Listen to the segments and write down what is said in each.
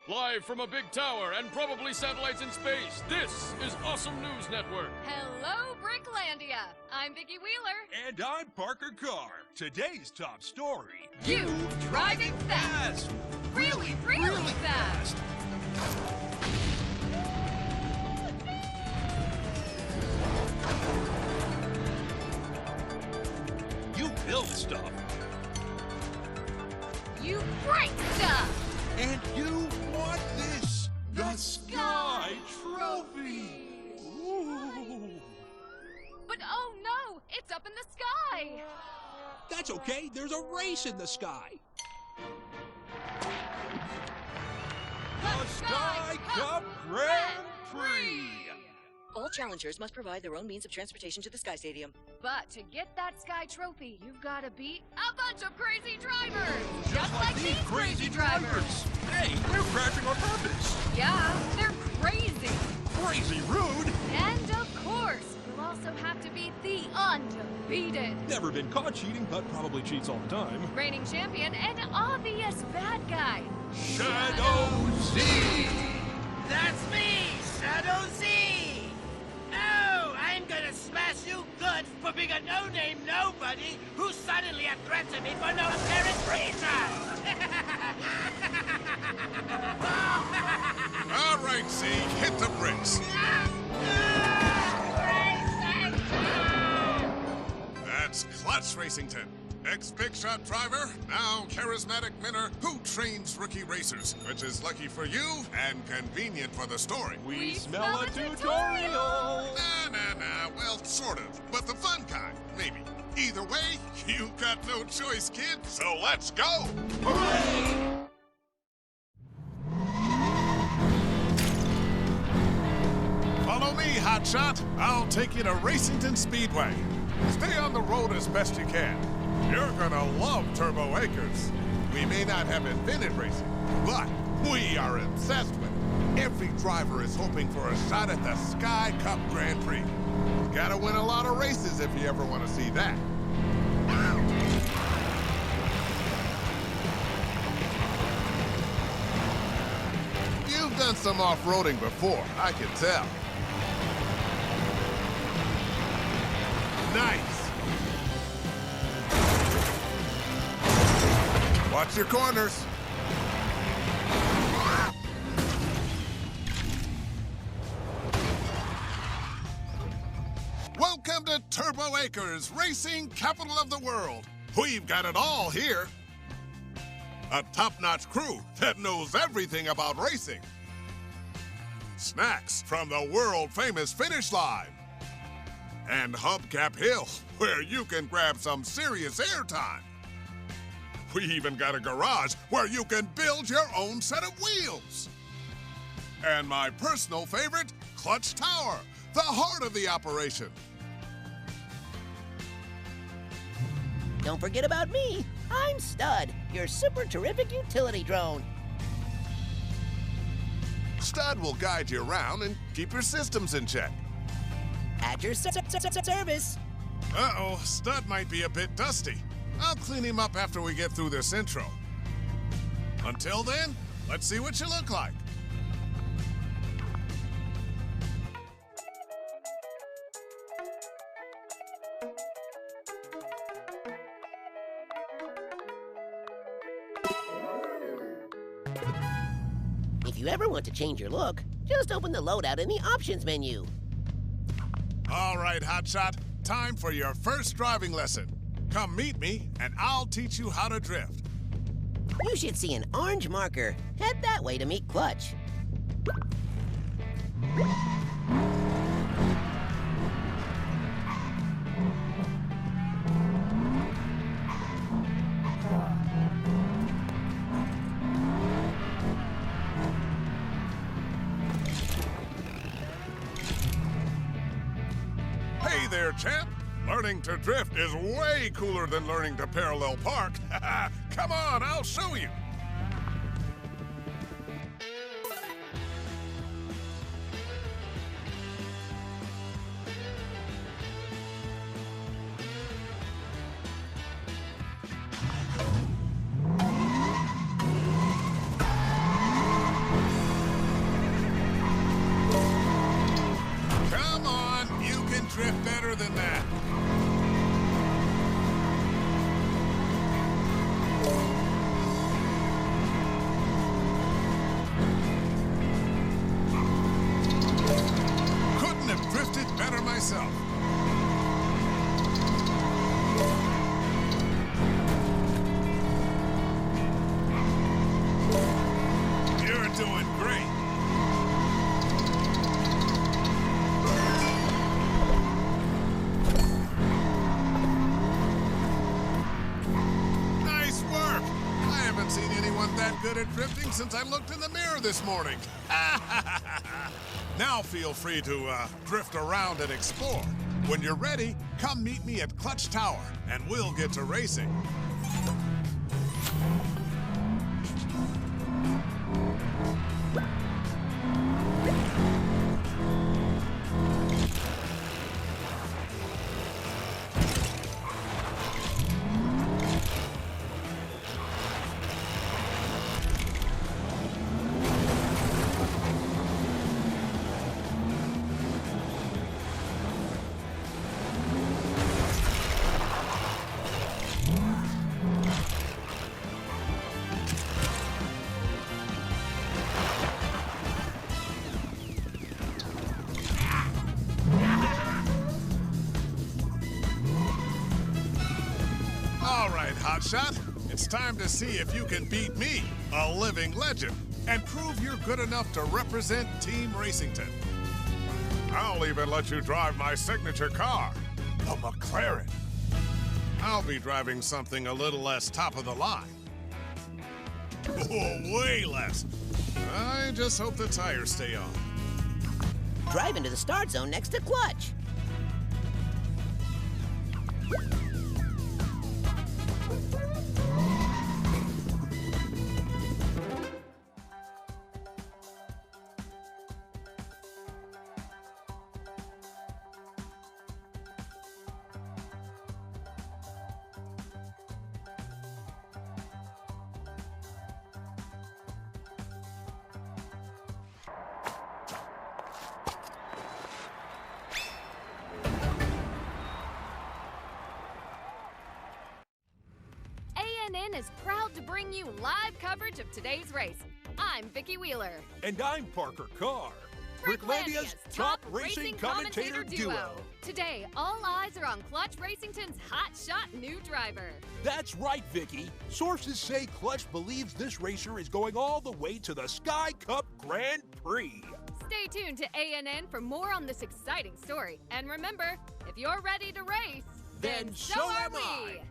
Live from a big tower and probably satellites in space, this is Awesome News Network. Hello, Bricklandia. I'm Vicki Wheeler. And I'm Parker Carr. Today's top story. You driving fast. Really fast. You build stuff. You break stuff. And you want this. The Sky Trophy. Ooh. But oh no, it's up in the sky. That's okay. There's a race in the sky. The Sky Cup Grand Prix. All challengers must provide their own means of transportation to the Sky Stadium. But to get that Sky Trophy, you've got to beat a bunch of crazy drivers. Just like these crazy drivers. Hey, they're crashing on purpose. Yeah, they're crazy. Crazy rude. And of course, you'll also have to beat the undefeated. Never been caught cheating, but probably cheats all the time. Reigning champion and obvious bad guy. Shadow Z. That's me, Shadow Z. Oh, I'm gonna smash you good for being a no-name nobody who suddenly had threatened me for no apparent reason. All right, Z, hit the bricks. That's Clutch Racington. Ex-big shot driver, now charismatic winner who trains rookie racers, which is lucky for you and convenient for the story. We smell a tutorial. Nah, well, sort of, but the fun kind, maybe. Either way, you got no choice, kid, so let's go! Hooray! Follow me, hotshot. I'll take you to Racington Speedway. Stay on the road as best you can. You're gonna love Turbo Acres. We may not have invented racing, but we are obsessed with it. Every driver is hoping for a shot at the Sky Cup Grand Prix. Gotta win a lot of races if you ever want to see that. You've done some off-roading before, I can tell. Nice. Watch your corners. Welcome to Turbo Acres, racing capital of the world. We've got it all here. A top-notch crew that knows everything about racing. Snacks from the world-famous finish line. And Hubcap Hill, where you can grab some serious airtime. We even got a garage where you can build your own set of wheels. And my personal favorite, Clutch Tower, the heart of the operation. Don't forget about me. I'm Stud, your super terrific utility drone. Stud will guide you around and keep your systems in check. At your service. Uh-oh, Stud might be a bit dusty. I'll clean him up after we get through this intro. Until then, let's see what you look like. If you ever want to change your look, just open the loadout in the options menu. All right, hotshot, time for your first driving lesson. Come meet me, and I'll teach you how to drift. You should see an orange marker. Head that way to meet Clutch. Hey there, champ. Learning to drift is way cooler than learning to parallel park. Come on, I'll show you. that. Couldn't have drifted better myself. You're doing great. Nice work. I haven't seen anyone that good at drifting since I looked in the mirror this morning. Now feel free to drift around and explore. When you're ready, come meet me at Clutch Tower, and we'll get to racing. All right, Hotshot. It's time to see if you can beat me, a living legend, and prove you're good enough to represent Team Racington. I'll even let you drive my signature car, the McLaren. I'll be driving something a little less top of the line. Oh, way less. I just hope the tires stay on. Drive into the start zone next to Clutch. ANN is proud to bring you live coverage of today's race. I'm Vicki Wheeler. And I'm Parker Carr. Bricklandia's top racing commentator duo. Today, all eyes are on Clutch Racington's hotshot new driver. That's right, Vicky. Sources say Clutch believes this racer is going all the way to the Sky Cup Grand Prix. Stay tuned to ANN for more on this exciting story. And remember, if you're ready to race, Then so am I. Nailed it.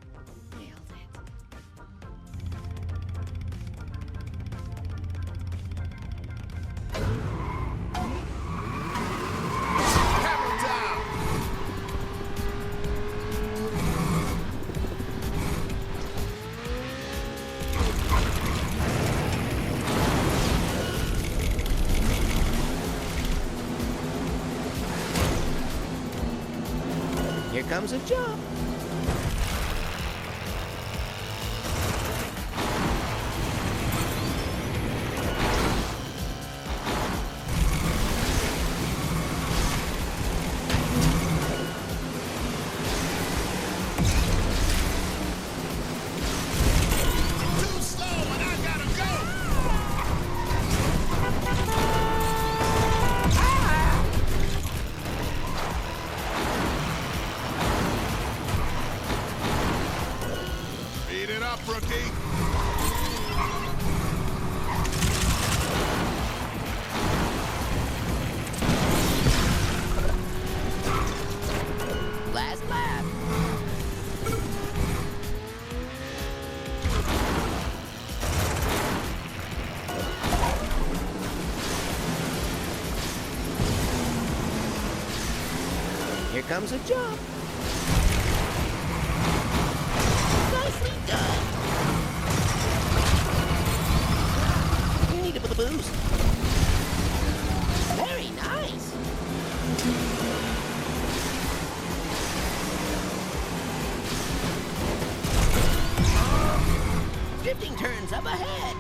Hammer down! Here comes a jump. Too slow and I gotta go! Beat it up, rookie. Last lap. Here comes a jump. Nicely done. You need a boost. Very nice. Drifting turns up ahead.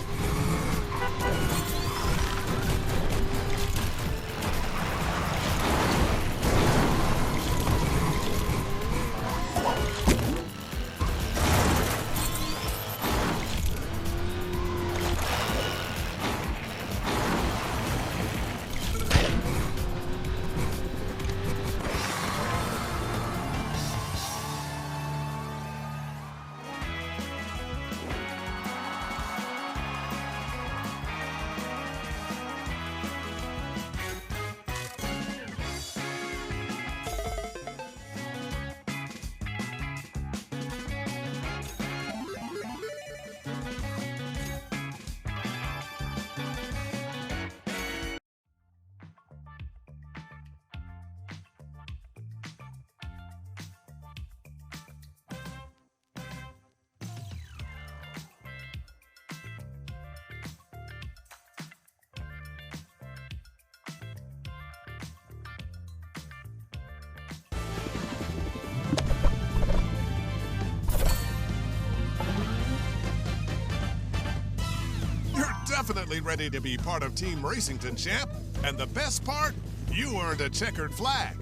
definitely ready to be part of Team Racington, champ. And the best part, you earned a checkered flag.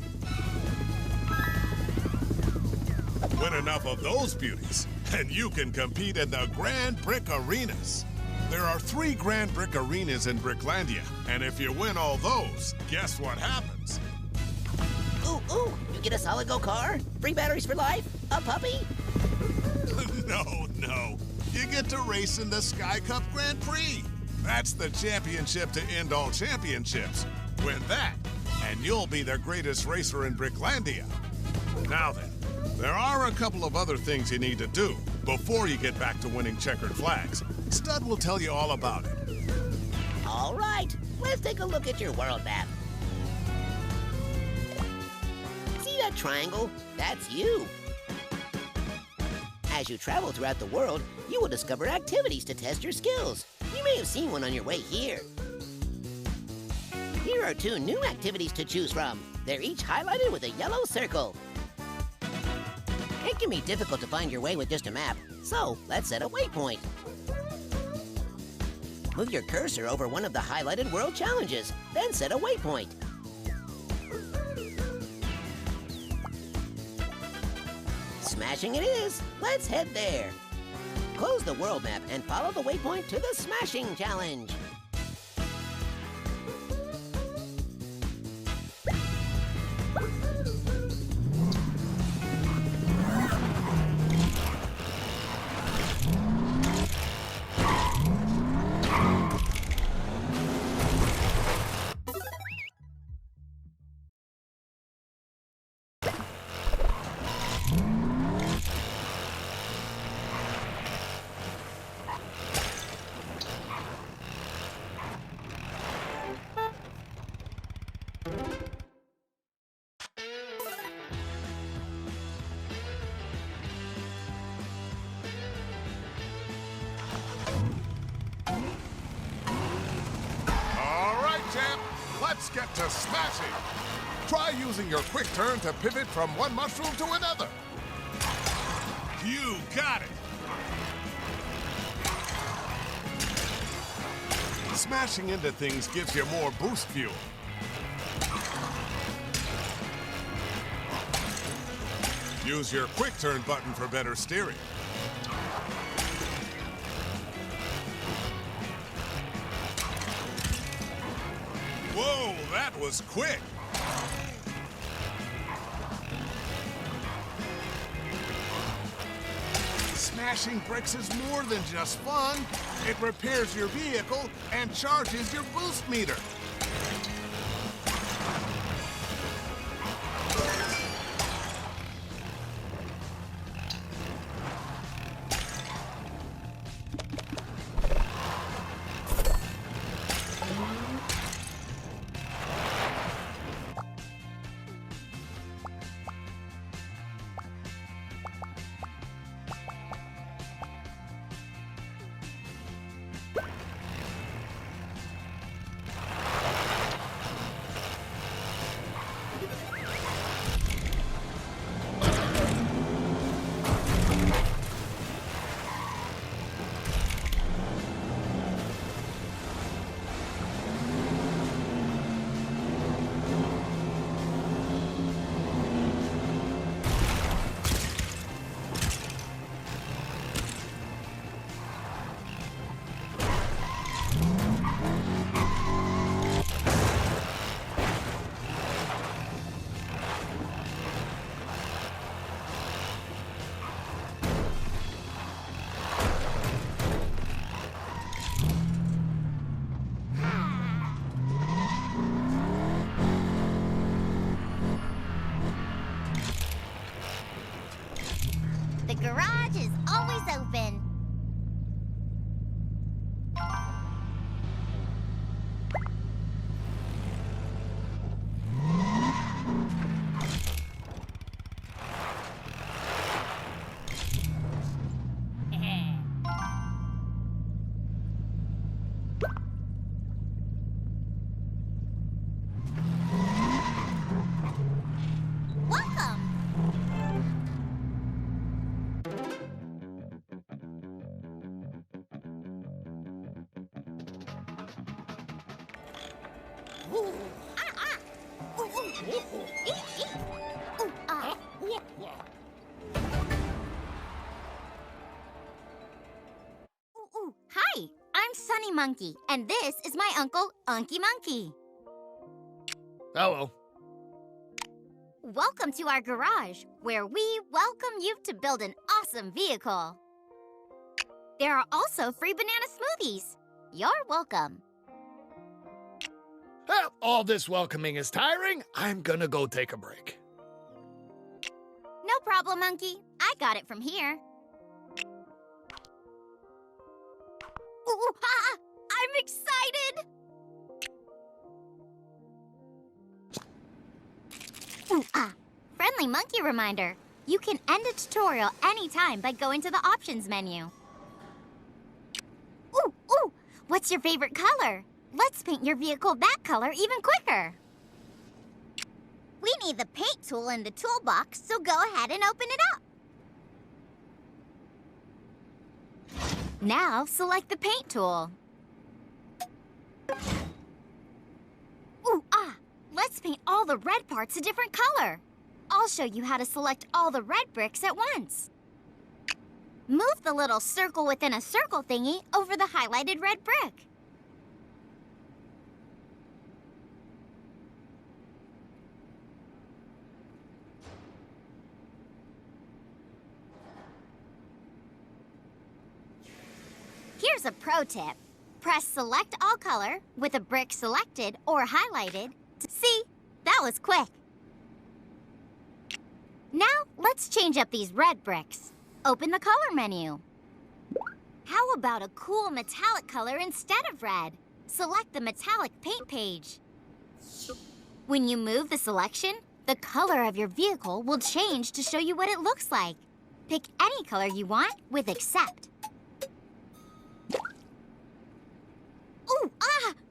Win enough of those beauties, and you can compete in the Grand Brick Arenas. There are 3 Grand Brick Arenas in Bricklandia, and if you win all those, guess what happens? Ooh, you get a solid gold car, free batteries for life, a puppy. No. You get to race in the Sky Cup Grand Prix. That's the championship to end all championships. Win that, and you'll be the greatest racer in Bricklandia. Now then, there are a couple of other things you need to do before you get back to winning checkered flags. Stud will tell you all about it. All right, let's take a look at your world map. See that triangle? That's you. As you travel throughout the world, you will discover activities to test your skills. You may have seen one on your way here. Here are 2 new activities to choose from. They're each highlighted with a yellow circle. It can be difficult to find your way with just a map, so let's set a waypoint. Move your cursor over one of the highlighted world challenges, then set a waypoint. Smashing it is. Let's head there. Close the world map and follow the waypoint to the smashing challenge. Let's get to smashing. Try using your quick turn to pivot from one mushroom to another. You got it. Smashing into things gives you more boost fuel. Use your quick turn button for better steering. Whoa, that was quick! Smashing bricks is more than just fun. It repairs your vehicle and charges your boost meter. The garage is always open. Hi, I'm Sunny Monkey, and this is my uncle, Unky Monkey. Hello. Welcome to our garage, where we welcome you to build an awesome vehicle. There are also free banana smoothies. You're welcome. Well, all this welcoming is tiring. I'm gonna go take a break. No problem, Monkey. I got it from here. Ooh, I'm excited! Friendly monkey reminder. You can end a tutorial anytime by going to the options menu. What's your favorite color? Let's paint your vehicle that color even quicker. We need the paint tool in the toolbox, so go ahead and open it up. Now select the paint tool. Let's paint all the red parts a different color. I'll show you how to select all the red bricks at once. Move the little circle within a circle thingy over the highlighted red brick. Here's a pro tip. Press Select All Color with a brick selected or highlighted. See? That was quick. Now, let's change up these red bricks. Open the color menu. How about a cool metallic color instead of red? Select the metallic paint page. When you move the selection, the color of your vehicle will change to show you what it looks like. Pick any color you want with Accept.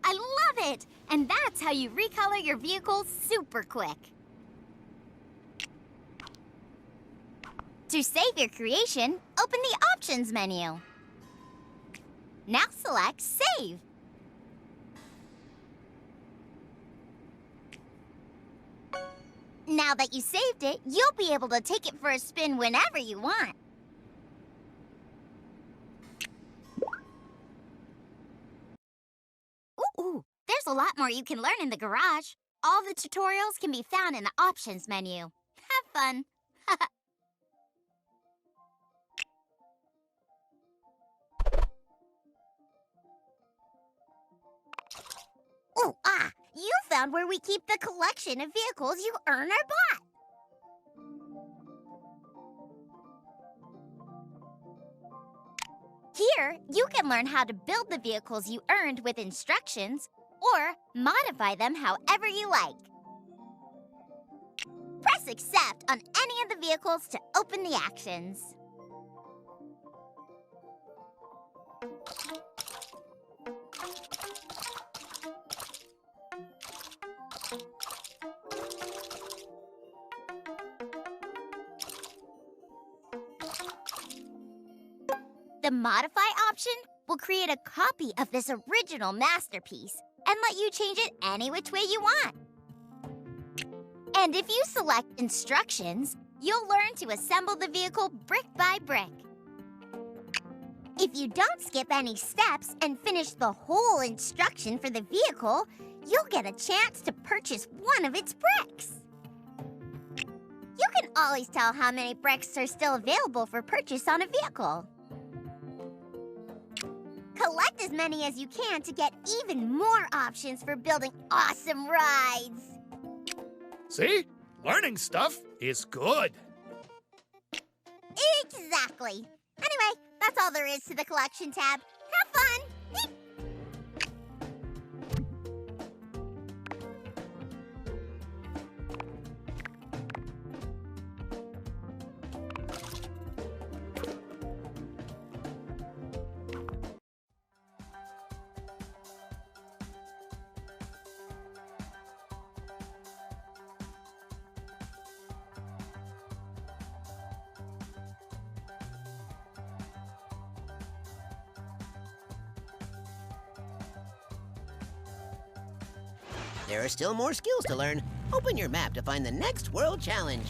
I love it! And that's how you recolor your vehicle super quick. To save your creation, open the Options menu. Now select Save. Now that you saved it, you'll be able to take it for a spin whenever you want. There's a lot more you can learn in the garage. All the tutorials can be found in the Options menu. Have fun. You found where we keep the collection of vehicles you earn or bought. Here, you can learn how to build the vehicles you earned with instructions, or modify them however you like. Press Accept on any of the vehicles to open the actions. The Modify option will create a copy of this original masterpiece and let you change it any which way you want. And if you select Instructions, you'll learn to assemble the vehicle brick by brick. If you don't skip any steps and finish the whole instruction for the vehicle, you'll get a chance to purchase one of its bricks. You can always tell how many bricks are still available for purchase on a vehicle. Collect as many as you can to get even more options for building awesome rides. See? Learning stuff is good. Exactly. Anyway, that's all there is to the collection tab. Have fun! There are still more skills to learn. Open your map to find the next world challenge.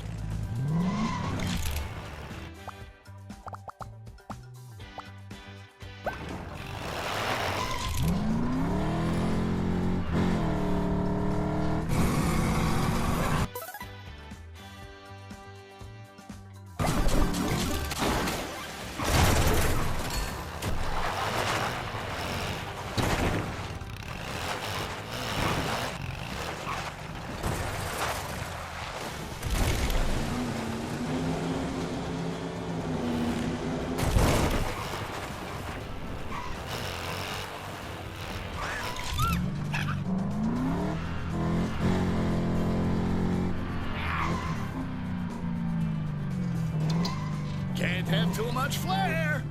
Can't have too much flair.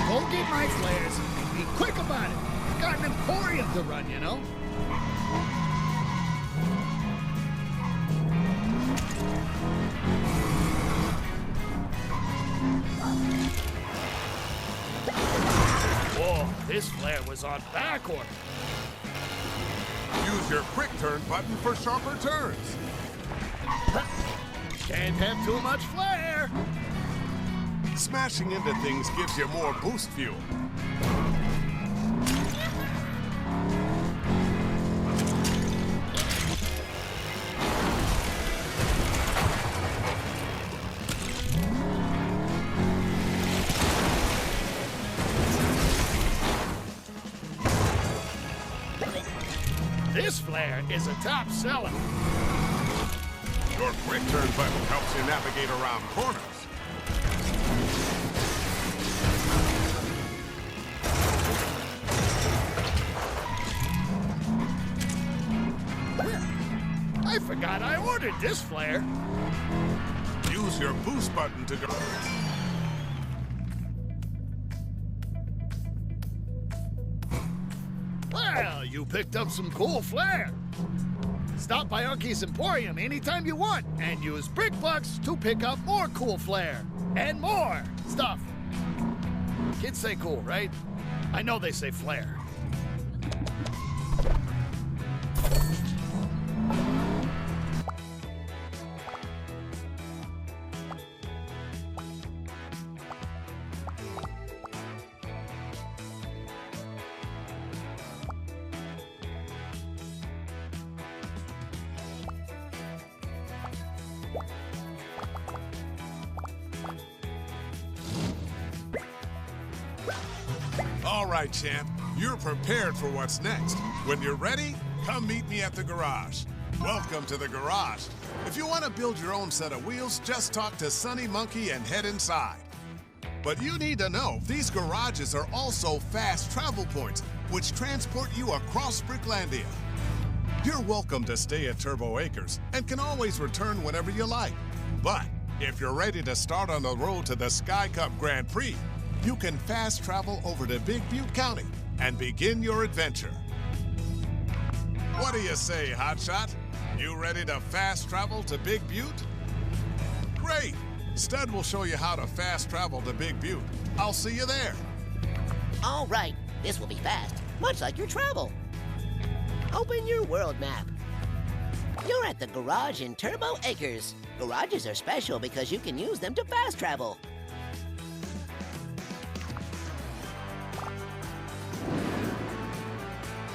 Don't get my flares and be quick about it. Got an Emporium to run, you know? Whoa, this flare was on back order. Use your quick turn button for sharper turns. Can't have too much flair. Smashing into things gives you more boost fuel. This flare is a top seller. Your quick turn button helps you navigate around corners. I forgot I ordered this flare. Use your boost button to go. Well, you picked up some cool flair. Stop by Unky's Emporium anytime you want and use Brick Bucks to pick up more cool flair and more stuff. Kids say cool, right? I know they say flair. All right, champ. You're prepared for what's next. When you're ready, come meet me at the garage. Welcome to the garage. If you want to build your own set of wheels, just talk to Sunny Monkey and head inside. But you need to know, these garages are also fast travel points, which transport you across Bricklandia. You're welcome to stay at Turbo Acres and can always return whenever you like. But if you're ready to start on the road to the Sky Cup Grand Prix, you can fast travel over to Big Butte County and begin your adventure. What do you say, Hotshot? You ready to fast travel to Big Butte? Great! Stud will show you how to fast travel to Big Butte. I'll see you there. All right, this will be fast, much like your travel. Open your world map. You're at the garage in Turbo Acres. Garages are special because you can use them to fast travel.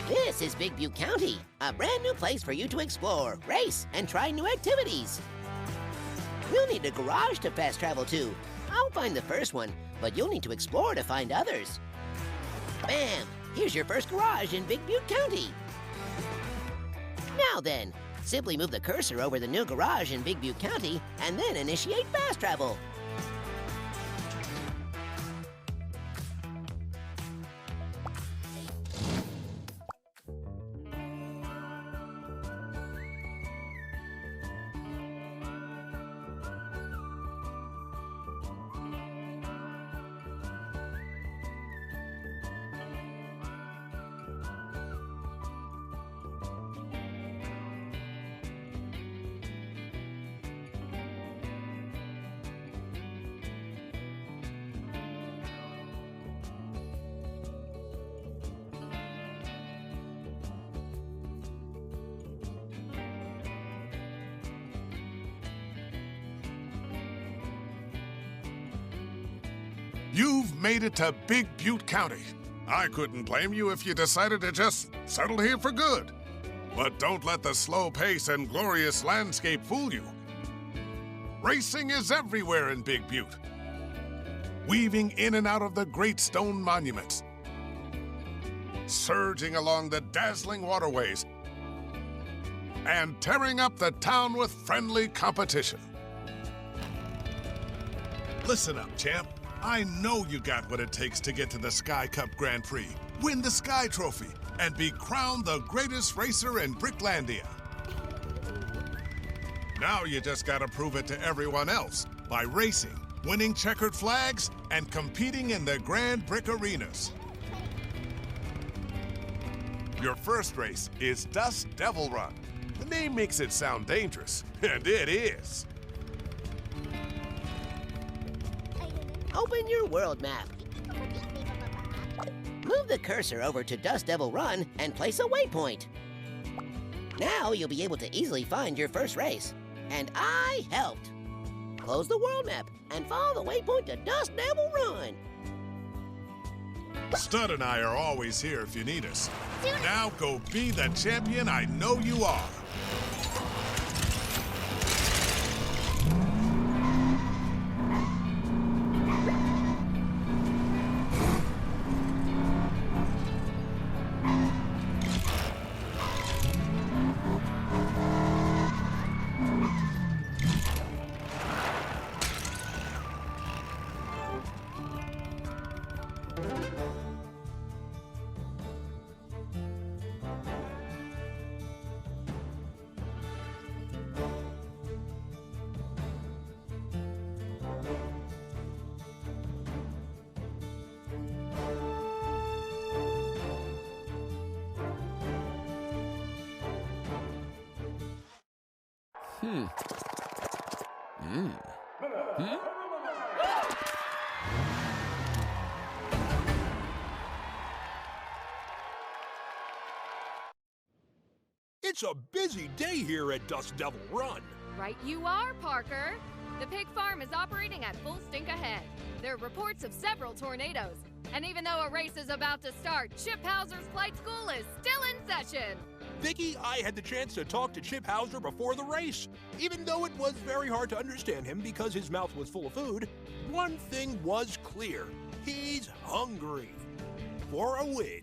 This is Big Butte County, a brand new place for you to explore, race, and try new activities. You'll need a garage to fast travel to. I'll find the first one, but you'll need to explore to find others. Bam! Here's your first garage in Big Butte County. Now then, simply move the cursor over the new garage in Big Butte County and then initiate fast travel. You've made it to Big Butte County. I couldn't blame you if you decided to just settle here for good. But don't let the slow pace and glorious landscape fool you. Racing is everywhere in Big Butte. Weaving in and out of the great stone monuments. Surging along the dazzling waterways. And tearing up the town with friendly competition. Listen up, champ. I know you got what it takes to get to the Sky Cup Grand Prix, win the Sky Trophy, and be crowned the greatest racer in Bricklandia. Now you just gotta prove it to everyone else by racing, winning checkered flags, and competing in the Grand Brick Arenas. Your first race is Dust Devil Run. The name makes it sound dangerous, and it is. Open your world map. Move the cursor over to Dust Devil Run and place a waypoint. Now you'll be able to easily find your first race. And I helped. Close the world map and follow the waypoint to Dust Devil Run. Stud and I are always here if you need us. Now go be the champion I know you are. It's a busy day here at Dust Devil Run. Right you are, Parker. The pig farm is operating at full stink ahead. There are reports of several tornadoes. And even though a race is about to start, Chip Hauser's flight school is still in session. Vicky, I had the chance to talk to Chip Hauser before the race. Even though it was very hard to understand him because his mouth was full of food, one thing was clear. He's hungry for a win.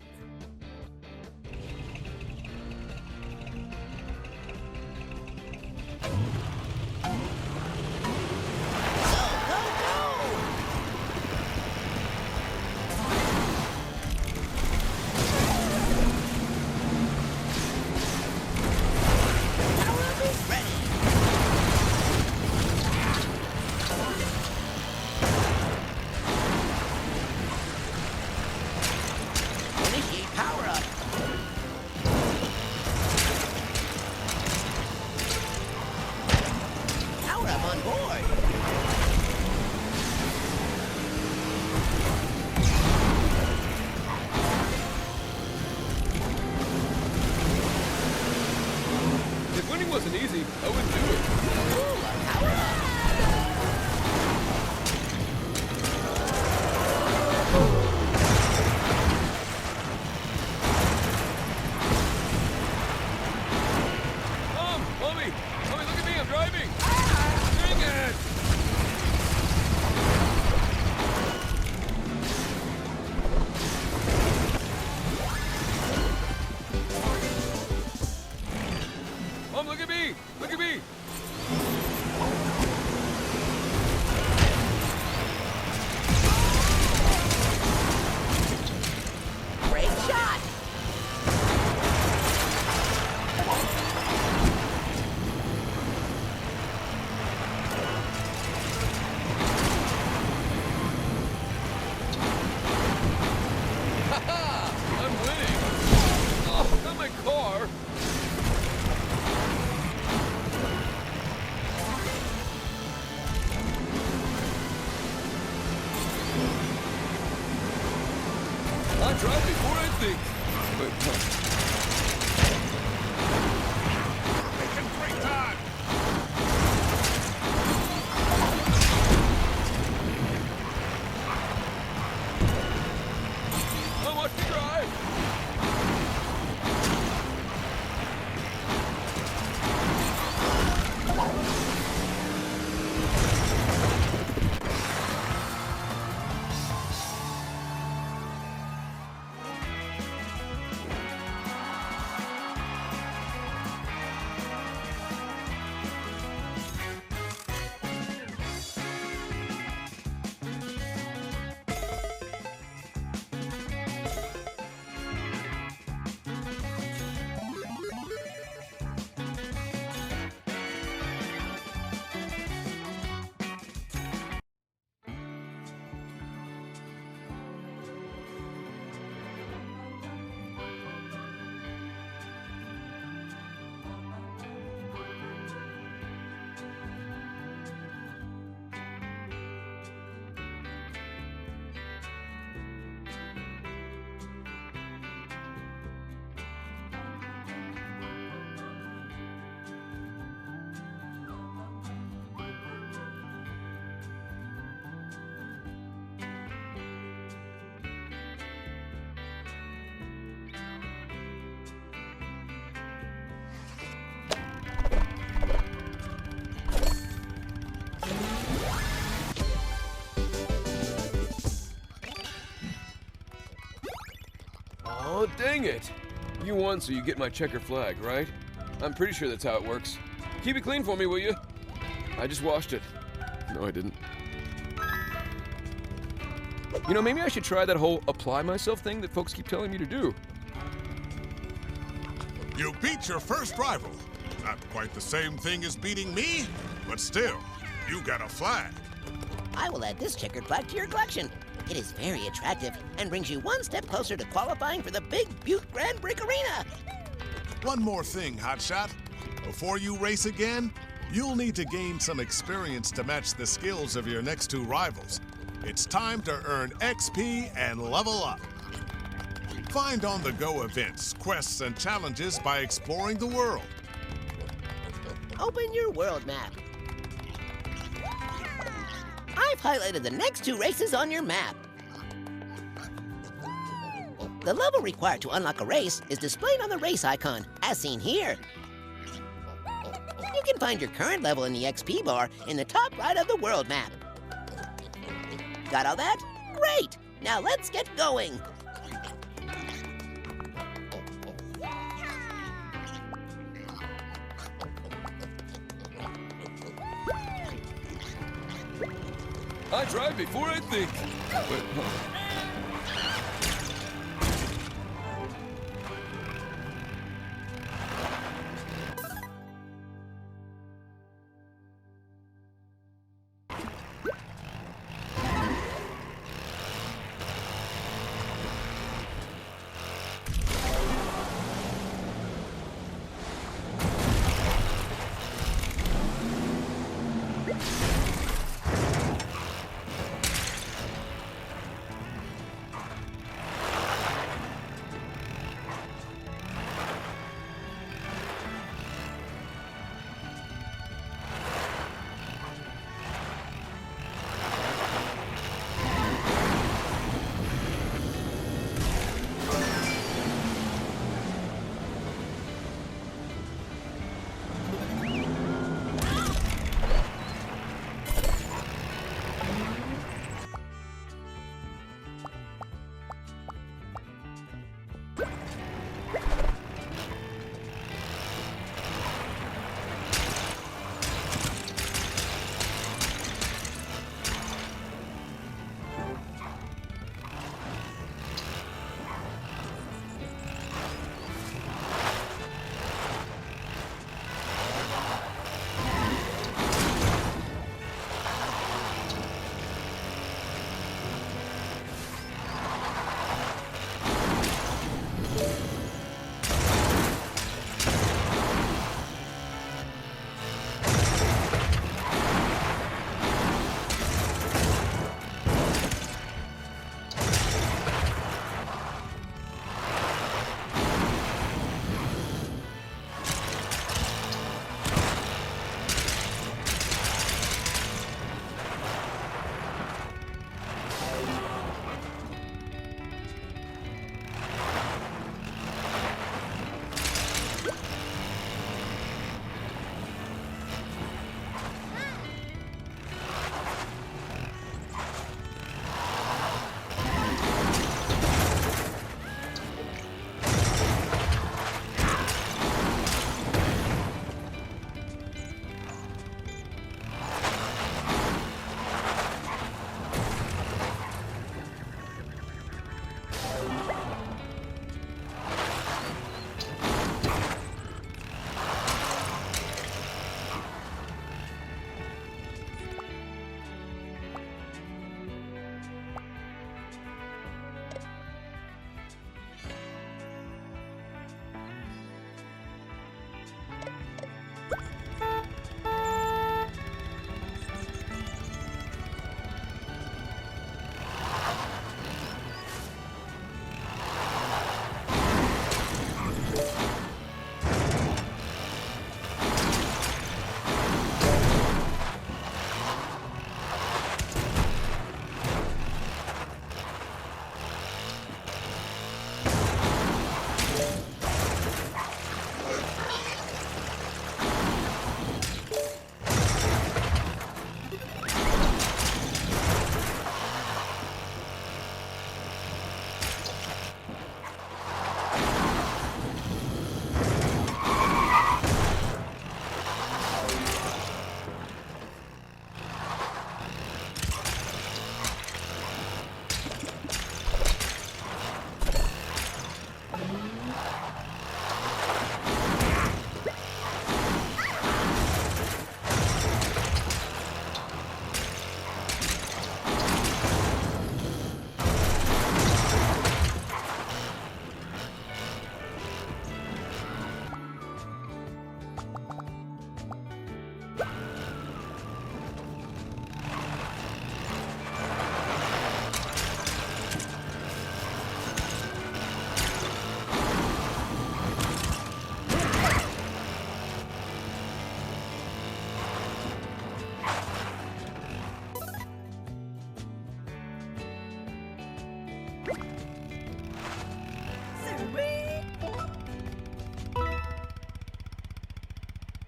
Oh, dang it. You won, so you get my checker flag, right? I'm pretty sure that's how it works. Keep it clean for me, will you? I just washed it. No, I didn't. You know, maybe I should try that whole apply myself thing that folks keep telling me to do. You beat your first rival. Not quite the same thing as beating me, but still, you got a flag. I will add this checkered flag to your collection. It is very attractive and brings you one step closer to qualifying for the big Butte Grand Prix arena. One more thing, Hotshot. Before you race again, you'll need to gain some experience to match the skills of your next two rivals. It's time to earn XP and level up. Find on-the-go events, quests, and challenges by exploring the world. Open your world map. I've highlighted the next two races on your map. The level required to unlock a race is displayed on the race icon, as seen here. You can find your current level in the XP bar in the top right of the world map. Got all that? Great! Now let's get going! I drive before I think.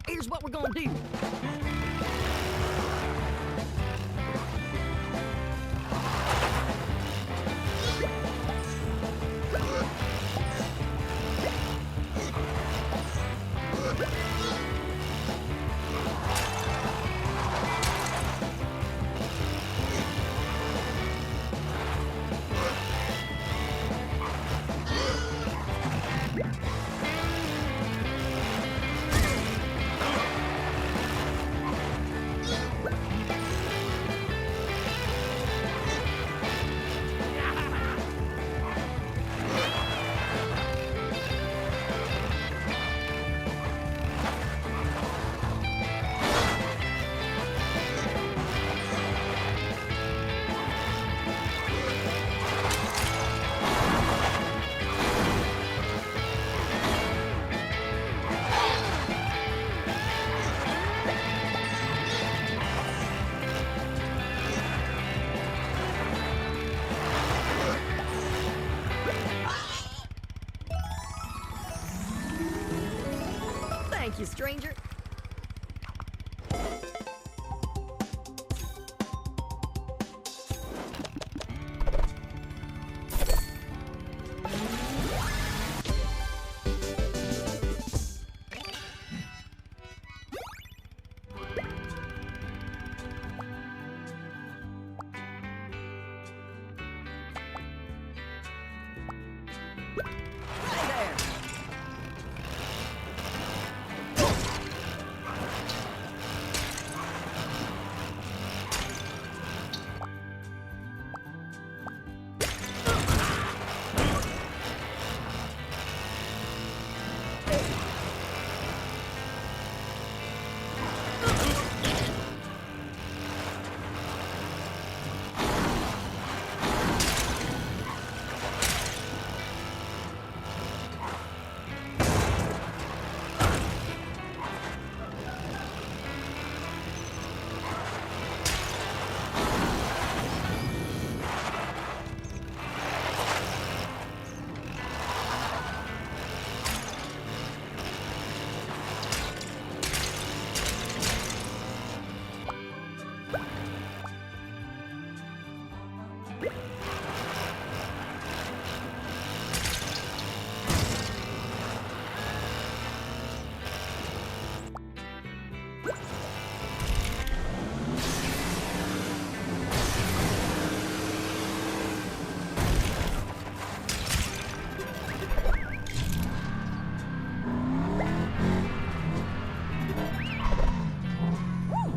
Here's what we're gonna do. Thank you, stranger.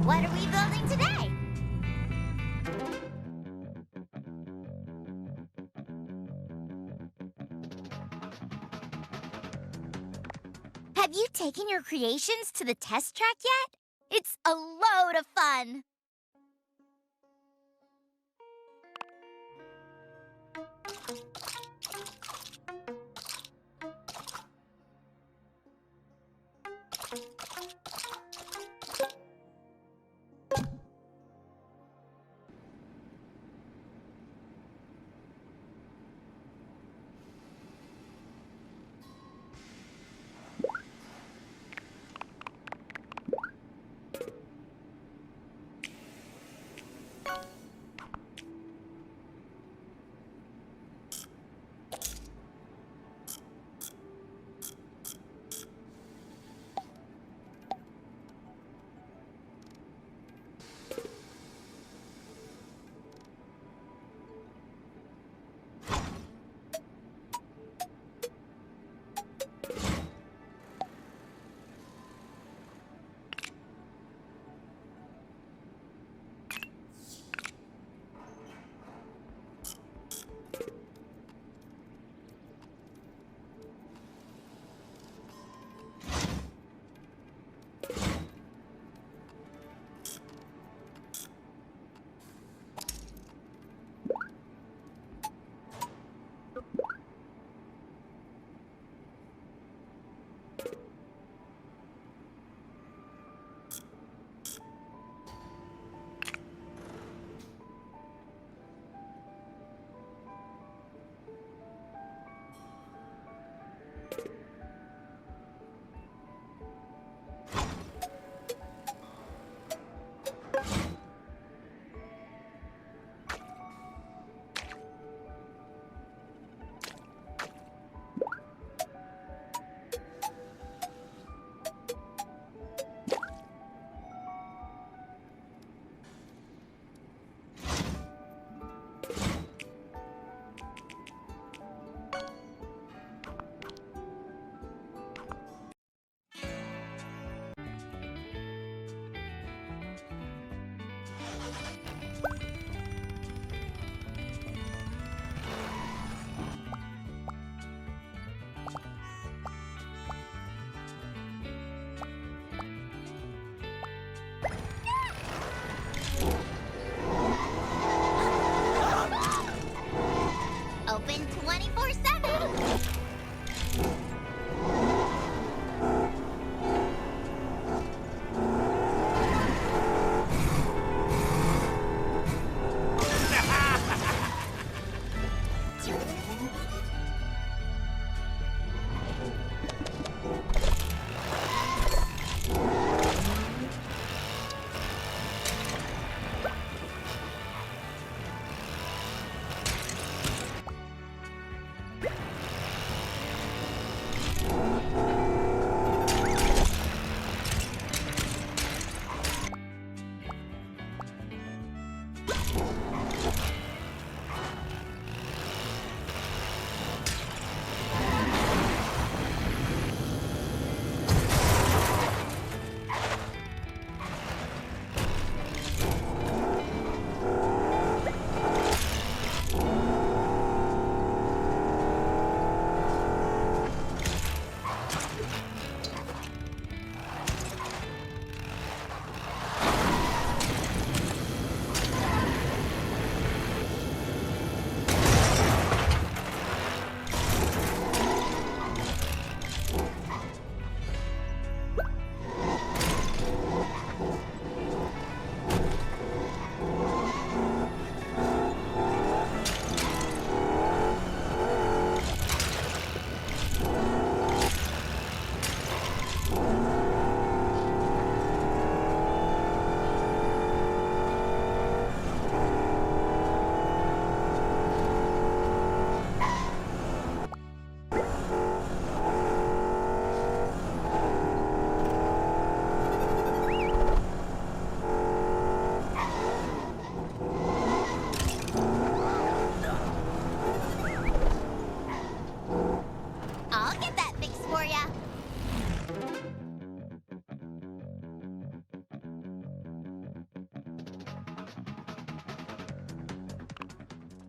What are we building today? Have you taken your creations to the test track yet? It's a load of fun. open 24/7.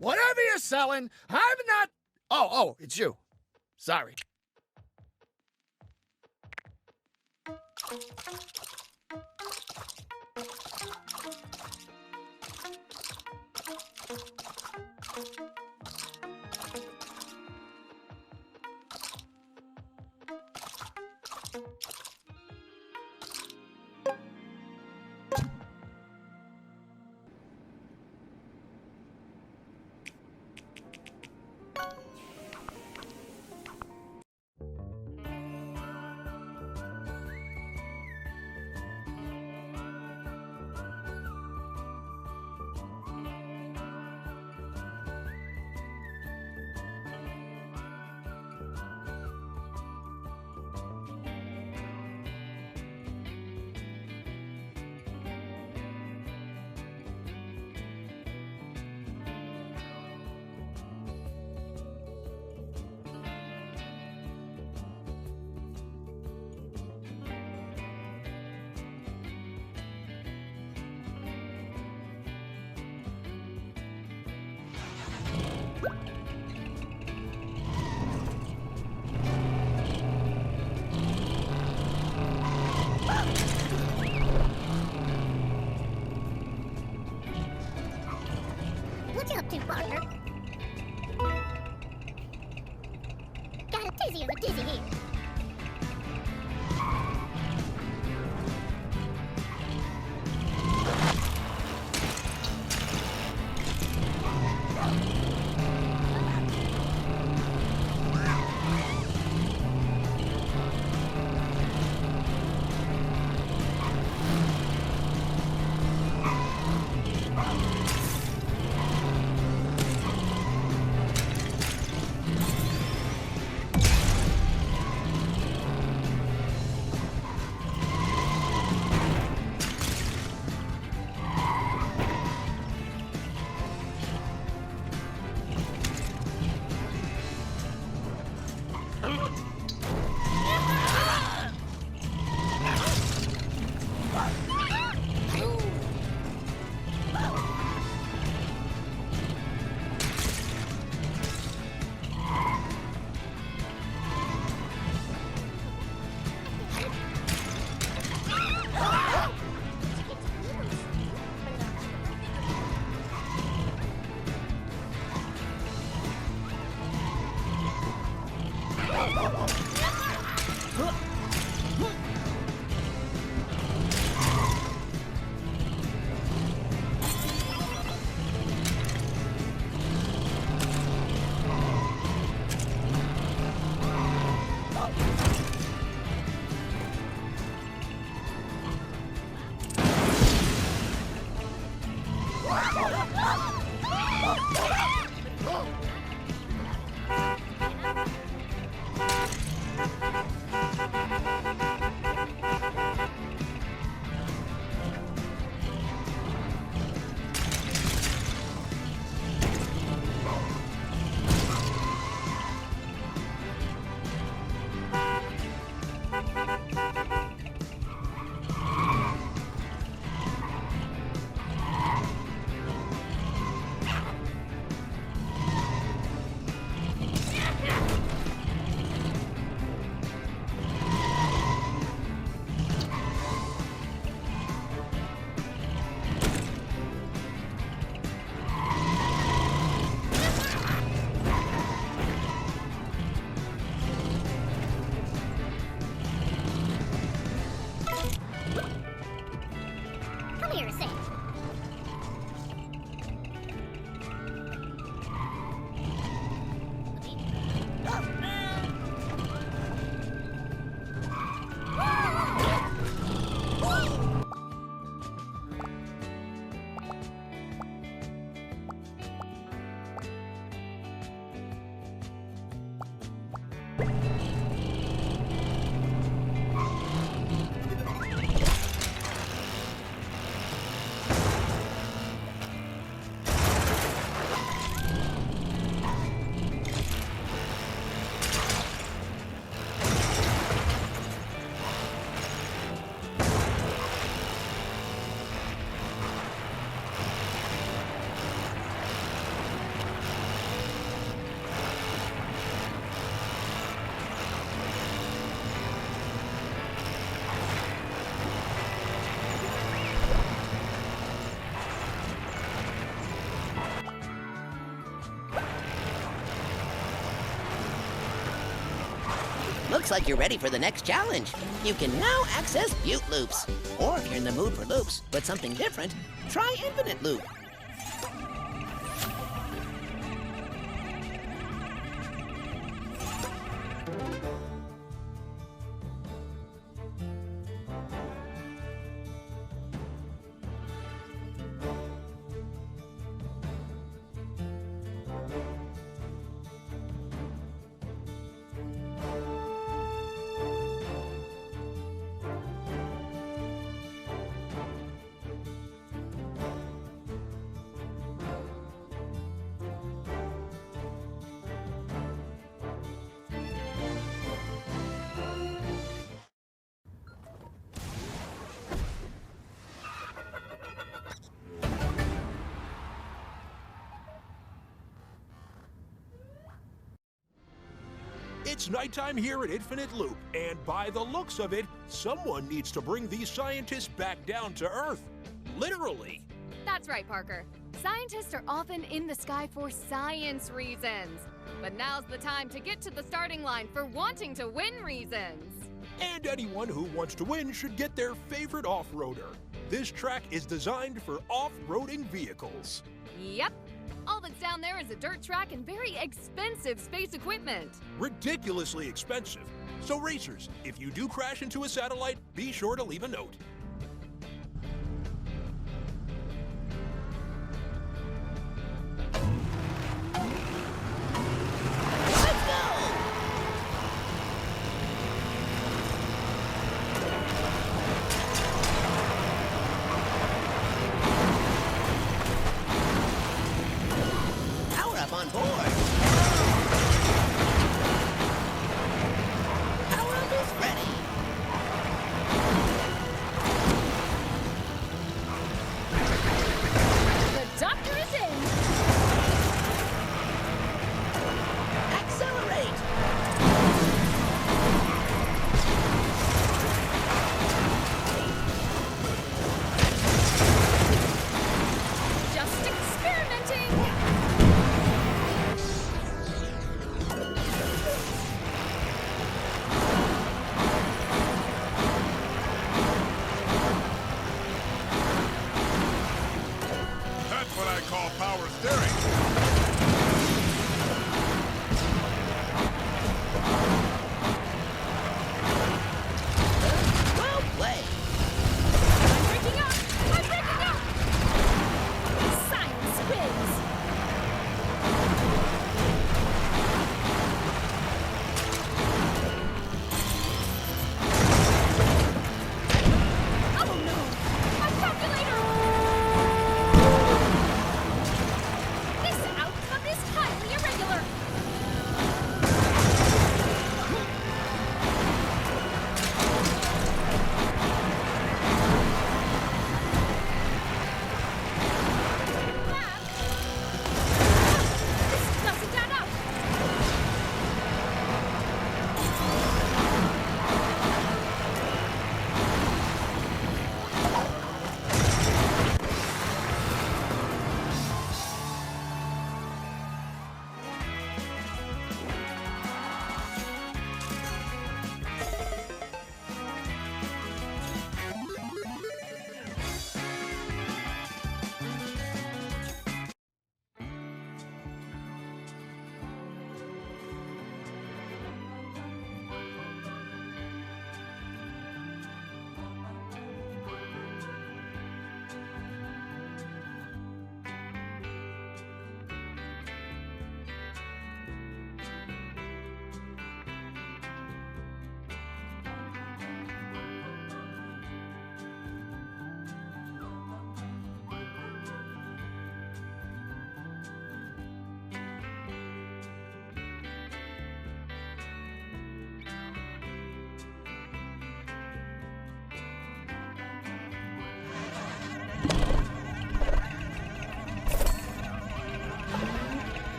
Whatever you're selling, I'm not... Oh, it's you. Sorry. What you up to, partner? Got a tizzy of a dizzy here. Looks like you're ready for the next challenge. You can now access Butte loops. Or if you're in the mood for loops, but something different, try Infinite Loop. It's nighttime here at Infinite Loop, and by the looks of it, someone needs to bring these scientists back down to Earth. Literally. That's right, Parker. Scientists are often in the sky for science reasons. But now's the time to get to the starting line for wanting to win reasons. And anyone who wants to win should get their favorite off-roader. This track is designed for off-roading vehicles. Yep. All that's down there is a dirt track and very expensive space equipment. Ridiculously expensive. So racers, if you do crash into a satellite, be sure to leave a note.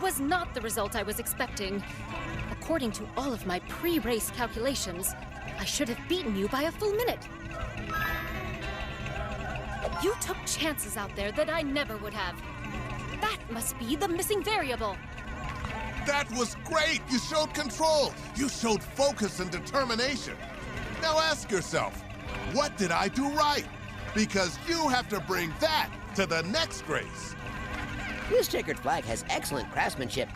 Was not the result I was expecting. According to all of my pre-race calculations, I should have beaten you by a full minute. You took chances out there that I never would have. That must be the missing variable. That was great! You showed control! You showed focus and determination! Now ask yourself, what did I do right? Because you have to bring that to the next race. This checkered flag has excellent craftsmanship.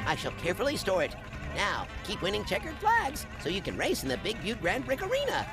I shall carefully store it. Now, keep winning checkered flags so you can race in the Big Butte Grand Prix Arena.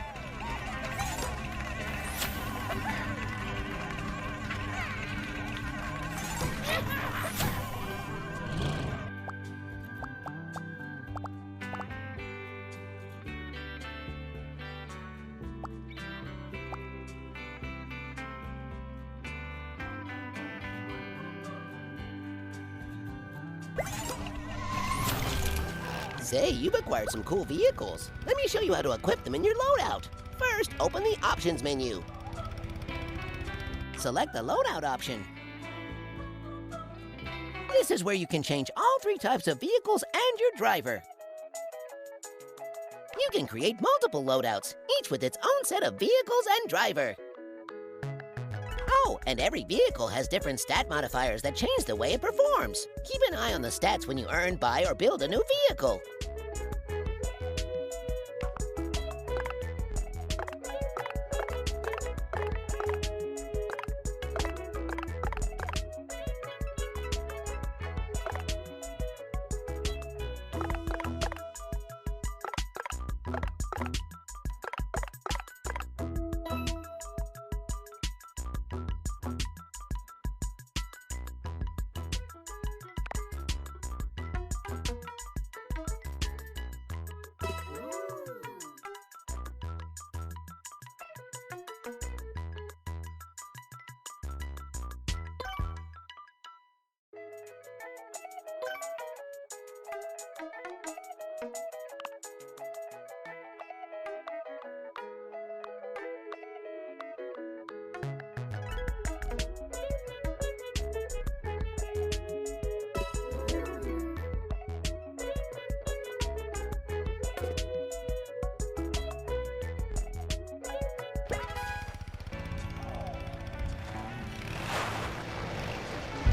Say, you've acquired some cool vehicles. Let me show you how to equip them in your loadout. First, open the options menu. Select the loadout option. This is where you can change all 3 types of vehicles and your driver. You can create multiple loadouts, each with its own set of vehicles and driver. Oh, and every vehicle has different stat modifiers that change the way it performs. Keep an eye on the stats when you earn, buy, or build a new vehicle.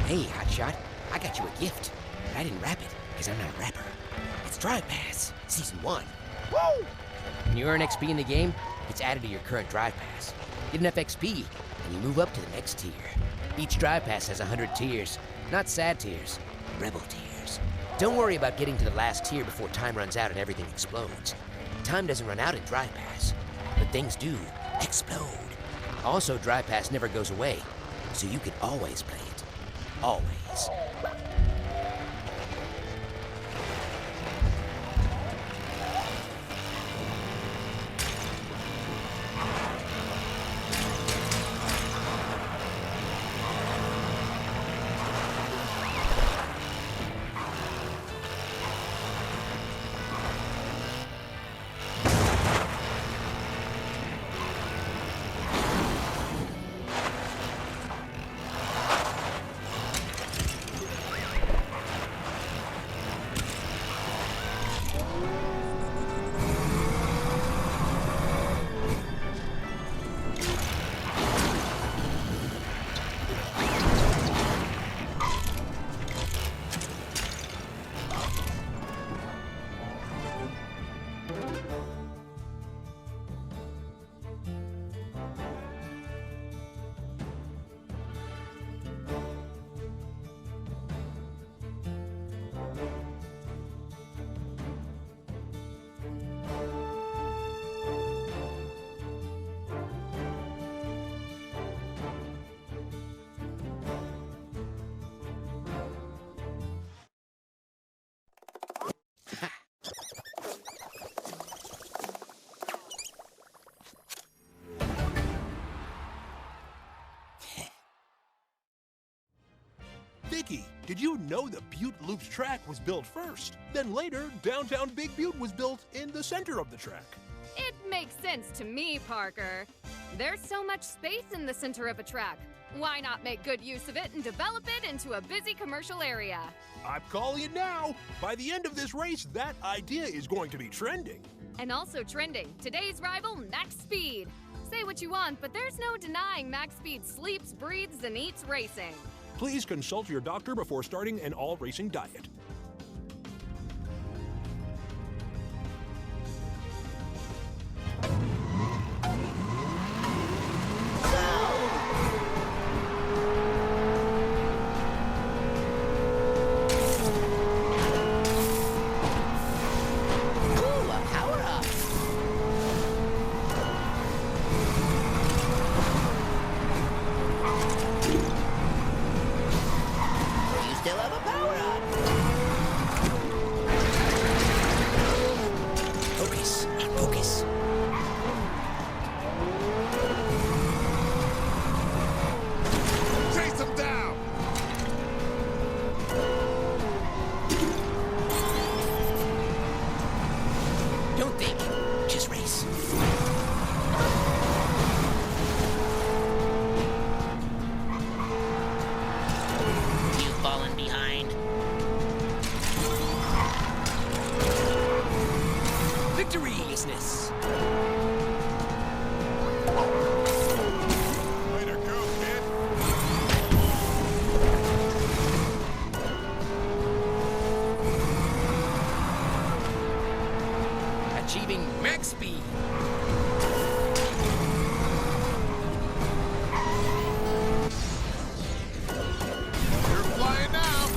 Hey, Hotshot, I got you a gift, but I didn't wrap it, because I'm not a rapper. It's Drive Pass, Season 1. Woo! When you earn XP in the game, it's added to your current Drive Pass. Get enough XP, and you move up to the next tier. Each Drive Pass has 100 tiers, not sad tiers, rebel tiers. Don't worry about getting to the last tier before time runs out and everything explodes. Time doesn't run out in Drive Pass, but things do explode. Also, Drive Pass never goes away, so you can always play it. Always. Vicky, did you know the Butte Loops track was built first? Then later, downtown Big Butte was built in the center of the track. It makes sense to me, Parker. There's so much space in the center of a track. Why not make good use of it and develop it into a busy commercial area? I'm calling it now. By the end of this race, that idea is going to be trending. And also trending, today's rival, Max Speed. Say what you want, but there's no denying Max Speed sleeps, breathes, and eats racing. Please consult your doctor before starting an all-racing diet. Don't think. Just race. You fallen behind? Victory, isness. Way to go, kid. Achieving max speed. You're flying now.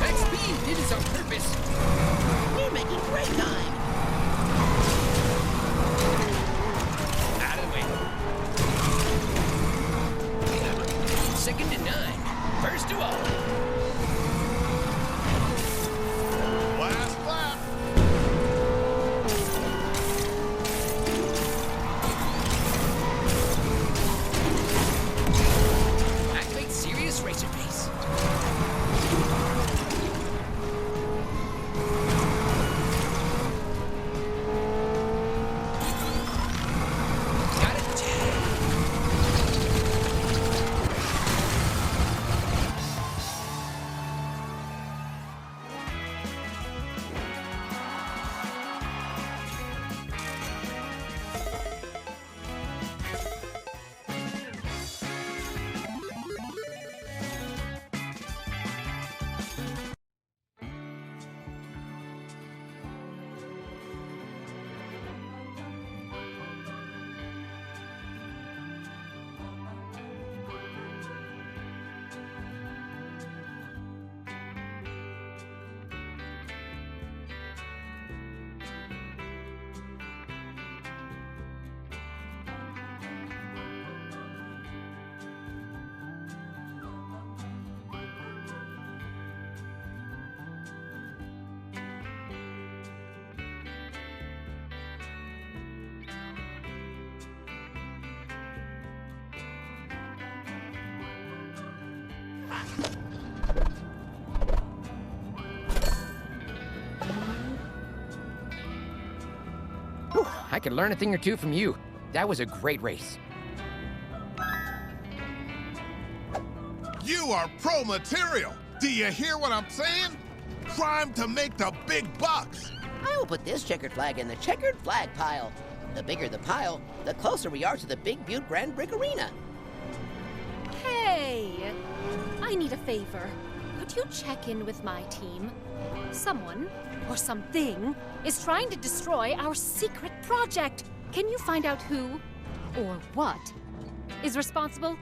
Max speed did this on purpose. We're making great time. Out of the way. Second to none. First to all. Last lap. Activate serious racer pace. Got it. Whew, I could learn a thing or two from you. That was a great race. You are pro material. Do you hear what I'm saying? Prime to make the big bucks. I will put this checkered flag in the checkered flag pile. The bigger the pile, the closer we are to the big Butte Grand Prix Arena. Hey! I need a favor. Could you check in with my team? Someone, or something, is trying to destroy our secret project. Can you find out who, or what, is responsible?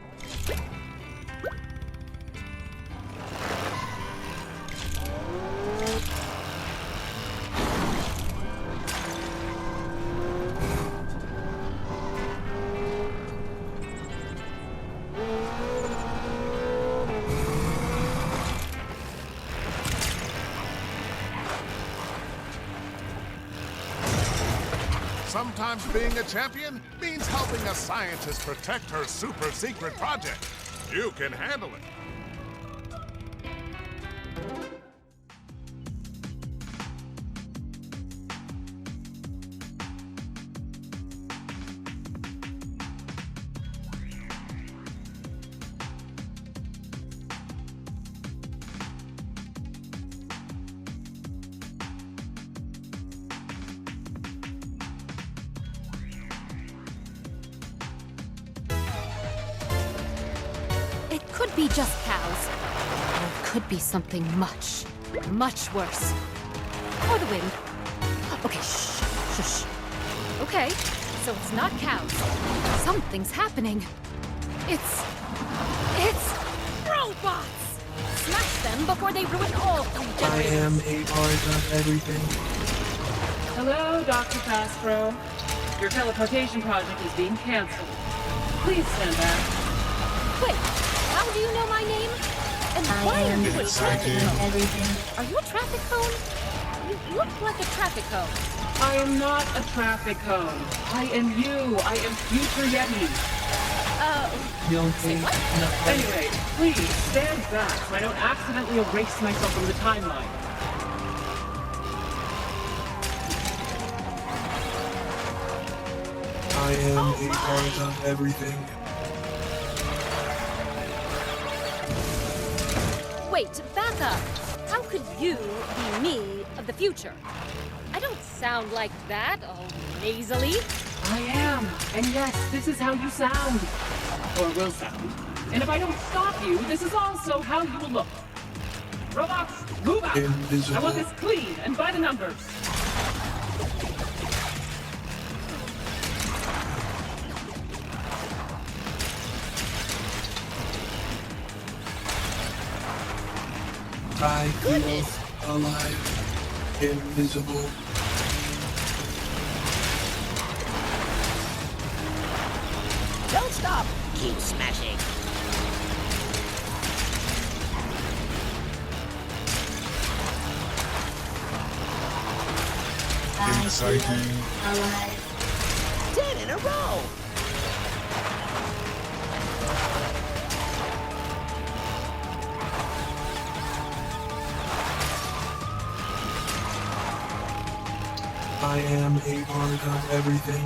Sometimes being a champion means helping a scientist protect her super secret project. You can handle it. Could be just cows. Or it could be something much, much worse. Or the wind. Okay, shh, shush. Okay, so it's not cows. Something's happening. It's robots! Smash them before they ruin all three generators. I am a part of everything. Hello, Dr. Castro. Your teleportation project is being canceled. Please stand back. Wait, how do you know my name? And why are you a traffic cone? Are you a traffic cone? You look like a traffic cone. I am not a traffic cone. I am you. I am future Yeti. You'll take nothing. Anyway, please stand back so I don't accidentally erase myself from the timeline. I am a part of everything. Wait, back up. How could you be me of the future? I don't sound like that, all nasally. I am. And yes, this is how you sound. Or will sound. And if I don't stop you, this is also how you will look. Robots, move out! Invisible. I want this clean and by the numbers. I feel alive. Invisible. Don't stop. Keep smashing. Exciting. Alive. 10 in a row. I am a part of everything.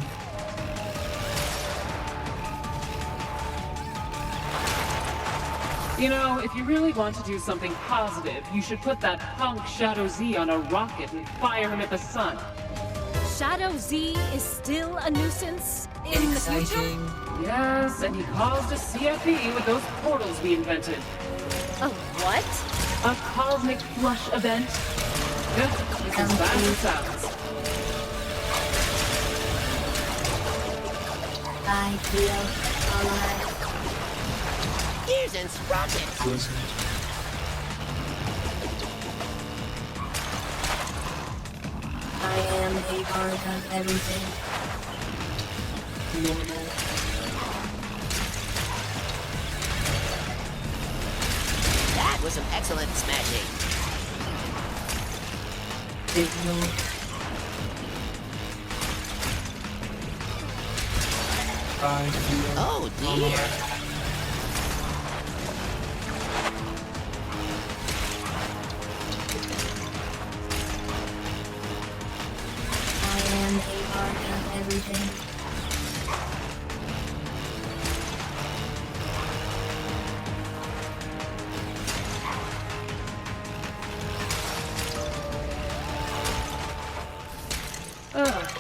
You know, if you really want to do something positive, you should put that punk Shadow Z on a rocket and fire him at the sun. Shadow Z is still a nuisance in the future? Exciting. Yes, and he caused a CFE with those portals we invented. A what? A cosmic flush event. Yep, it's as bad as it sounds. I feel alive. Gears and sprockets. Blizzard. I am a part of everything. Normal. That was some excellent smashing. Signal. I feel Oh dear. I am a part of everything.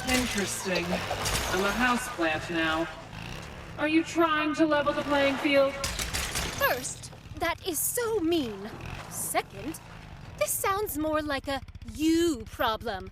Interesting. I'm a houseplant now. Are you trying to level the playing field? First, that is so mean. Second, this sounds more like a you problem.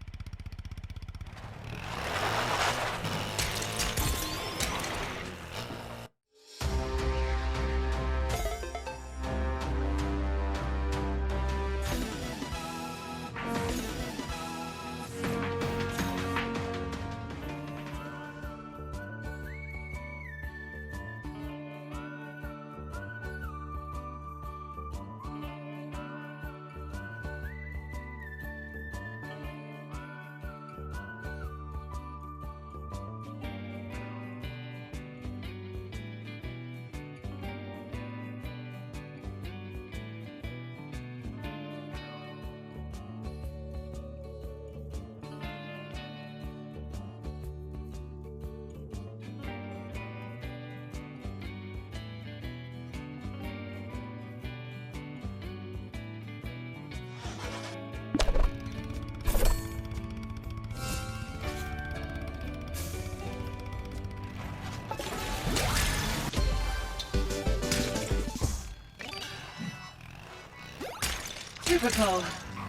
Typical.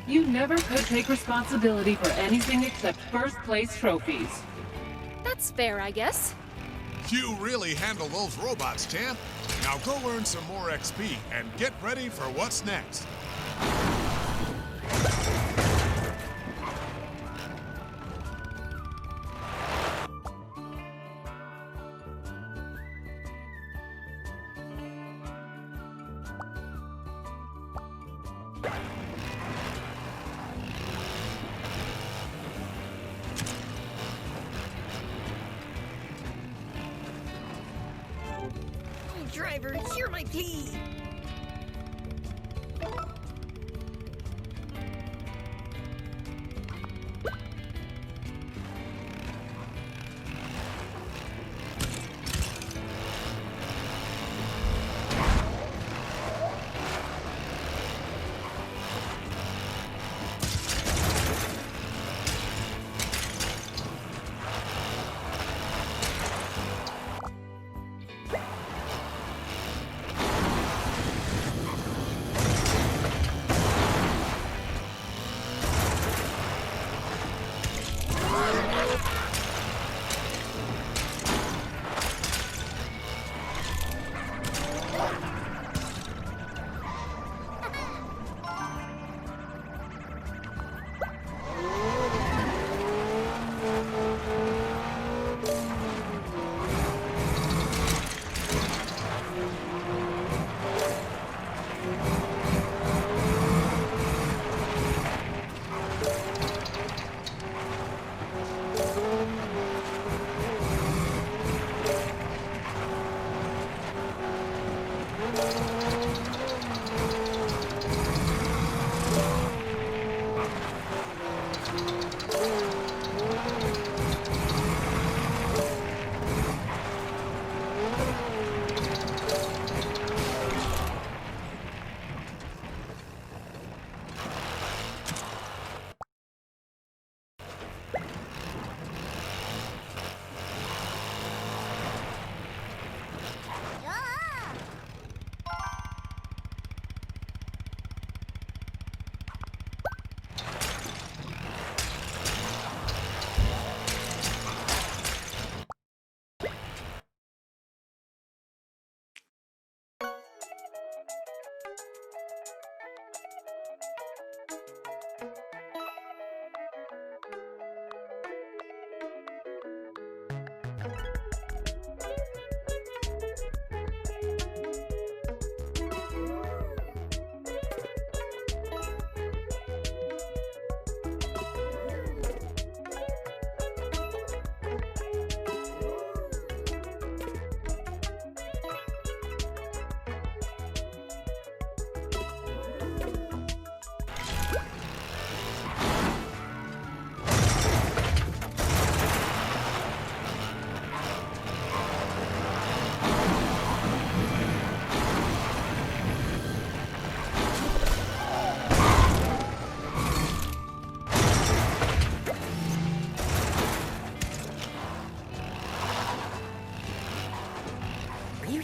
You never could take responsibility for anything except first place trophies. That's fair, I guess. You really handle those robots, champ. Now go earn some more XP and get ready for what's next. Driver, hear my plea.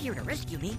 Here to rescue me.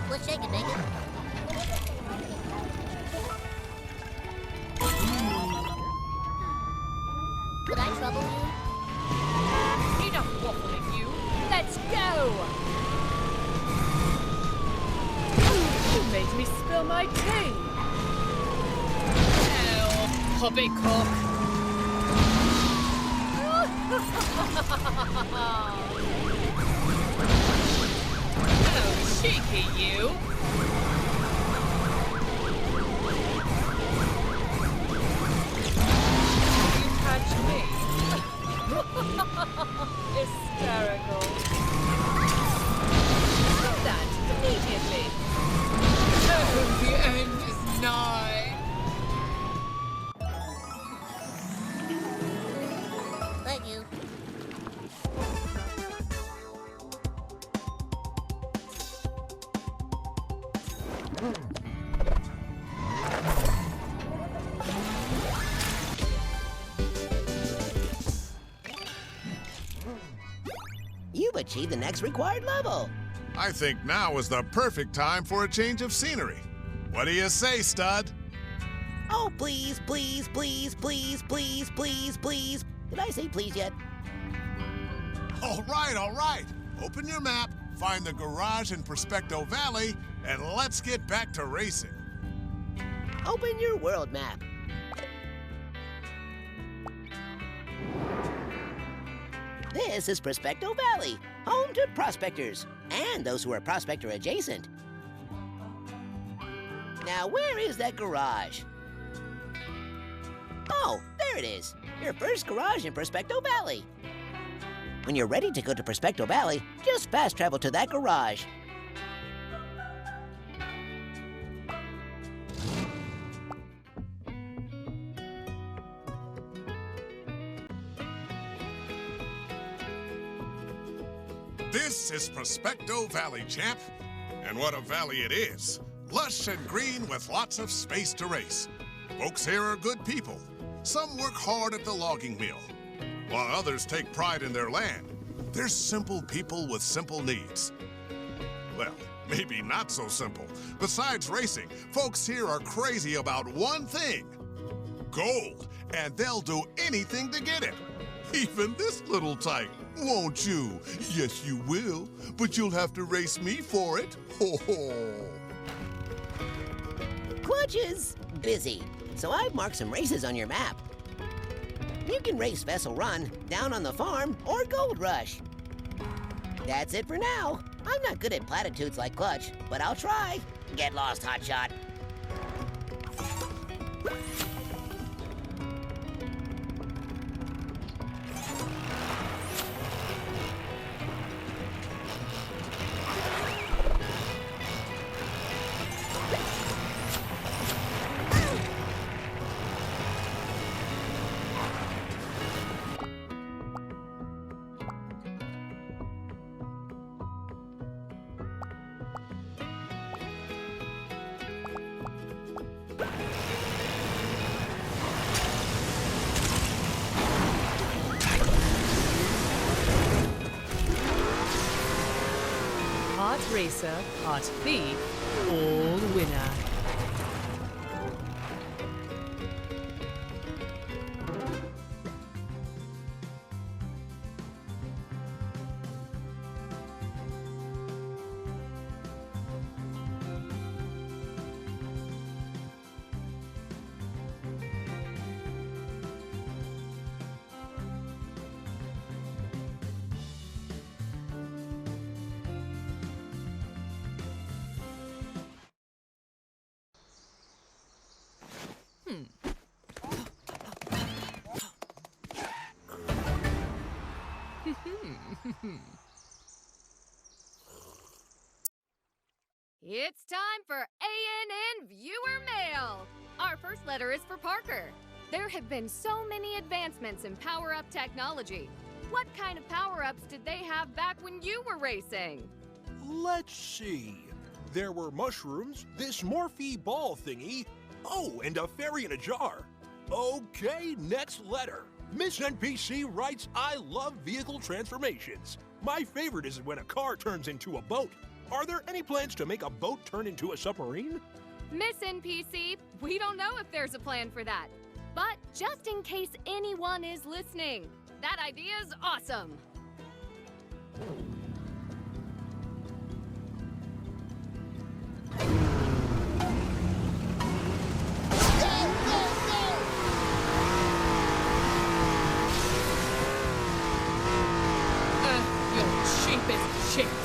What's shaking, nigga? Could I trouble you? Enough waffling, you. Let's go! You made me spill my tea. Oh, poppycock. Oh, cheeky you. You catch me? Hysterical. Do that immediately. Oh, the end is nigh. Thank you. You've achieved the next required level. I think now is the perfect time for a change of scenery. What do you say, stud? Oh, please, please, please, please, please, please, please. Did I say please yet? All right. Open your map, find the garage in Prospecto Valley, and let's get back to racing. Open your world map. This is Prospecto Valley, home to prospectors, and those who are prospector adjacent. Now, where is that garage? Oh, there it is. Your first garage in Prospecto Valley. When you're ready to go to Prospecto Valley, just fast travel to that garage. This is Prospecto Valley, champ. And what a valley it is. Lush and green with lots of space to race. Folks here are good people. Some work hard at the logging mill, while others take pride in their land. They're simple people with simple needs. Well, maybe not so simple. Besides racing, folks here are crazy about one thing: gold. And they'll do anything to get it. Even this little tyke. Won't you? Yes, you will. But you'll have to race me for it. Ho ho. Clutch is busy, so I've marked some races on your map. You can race Vessel Run, Down on the Farm, or Gold Rush. That's it for now. I'm not good at platitudes like Clutch, but I'll try. Get lost, hotshot. Hot racer, hot thief, all winner. It's time for ANN Viewer Mail! Our first letter is for Parker. There have been so many advancements in power-up technology. What kind of power-ups did they have back when you were racing? Let's see. There were mushrooms, this Morphe ball thingy. Oh, and a fairy in a jar. Okay, next letter. Miss NPC writes, I love vehicle transformations. My favorite is when a car turns into a boat. Are there any plans to make a boat turn into a submarine? Miss NPC, we don't know if there's a plan for that. But just in case anyone is listening, that idea's awesome. Your cheapest chicks.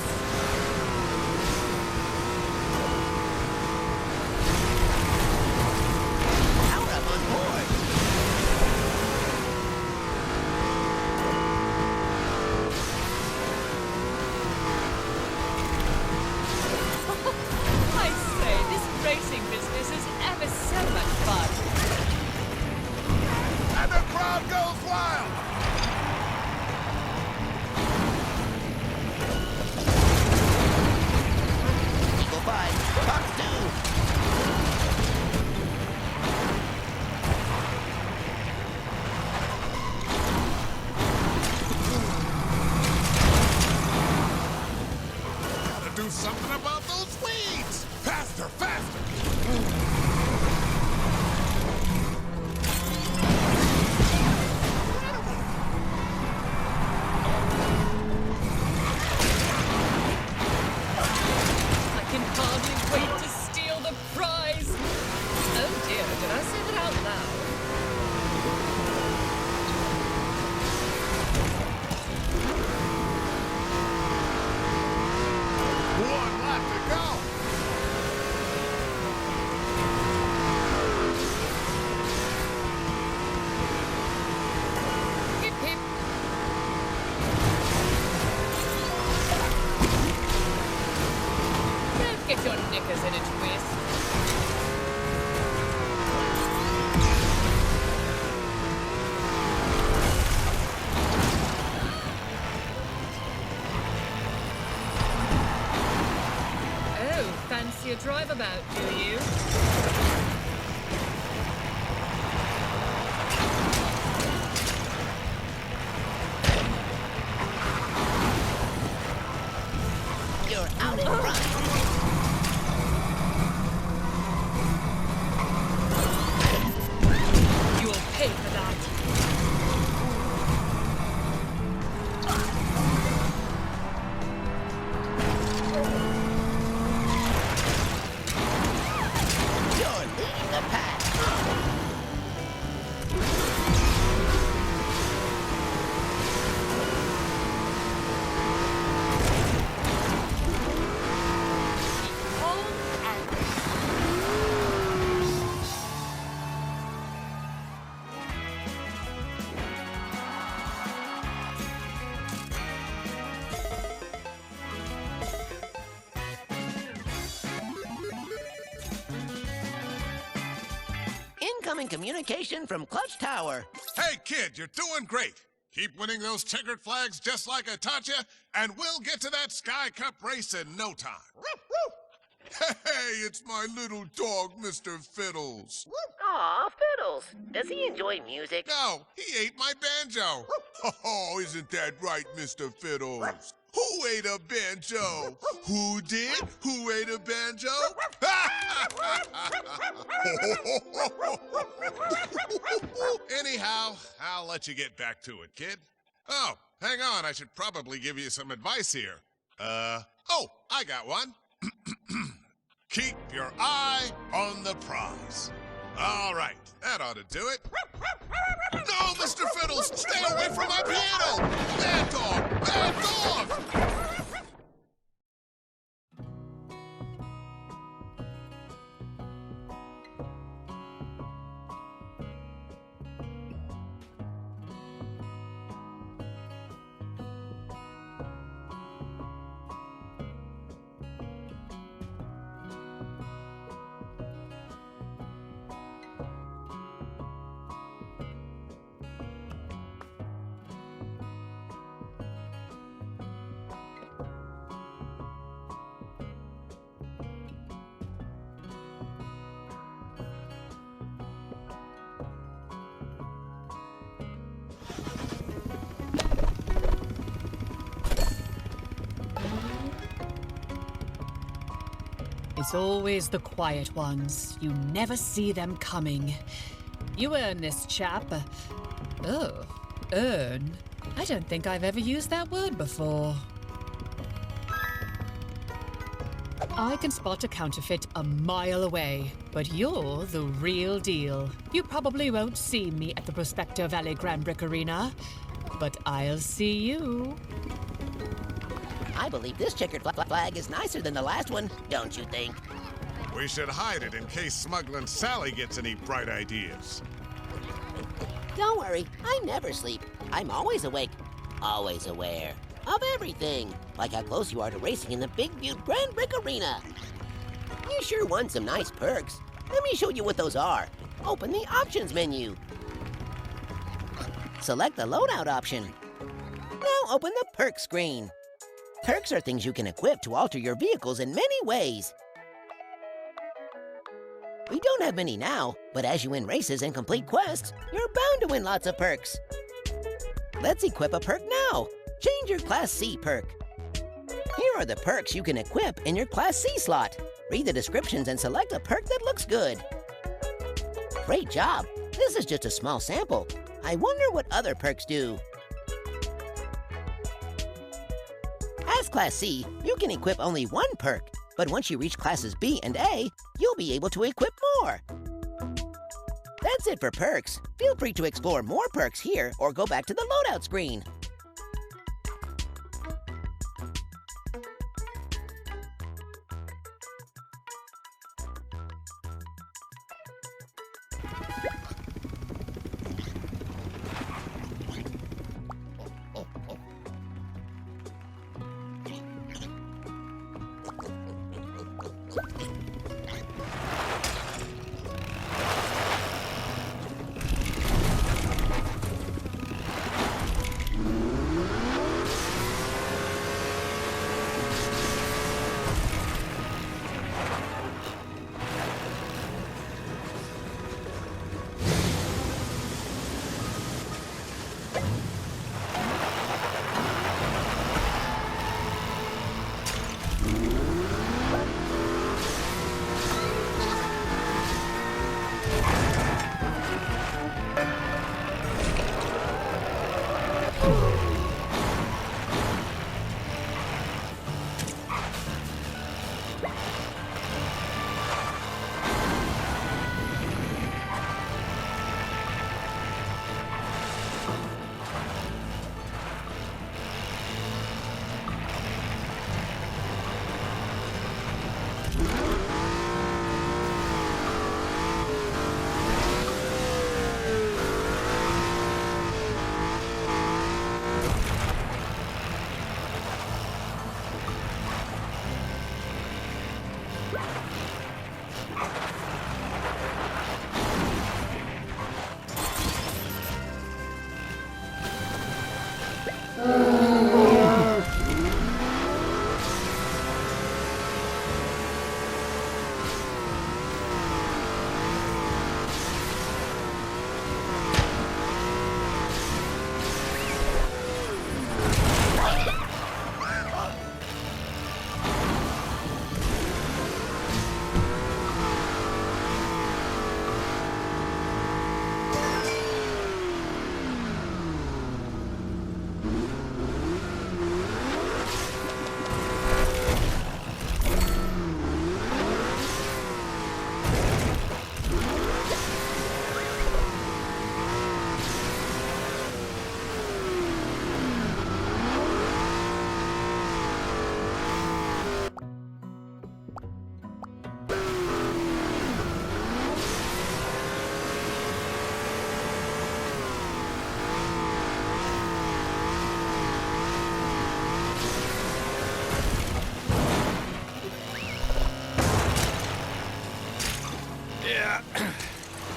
A drive about, do you? You're out in front. You will pay for that. Incoming communication from Clutch Tower. Hey, kid, you're doing great. Keep winning those checkered flags just like I taught you, and we'll get to that Sky Cup race in no time. Hey, it's my little dog, Mr. Fiddles. Aw, Fiddles. Does he enjoy music? No, he ate my banjo. Oh, isn't that right, Mr. Fiddles? Who ate a banjo? Who did? Who ate a banjo? Anyhow, I'll let you get back to it, kid. Oh, hang on. I should probably give you some advice here. Oh, I got one. Keep your eye on the prize. All right, that ought to do it. No, Mr. Fiddles, stay away from my piano! Bad dog! Bad dog! It's always the quiet ones. You never see them coming. You earn this, chap. Oh, earn? I don't think I've ever used that word before. I can spot a counterfeit a mile away, but you're the real deal. You probably won't see me at the Prospecto Valley Grand Prix Arena, but I'll see you. I believe this checkered flag is nicer than the last one, don't you think? We should hide it in case Smuggling Sally gets any bright ideas. Don't worry, I never sleep. I'm always awake, always aware of everything, like how close you are to racing in the Big Butte Grand Prix Arena. You sure won some nice perks. Let me show you what those are. Open the options menu. Select the loadout option. Now open the perk screen. Perks are things you can equip to alter your vehicles in many ways. We don't have many now, but as you win races and complete quests, you're bound to win lots of perks. Let's equip a perk now. Change your Class C perk. Here are the perks you can equip in your Class C slot. Read the descriptions and select a perk that looks good. Great job. This is just a small sample. I wonder what other perks do. As Class C, you can equip only one perk, but once you reach Classes B and A, you'll be able to equip more. That's it for perks. Feel free to explore more perks here or go back to the loadout screen.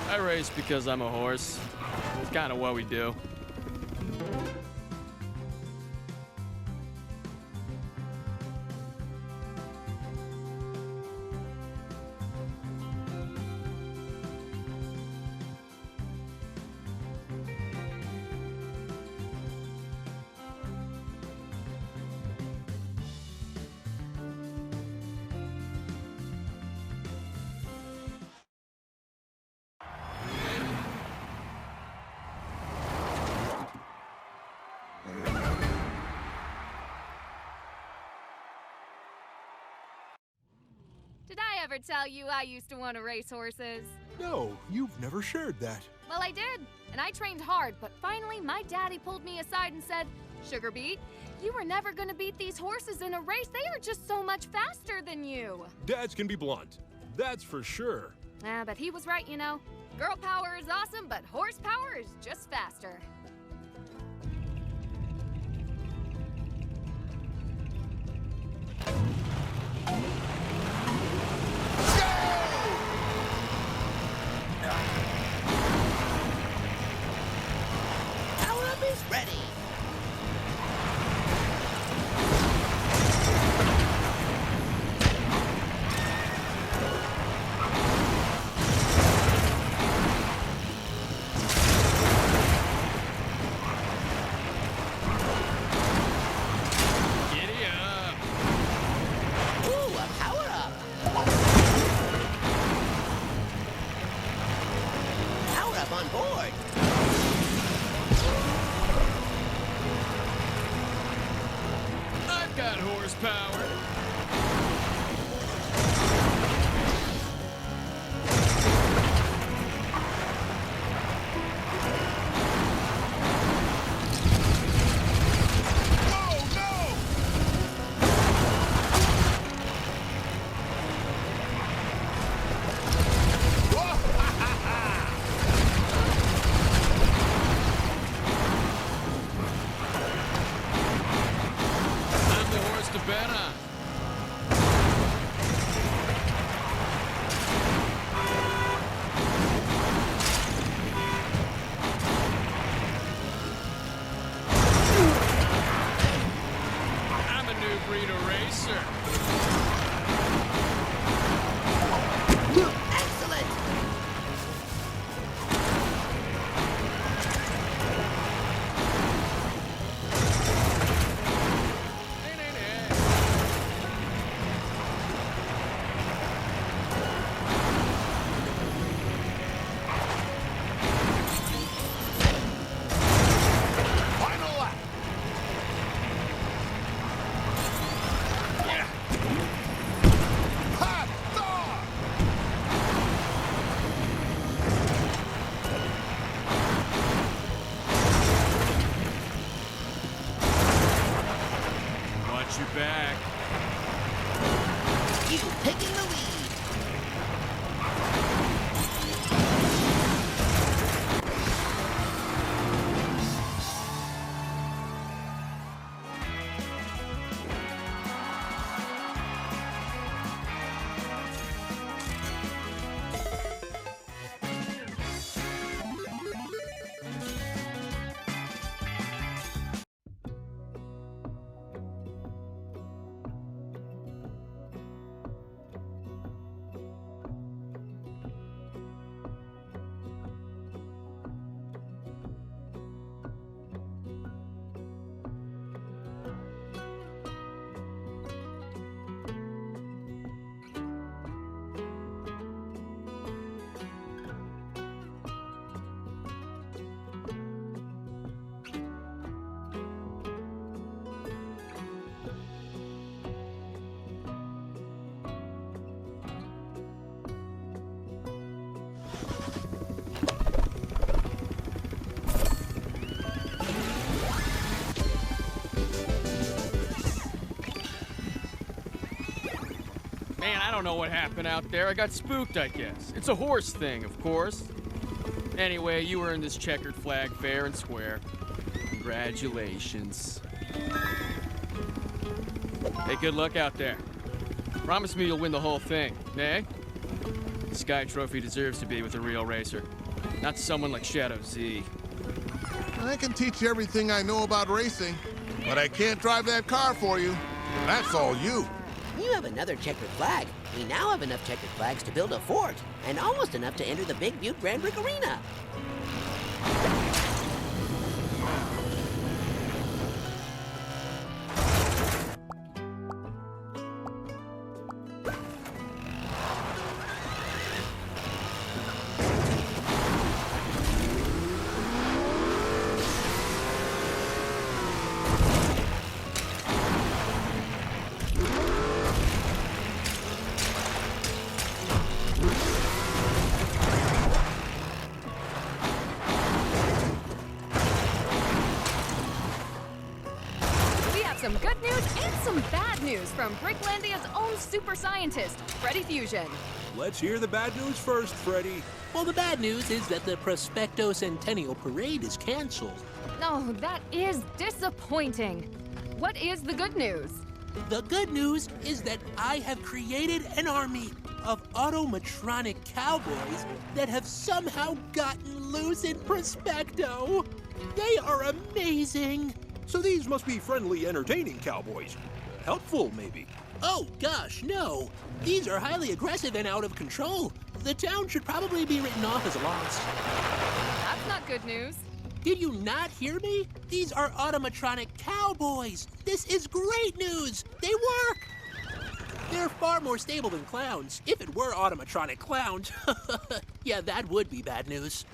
I race because I'm a horse. It's kind of what we do. Did I ever tell you I used to want to race horses? No, you've never shared that. Well, I did, and I trained hard, but finally my daddy pulled me aside and said, Sugar Beet, you were never gonna beat these horses in a race. They are just so much faster than you. Dads can be blunt. That's for sure. But he was right, you know. Girl power is awesome, but horsepower is just faster. Power up is ready. Man, I don't know what happened out there. I got spooked, I guess. It's a horse thing, of course. Anyway, you earned this checkered flag fair and square. Congratulations. Hey, good luck out there. Promise me you'll win the whole thing, eh? The Sky Trophy deserves to be with a real racer, not someone like Shadow Z. I can teach you everything I know about racing, but I can't drive that car for you. That's all you. You have another checkered flag. We now have enough checkered flags to build a fort, and almost enough to enter the big Butte Grand Prix Arena. got some good news and some bad news from Bricklandia's own super scientist, Freddy Fusion. Let's hear the bad news first, Freddy. Well, the bad news is that the Prospecto Centennial Parade is canceled. Oh, that is disappointing. What is the good news? The good news is that I have created an army of automatronic cowboys that have somehow gotten loose in Prospecto. They are amazing. So these must be friendly, entertaining cowboys. Helpful, maybe. Oh, gosh, no. These are highly aggressive and out of control. The town should probably be written off as a loss. That's not good news. Did you not hear me? These are automatronic cowboys. This is great news. They work. They're far more stable than clowns. If it were automatronic clowns, yeah, that would be bad news.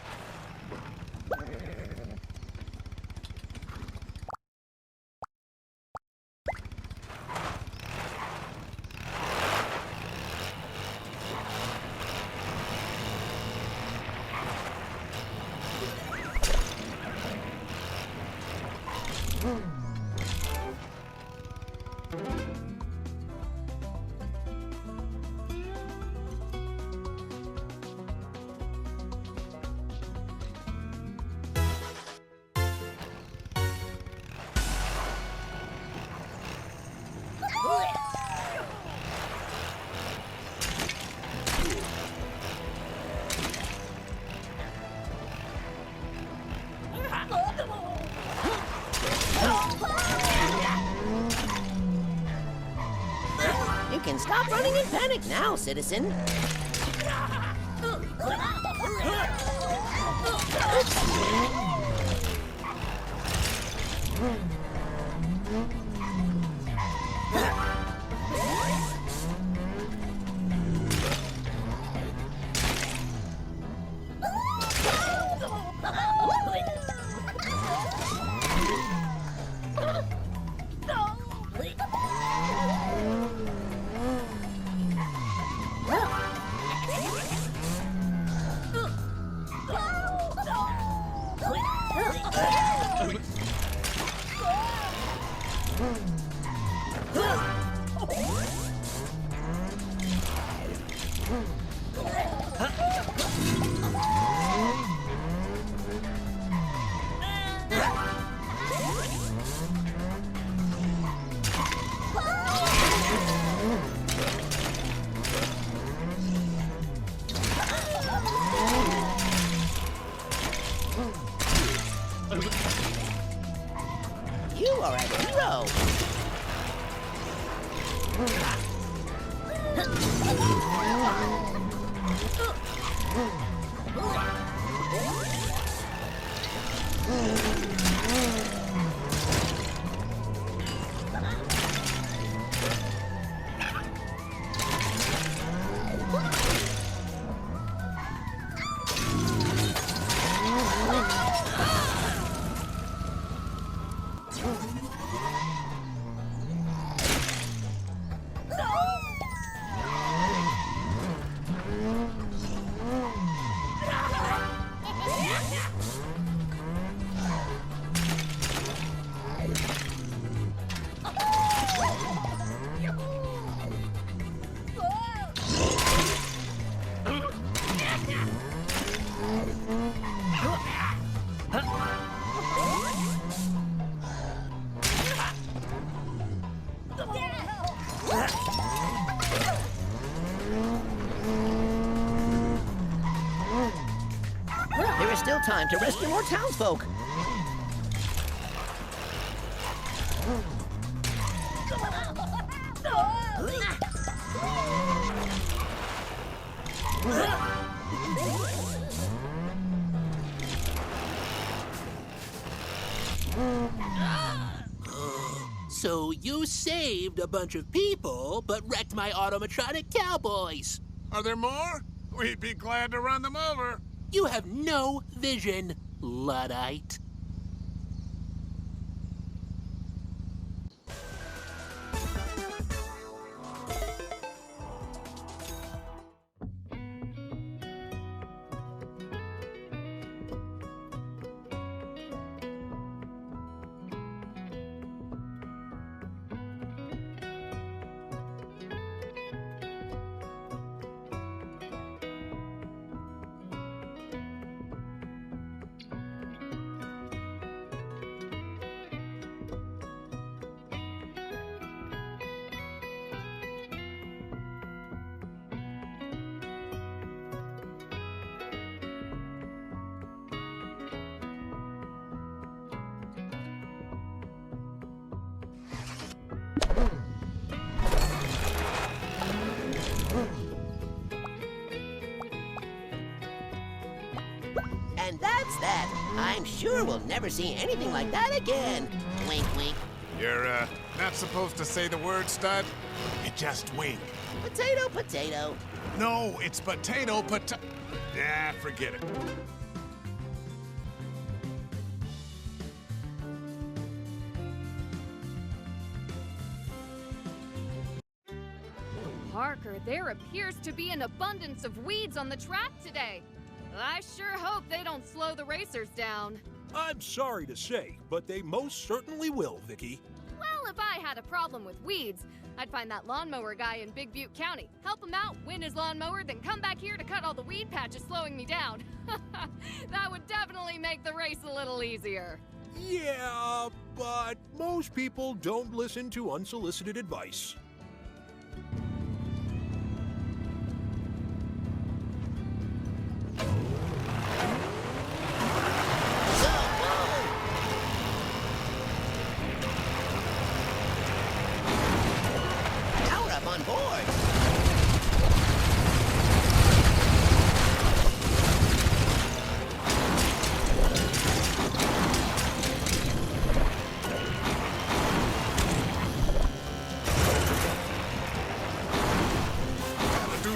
You can stop running in panic now, citizen. You are a hero. There is still time to rescue more townsfolk. So you saved a bunch of people, but wrecked my automatronic cowboys. Are there more? We'd be glad to run them over. You have no vision, Luddite. I'm sure we'll never see anything like that again. Wink, wink. You're, not supposed to say the word, stud. You just wink. Potato, potato. No, it's potato. Nah, forget it. Parker, there appears to be an abundance of weeds on the track today. I sure hope they don't slow the racers down. I'm sorry to say, but they most certainly will, Vicky. Well, if I had a problem with weeds, I'd find that lawnmower guy in Big Butte County, help him out, win his lawnmower, then come back here to cut all the weed patches slowing me down. That would definitely make the race a little easier. Yeah, but most people don't listen to unsolicited advice.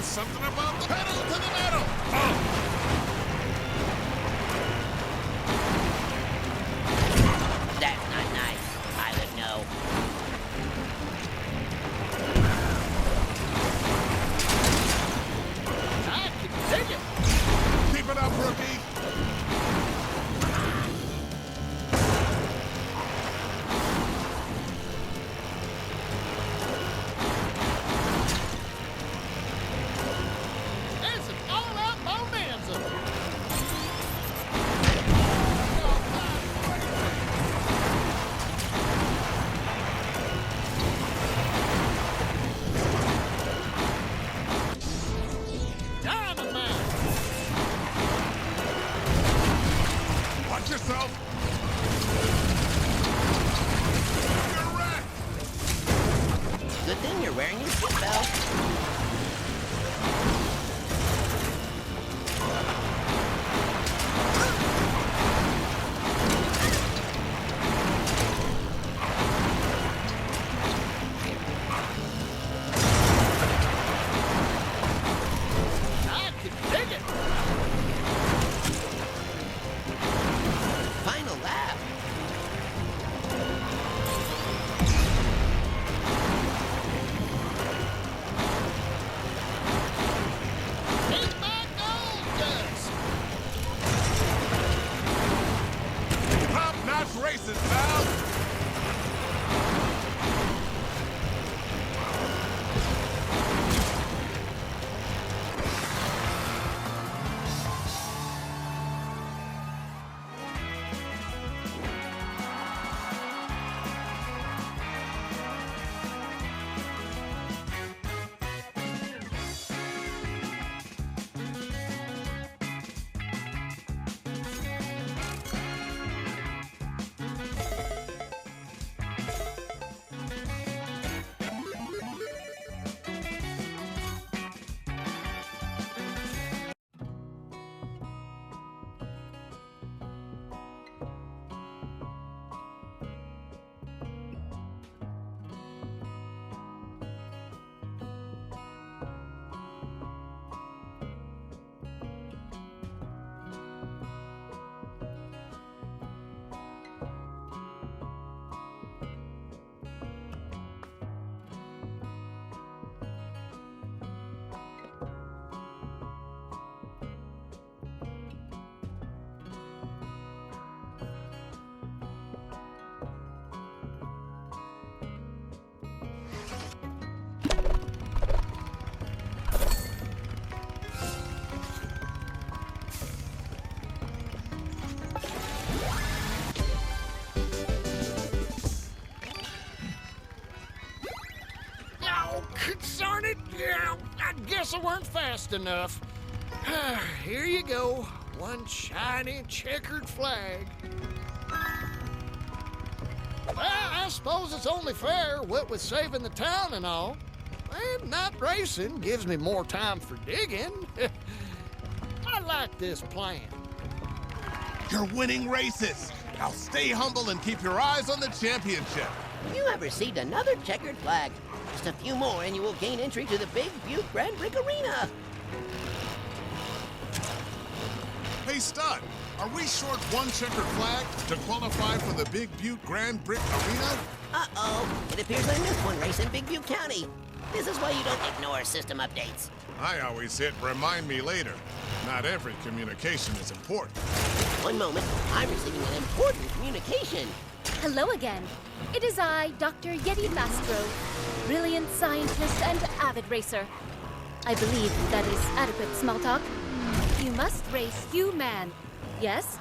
Something about the pedal to the metal. That's not nice. I would know. I can dig it. Keep it up, rookie. Good thing you're wearing your seatbelt. I can dig it. Final lap. Races, pal! Darn it! Yeah, I guess I weren't fast enough. Here you go. One shiny checkered flag. Well, I suppose it's only fair, what with saving the town and all. And not racing gives me more time for digging. I like this plan. You're winning races. Now stay humble and keep your eyes on the championship. You have received another checkered flag. Just a few more and you will gain entry to the Big Butte Grand Prix Arena. Hey, Stud, are we short one checkered flag to qualify for the Big Butte Grand Prix Arena? Uh-oh, it appears I missed one race in Big Butte County. This is why you don't ignore system updates. I always hit remind me later. Not every communication is important. One moment, I'm receiving an important communication. Hello again. It is I, Dr. Yeti Fastro, brilliant scientist and avid racer. I believe that is adequate small talk. You must race Hugh Man. Yes?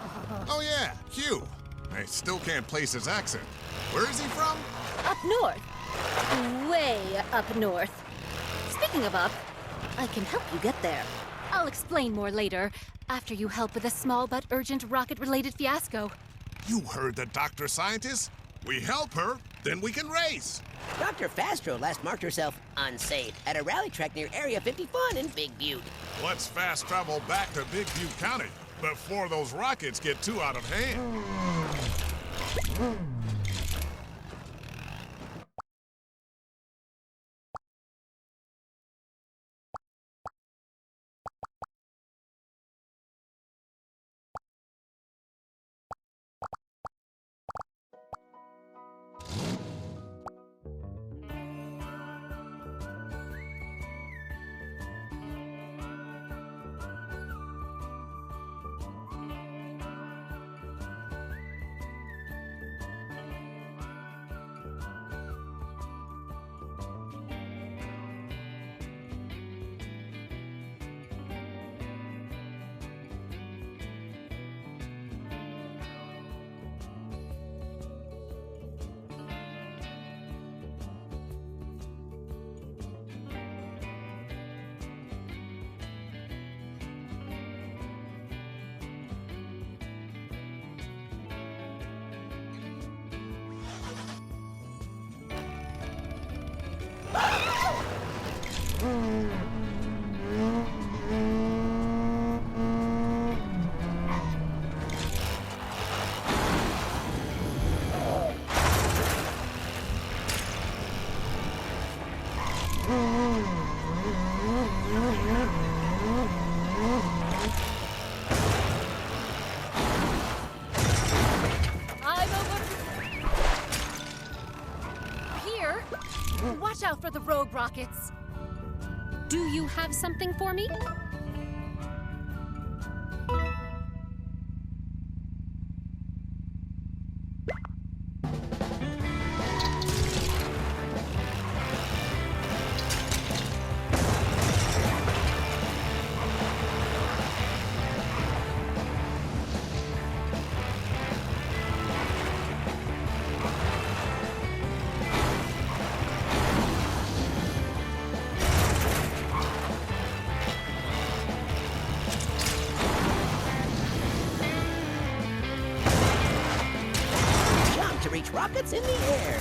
Oh yeah, Hugh. I still can't place his accent. Where is he from? Up north. Way up north. Speaking of up, I can help you get there. I'll explain more later, after you help with a small but urgent rocket-related fiasco. You heard the Dr. Scientist? We help her, then we can race. Dr. Fastro last marked herself unsafe at a rally track near Area 51 in Big Butte. Let's fast travel back to Big Butte County before those rockets get too out of hand. Watch out for the rogue rockets. Do you have something for me? Rockets in the air.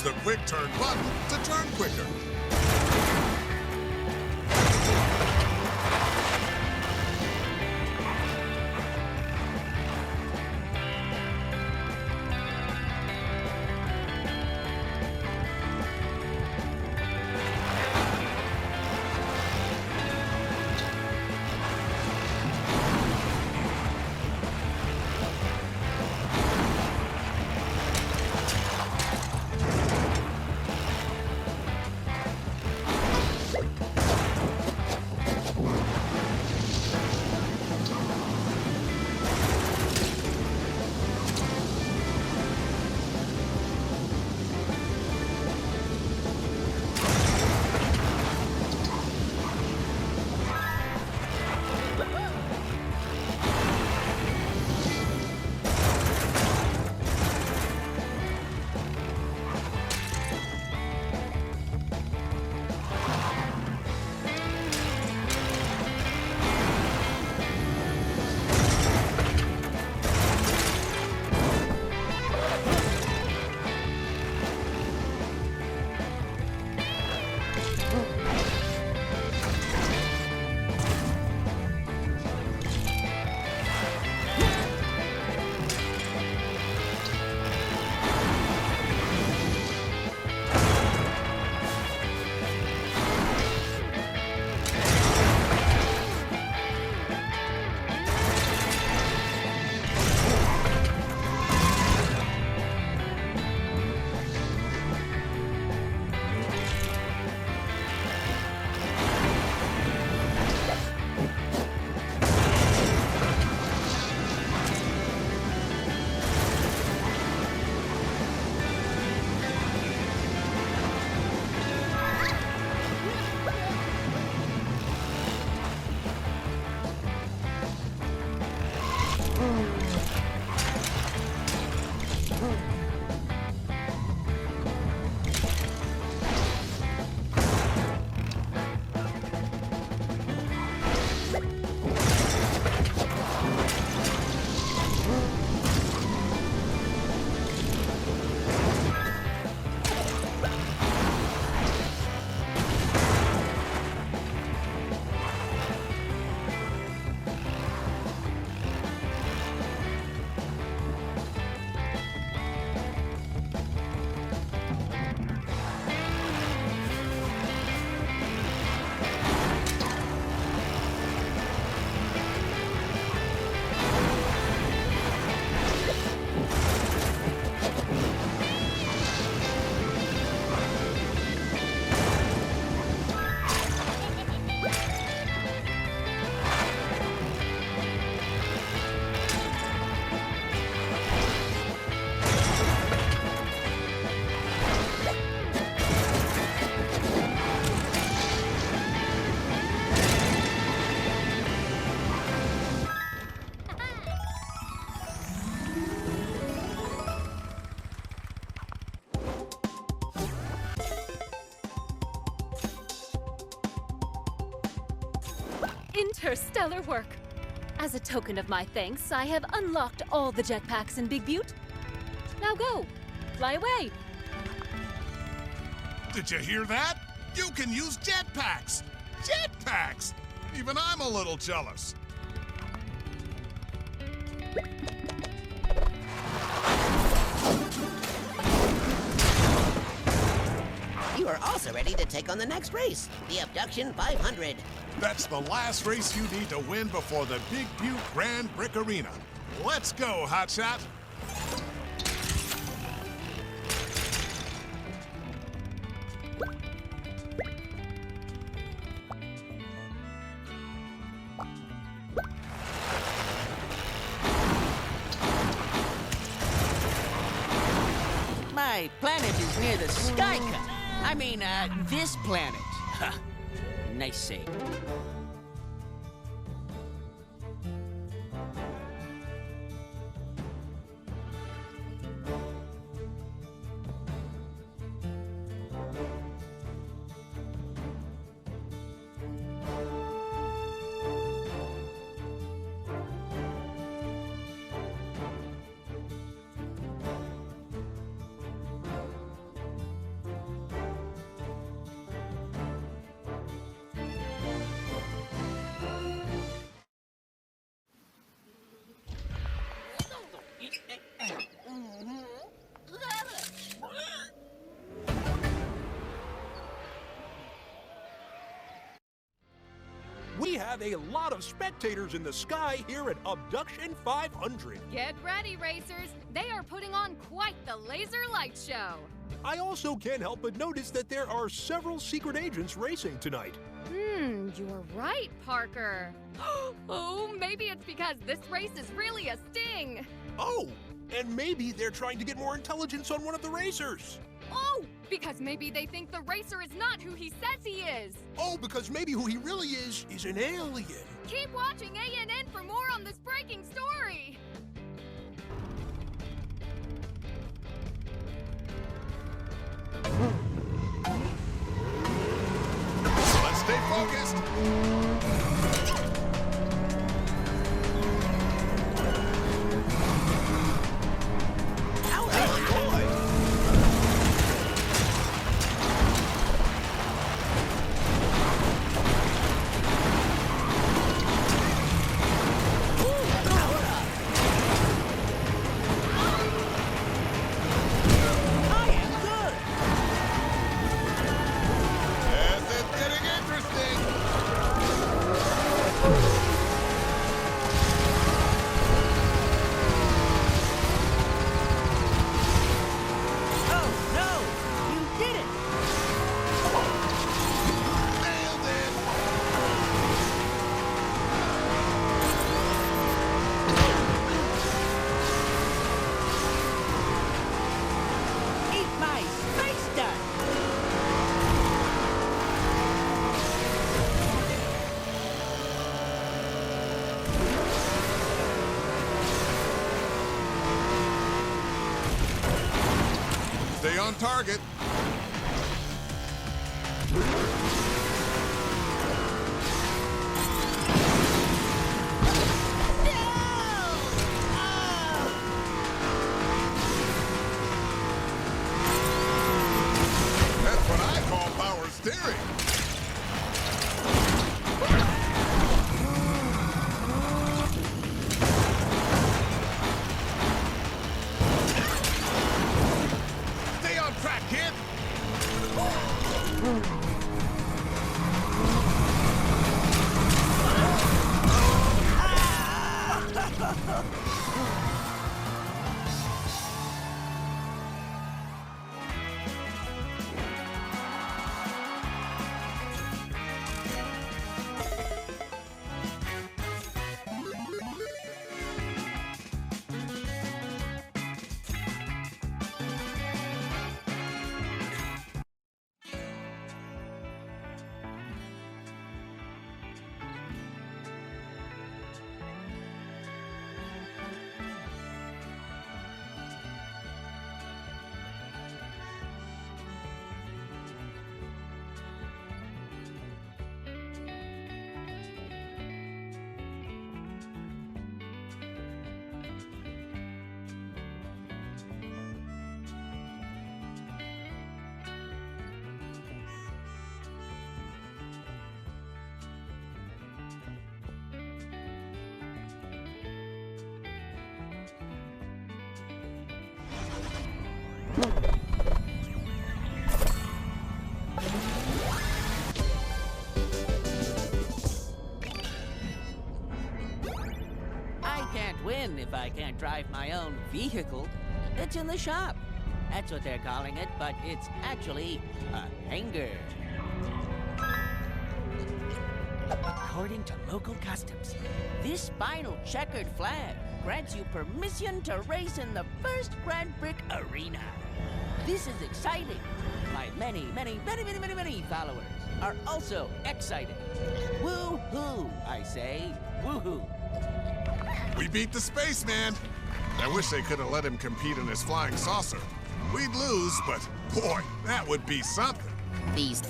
The quick turn button to turn quicker. interstellar work. As a token of my thanks, I have unlocked all the jetpacks in Big Butte. Now go, fly away. Did you hear that? You can use jetpacks! Jetpacks! Even I'm a little jealous. You are also ready to take on the next race, the Abduction 500. That's the last race you need to win before the Big Butte Grand Prix Arena. Let's go, Hotshot! My planet is near the sky cut. I mean, this planet. Ha. Nice save. We have a lot of spectators in the sky here at Abduction 500. Get ready, racers. They are putting on quite the laser light show. I also can't help but notice that there are several secret agents racing tonight. You're right, Parker. Oh, maybe it's because this race is really a sting. Oh, and maybe they're trying to get more intelligence on one of the racers. Oh, because maybe they think the racer is not who he says he is. Oh, because maybe who he really is an alien. Keep watching ANN for more on this breaking story. Let's stay focused. Stay on target. That's what I call power steering. if I can't drive my own vehicle. It's in the shop. That's what they're calling it, but it's actually a hangar. According to local customs, this final checkered flag grants you permission to race in the first Grand Prix Arena. This is exciting. My many followers are also excited. Woo-hoo, I say. Woo-hoo. We beat the spaceman. I wish they could have let him compete in his flying saucer. We'd lose, but boy, that would be something. These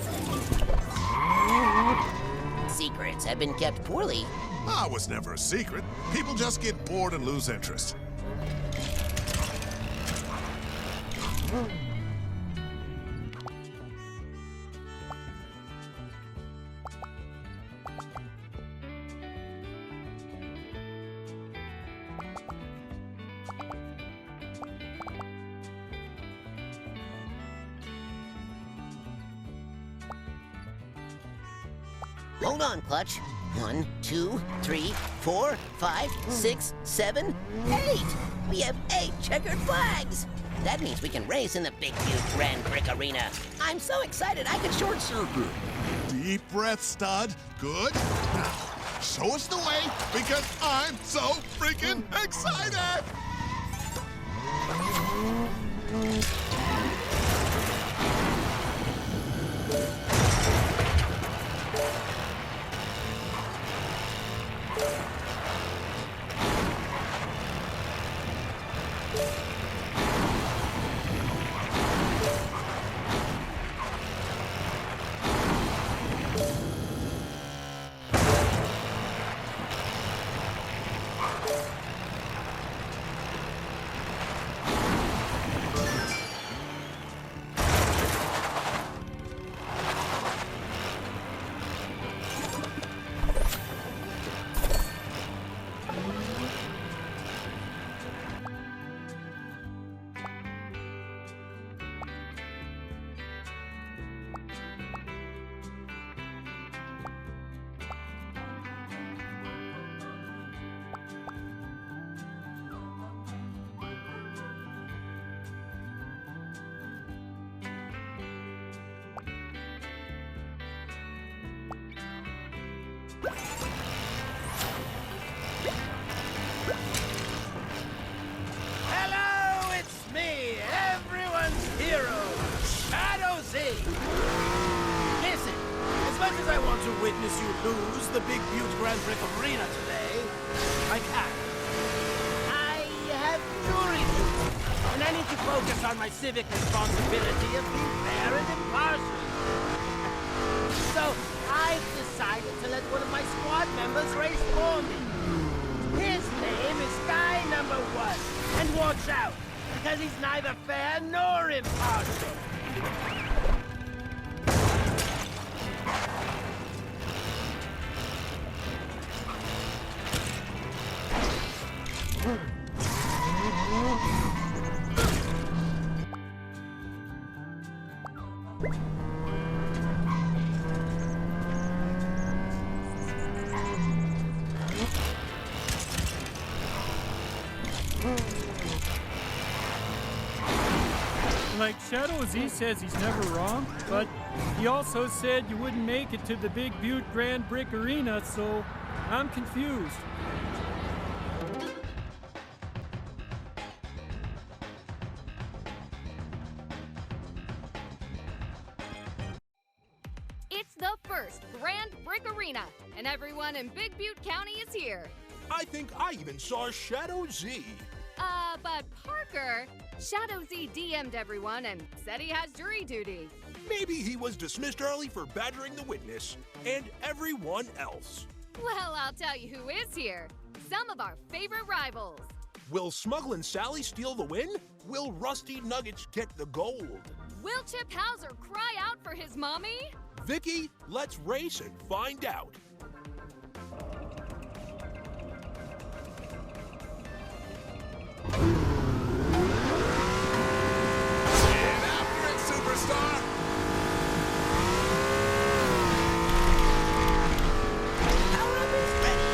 secrets have been kept poorly. Ah, it was never a secret. People just get bored and lose interest. Hold on, Clutch. 1, 2, 3, 4, 5, 6, 7, 8. We have 8 checkered flags. That means we can race in the Big Butte Grand Prix Arena. I'm so excited I could short circuit. Deep breath, stud. Good. Now, show us the way because I'm so freaking excited. Hello, it's me, everyone's hero, Shadow Z. Listen, as much as I want to witness you lose the Big Butte Grand Prix Arena today, I can't. I have jury duty, and I need to focus on my civic responsibility of being fair and impartial. So I've decided to let one of my squad members race for me. His name is Guy Number 1. And watch out, because he's neither fair nor impartial. Like Shadow Z says he's never wrong, but he also said you wouldn't make it to the Big Butte Grand Prix Arena, so I'm confused. It's the first Grand Prix Arena, and everyone in Big Butte County is here. I think I even saw Shadow Z. But Parker, Shadow Z DM'd everyone and said he has jury duty. Maybe he was dismissed early for badgering the witness and everyone else. Well, I'll tell you who is here. Some of our favorite rivals. Will Smugglin' Sally steal the win? Will Rusty Nuggets get the gold? Will Chip Hauser cry out for his mommy? Vicky, let's race and find out. Get after it, superstar! Power up is ready.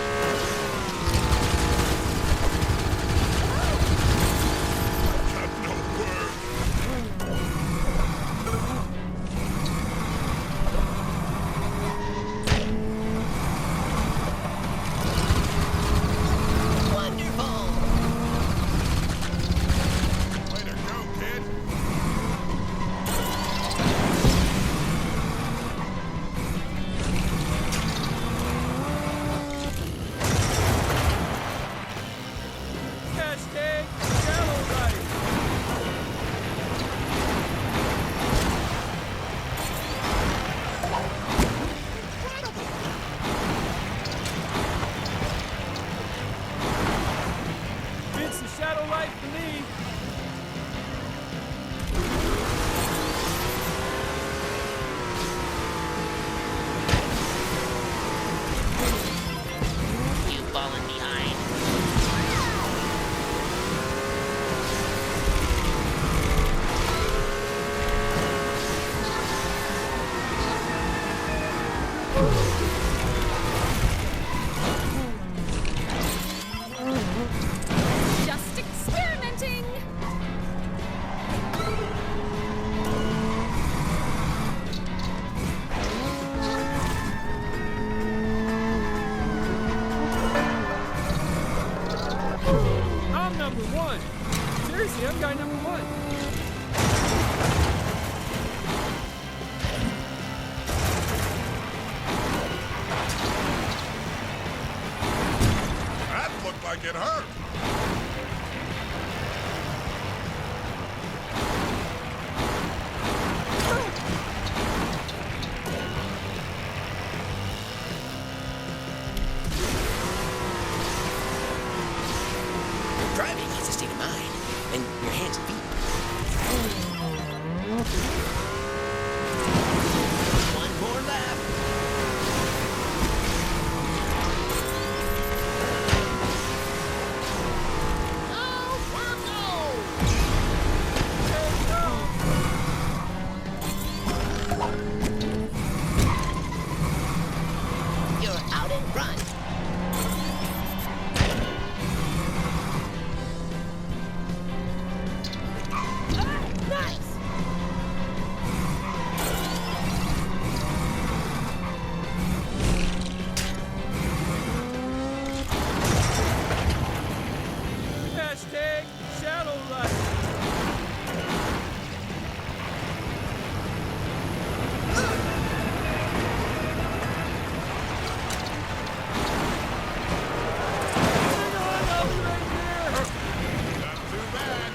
Just experimenting! I'm number one. Seriously, I'm guy number one. That looked like it hurt. Driving needs a state of mind, and your hands and feet. One more lap. You're out in front. Nice! Hashtag shadow light. Not too bad.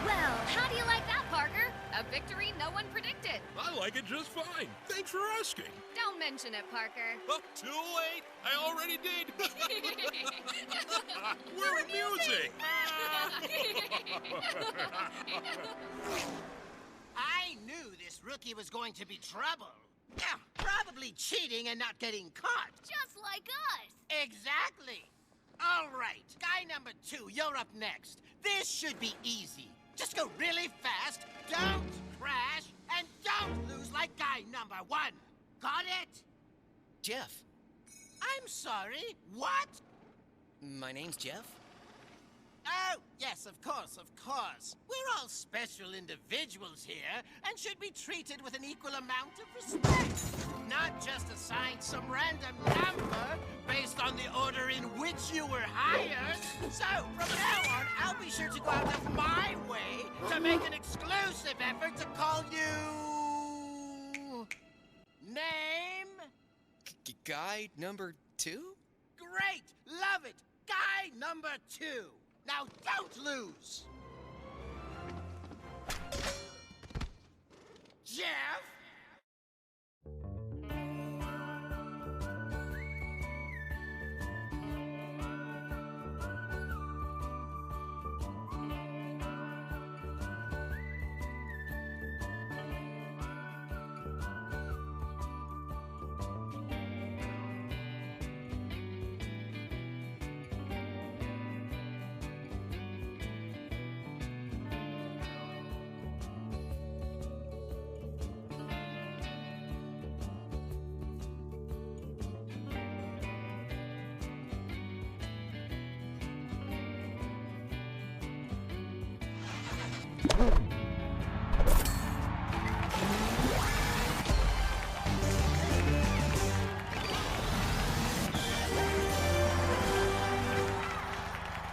Well, how do you like that, Parker? A victory no one predicted. I like it just fine. Thanks for asking. Don't mention it, Parker. Oh, too late. I already did. We're amusing. I knew this rookie was going to be trouble. Probably cheating and not getting caught. Just like us. Exactly. All right, guy number 2, you're up next. This should be easy. Just go really fast, don't crash, and don't lose like guy number 1. Got it? Jeff. I'm sorry, what? My name's Jeff. Oh, yes, of course, of course. We're all special individuals here and should be treated with an equal amount of respect. Not just assigned some random number based on the order in which you were hired. So, from now on, I'll be sure to go out of my way to make an exclusive effort to call you... Name? Guy number 2? Great! Love it! Guy number 2! Now don't lose! Jeff?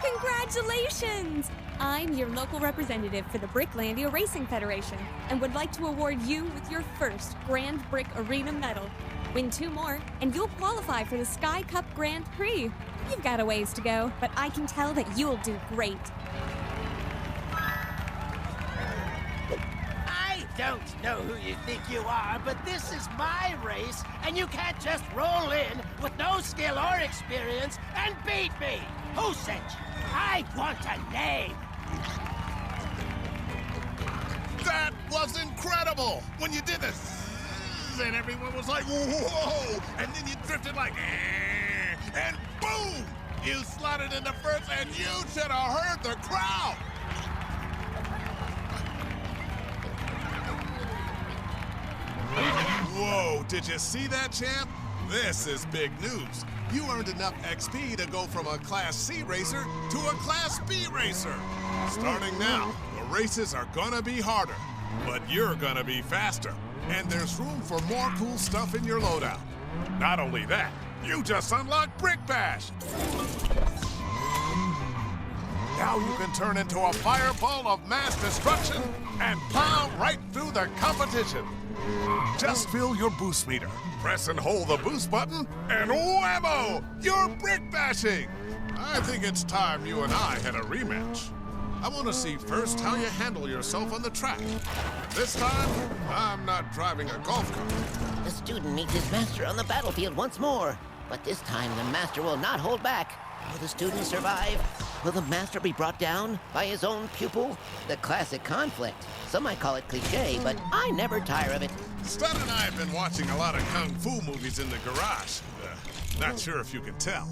Congratulations! I'm your local representative for the Bricklandia Racing Federation and would like to award you with your first Grand Brick Arena medal. Win 2 more, and you'll qualify for the Sky Cup Grand Prix. You've got a ways to go, but I can tell that you'll do great. I don't know who you think you are, but this is my race, and you can't just roll in with no skill or experience and beat me. Who sent you? I want a name. That was incredible! When you did this, and everyone was like, whoa! And then you drifted like, and boom! You slotted into first, and you should have heard the crowd! Whoa, did you see that, champ? This is big news. You earned enough XP to go from a Class C racer to a Class B racer. Starting now, the races are gonna be harder, but you're gonna be faster. And there's room for more cool stuff in your loadout. Not only that, you just unlocked Brick Bash. Now you can turn into a fireball of mass destruction and plow right through the competition. Just fill your boost meter, press and hold the boost button, and whammo! You're brick bashing! I think it's time you and I had a rematch. I want to see first how you handle yourself on the track. This time, I'm not driving a golf cart. The student meets his master on the battlefield once more. But this time, the master will not hold back. Will the student survive? Will the master be brought down by his own pupil? The classic conflict. Some might call it cliche, but I never tire of it. Stud and I have been watching a lot of kung fu movies in the garage. Not sure if you can tell.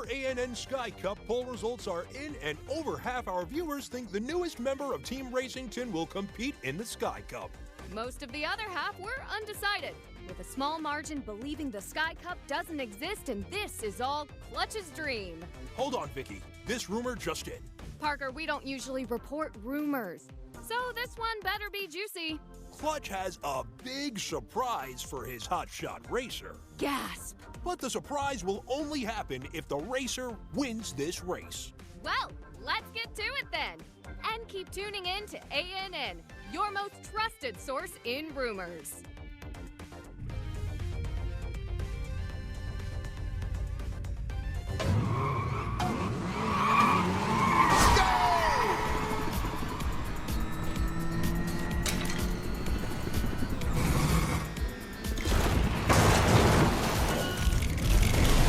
Our ANN Sky Cup poll results are in, and over half our viewers think the newest member of Team Racington will compete in the Sky Cup. Most of the other half were undecided, with a small margin believing the Sky Cup doesn't exist and this is all Clutch's dream. Hold on, Vicky. This rumor just in. Parker, we don't usually report rumors, so this one better be juicy. Clutch has a big surprise for his hotshot racer. Gasp! But the surprise will only happen if the racer wins this race. Well, let's get to it then. And keep tuning in to ANN, your most trusted source in rumors.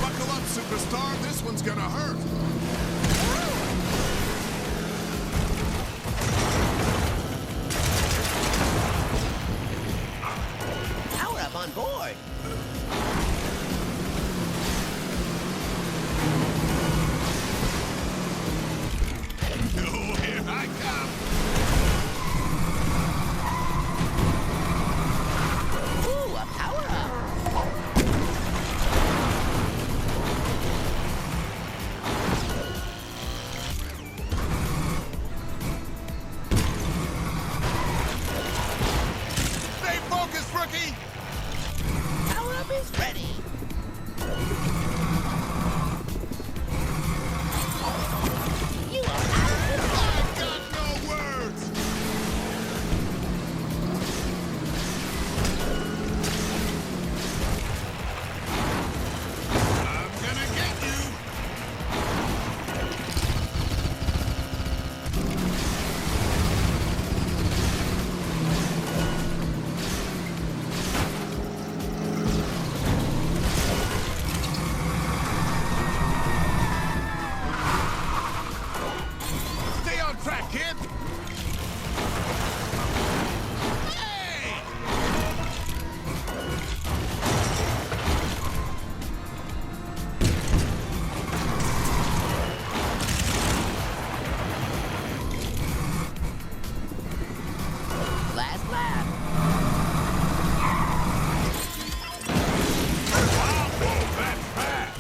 Buckle up, superstar. This one's gonna hurt. Power up on board. Oh, here I come. Ooh, a power up. Stay focused, rookie. Power up is ready. You are I've got no words. I'm gonna get you. Stay on track, kid. Hey! last lap. I'll go that fast.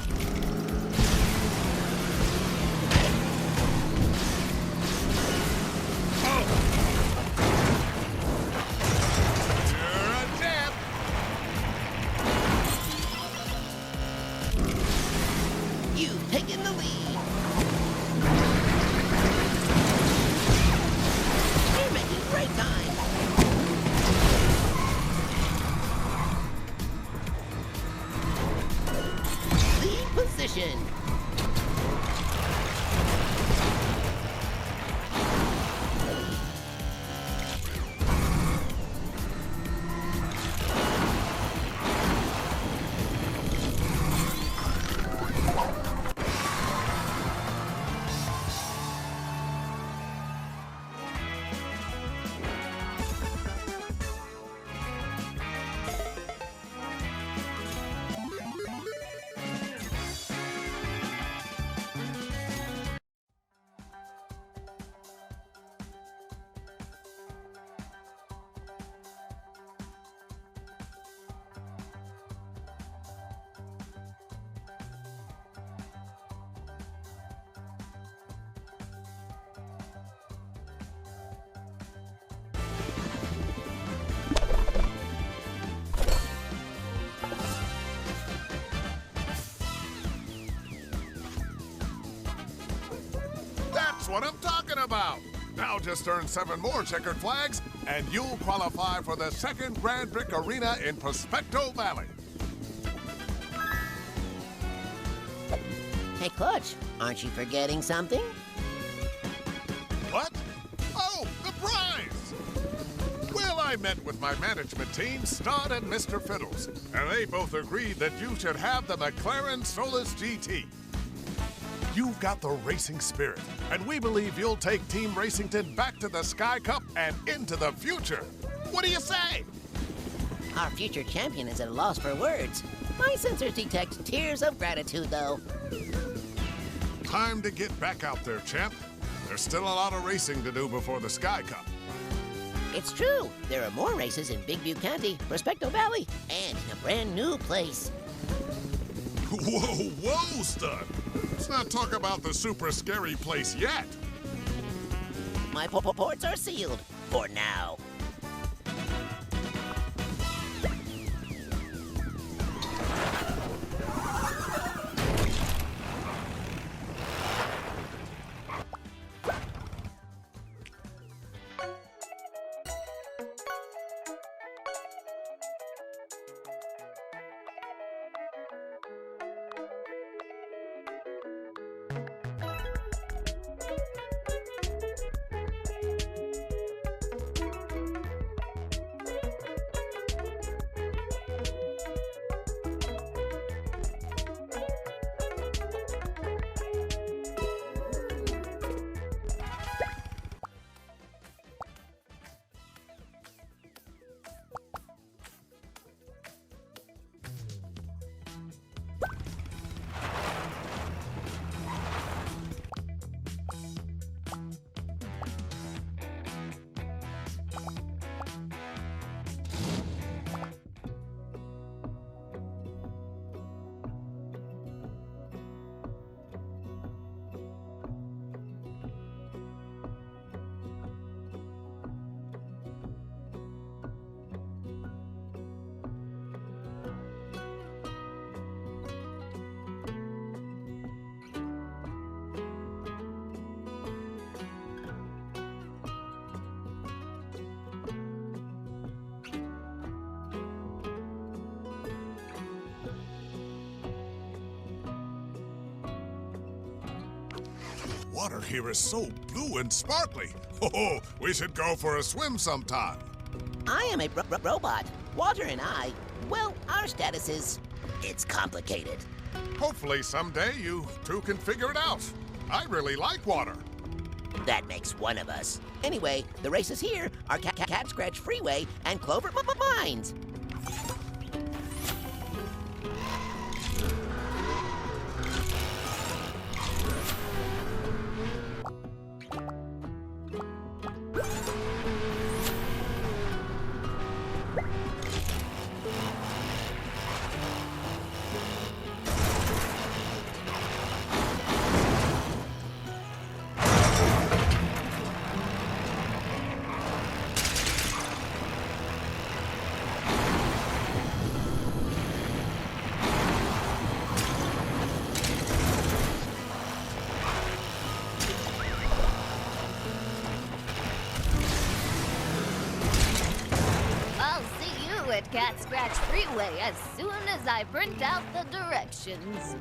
You're a champ. You've taken the lead. You're making great time. Lead position. That's what I'm talking about. Now just earn 7 more checkered flags, and you'll qualify for the second Grand Prix Arena in Prospecto Valley. Hey, Clutch, aren't you forgetting something? What? Oh, the prize! Well, I met with my management team, Stott and Mr. Fiddles, and they both agreed that you should have the McLaren Solus GT. You've got the racing spirit, and we believe you'll take Team Racington back to the Sky Cup and into the future. What do you say? Our future champion is at a loss for words. My sensors detect tears of gratitude, though. Time to get back out there, champ. There's still a lot of racing to do before the Sky Cup. It's true. There are more races in Big Butte County, Prospecto Valley, and in a brand new place. Whoa, stud. Let's not talk about the super scary place yet. My ports are sealed for now. Water here is so blue and sparkly. Oh, we should go for a swim sometime. I am a robot. Water and I, well, our status is... it's complicated. Hopefully someday you two can figure it out. I really like water. That makes one of us. Anyway, the races here are Cat Scratch Freeway and Clover Mines. At Cat Scratch Freeway as soon as I print out the directions.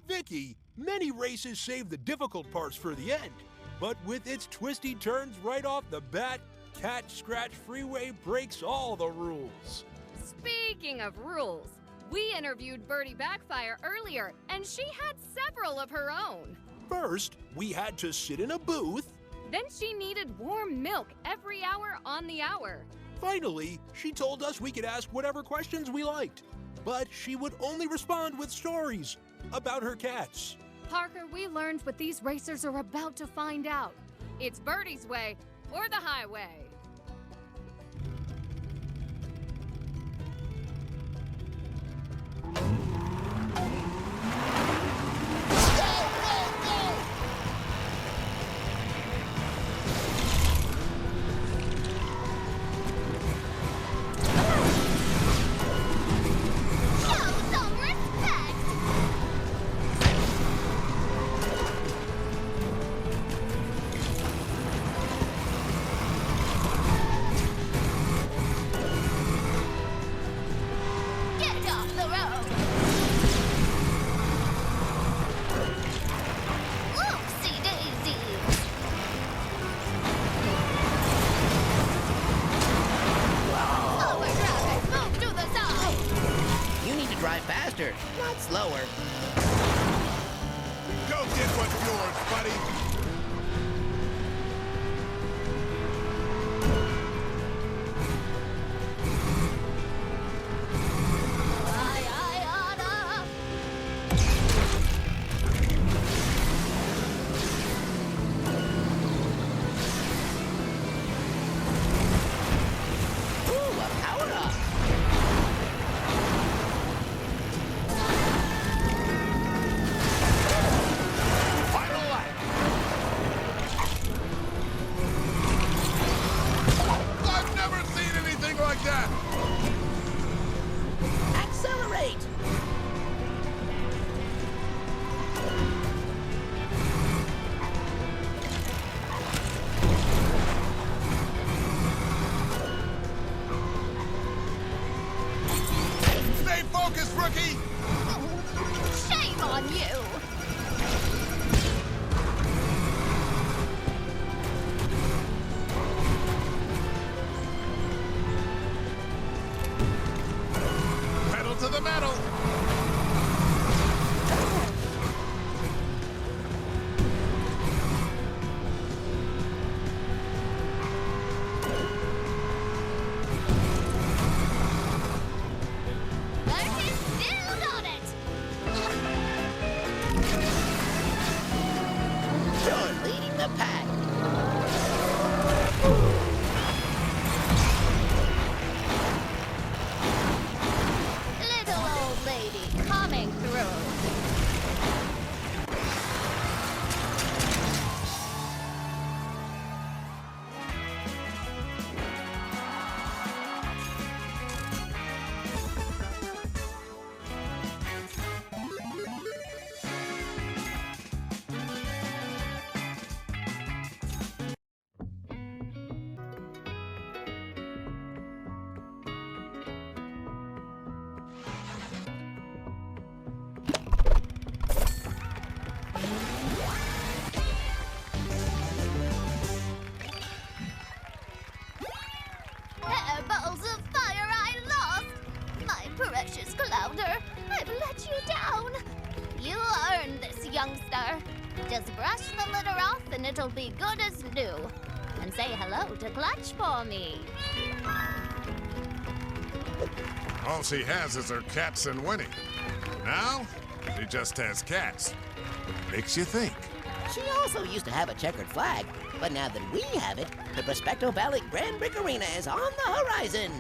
Vicky, many races save the difficult parts for the end, but with its twisty turns right off the bat, Cat Scratch Freeway breaks all the rules. Speaking of rules, we interviewed Birdie Backfire earlier, and she had several of her own. First, we had to sit in a booth. Then she needed warm milk every hour on the hour. Finally, she told us we could ask whatever questions we liked, but she would only respond with stories about her cats. Parker, we learned what these racers are about to find out. It's Birdie's way or the highway. Go get what's yours, buddy. Shame on you! Pedal to the metal! Balls of fire I lost! My precious Clouder, I've let you down. You earned this, youngster. Just brush the litter off and it'll be good as new. And say hello to Clutch for me. All she has is her cats and Winnie. Now, she just has cats. Makes you think. She also used to have a checkered flag, but now that we have it, the Prospecto Valley Grand Prix Arena is on the horizon.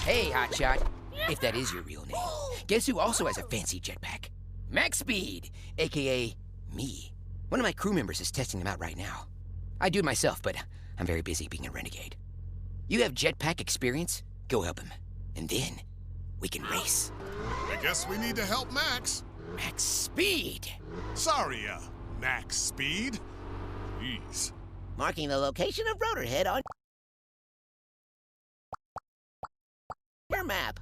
Hey, Hotshot. If that is your real name. Guess who also has a fancy jetpack? Max Speed, a.k.a. me. One of my crew members is testing them out right now. I do it myself, but I'm very busy being a renegade. You have jetpack experience? Go help him. And then we can race. I guess we need to help Max. Max Speed. Sorry, Max Speed. Jeez. Marking the location of Rotorhead on your map.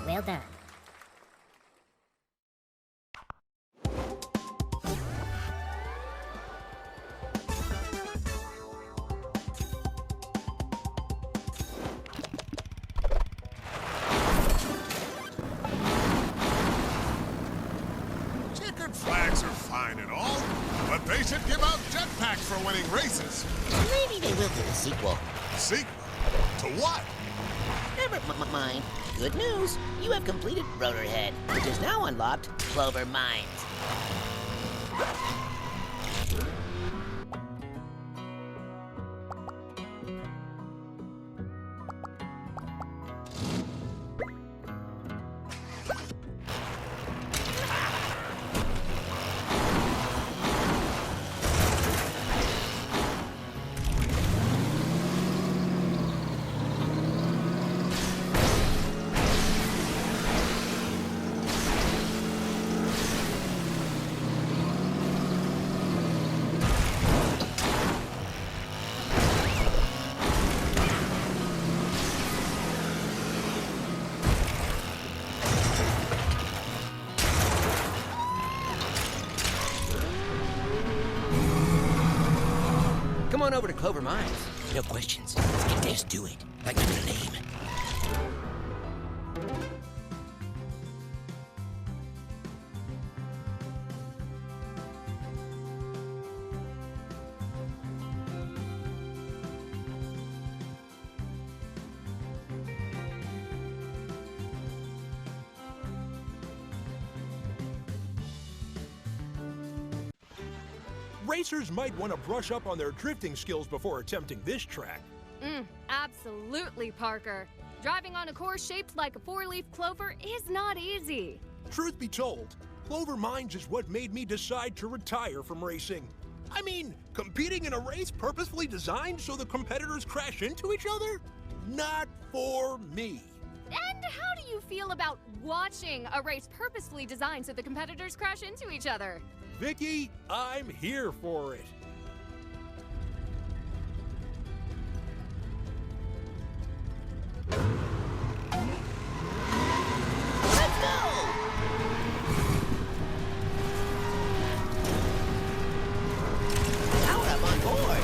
Well done. Checkered flags are fine and all, but they should give out jetpacks for winning races. Maybe they will do a sequel. Sequel? To what? Never mind. Good news. You have completed Rotorhead, which is now unlocked Clover Mines. Come on over to Clover Mines. No questions. Let's do it. Like my name. Racers might want to brush up on their drifting skills before attempting this track. Absolutely, Parker. Driving on a course shaped like a four-leaf clover is not easy. Truth be told, Clover Mines is what made me decide to retire from racing. I mean, competing in a race purposefully designed so the competitors crash into each other? Not for me. And how do you feel about watching a race purposefully designed so the competitors crash into each other? Vicky, I'm here for it. Let's go! Power up on board!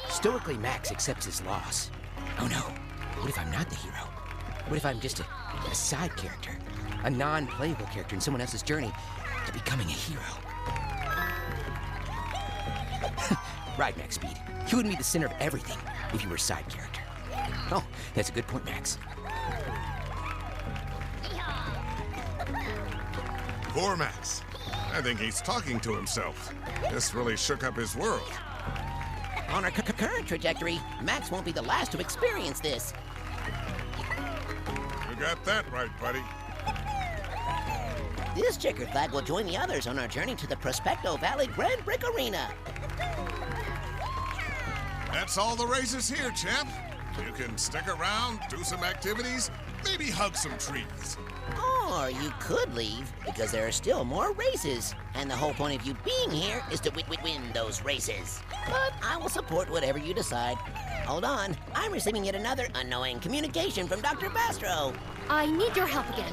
Stoically, Max accepts his loss. Oh no, what if I'm not the hero? What if I'm just a side character? A non-playable character in someone else's journey to becoming a hero? Right, Max Speed. You wouldn't be the center of everything if you were a side character. Oh, that's a good point, Max. Poor Max. I think he's talking to himself. This really shook up his world. On our current trajectory, Max won't be the last to experience this. You got that right, buddy. This checkered flag will join the others on our journey to the Prospecto Valley Grand Prix Arena. That's all the races here, champ. You can stick around, do some activities, maybe hug some trees. Or you could leave, because there are still more races. And the whole point of you being here is to win those races. But I will support whatever you decide. Hold on, I'm receiving yet another annoying communication from Dr. Bastro. I need your help again.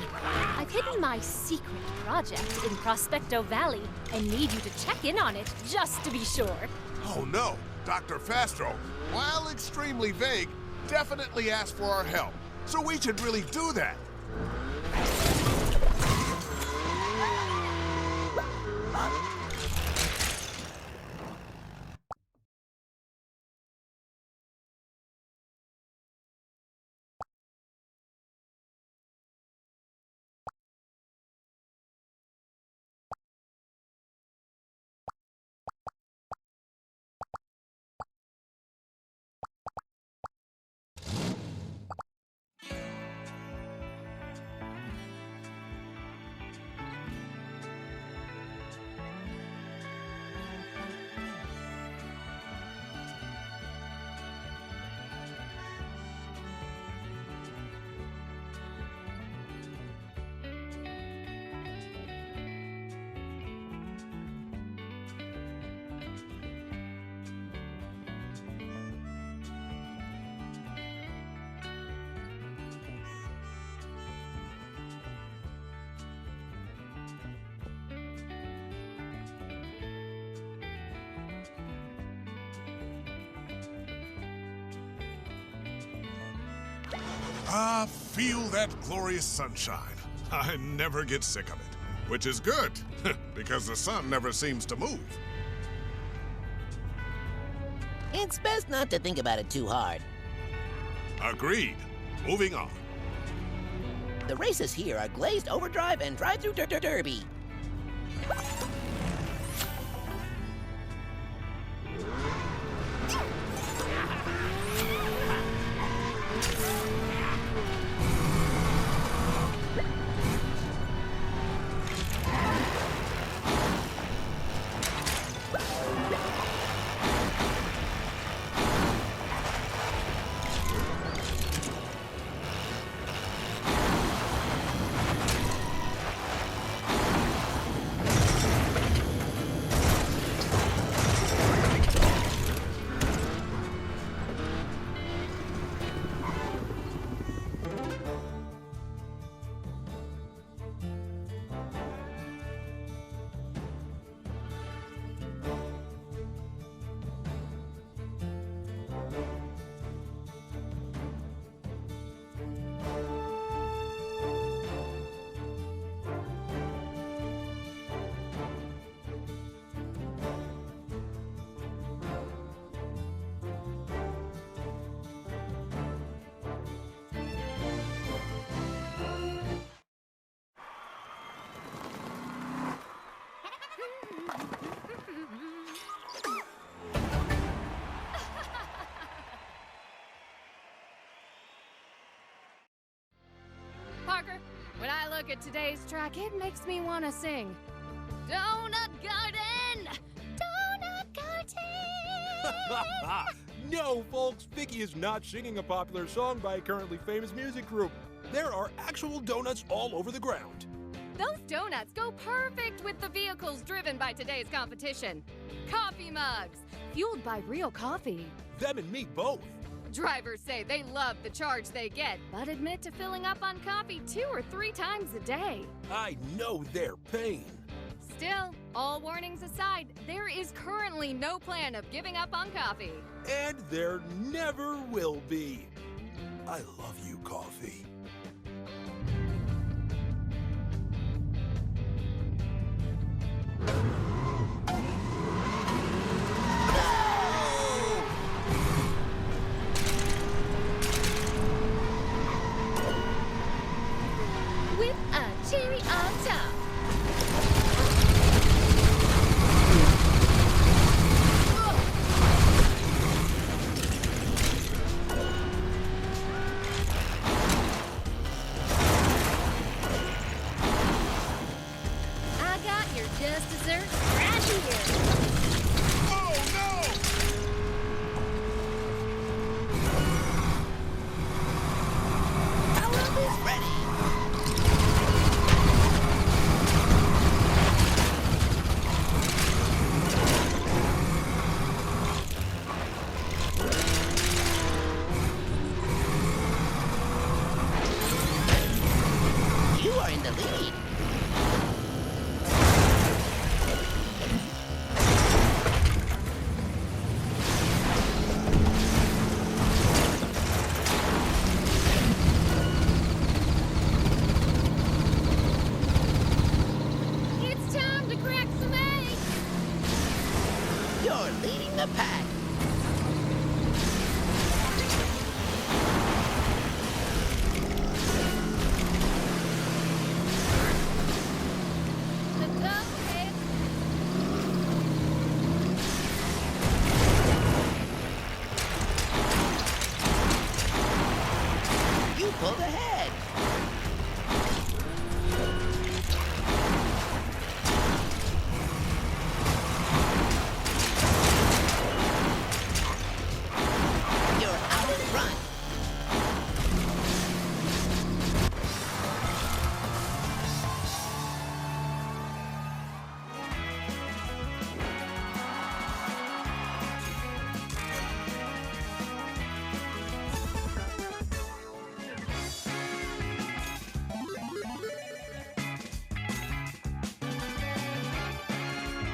I've hidden my secret project in Prospecto Valley and need you to check in on it just to be sure. Oh no, Dr. Fastro, while extremely vague, definitely asked for our help. So we should really do that. Ah, feel that glorious sunshine. I never get sick of it, which is good, because the sun never seems to move. It's best not to think about it too hard. Agreed. Moving on. The races here are Glazed, Overdrive, and Drive-Thru Derby. Parker, when I look at today's track, it makes me want to sing. Donut Garden! Donut Garden! No, folks, Vicky is not singing a popular song by a currently famous music group. There are actual donuts all over the ground. Those donuts go perfect with the vehicles driven by today's competition. Coffee mugs, fueled by real coffee. Them and me both. Drivers say they love the charge they get, but admit to filling up on coffee 2 or 3 times a day. I know their pain. Still, all warnings aside, there is currently no plan of giving up on coffee. And there never will be. I love you, coffee. With a cherry on top. pulled ahead. You're out in front.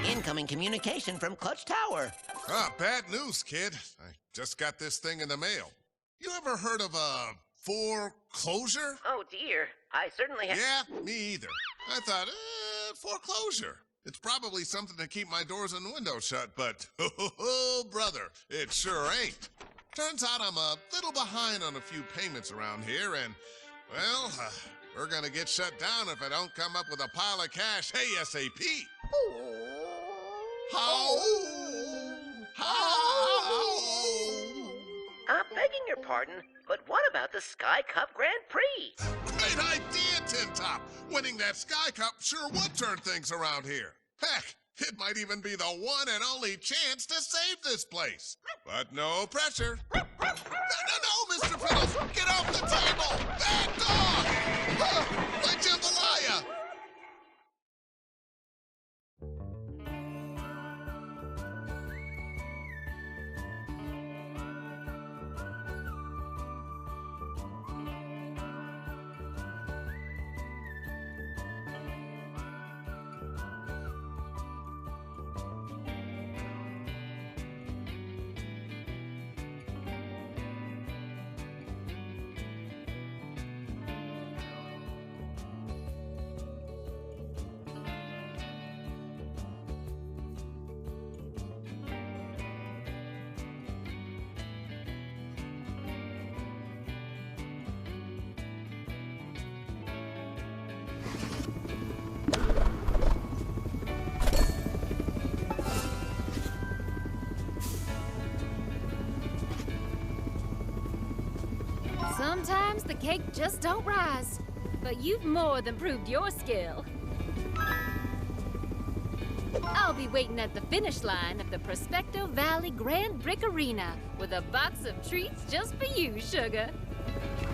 Incoming communication from Clutch Tower. Ah, bad news, kid. I just got this thing in the mail. You ever heard of a foreclosure? Oh, dear. I certainly have. Yeah, me either. I thought, foreclosure. It's probably something to keep my doors and windows shut, but, oh, brother, it sure ain't. Turns out I'm a little behind on a few payments around here, and, well, we're gonna get shut down if I don't come up with a pile of cash ASAP. How? I'm begging your pardon, but what about the Sky Cup Grand Prix? Great idea, Tin Top. Winning that Sky Cup sure would turn things around here. Heck, it might even be the one and only chance to save this place. But no pressure. No, Mr. Fiddles, get off the table! Bad dog! My jambalaya! Sometimes the cake just don't rise, but you've more than proved your skill. I'll be waiting at the finish line of the Prospecto Valley Grand Prix Arena with a box of treats just for you, sugar.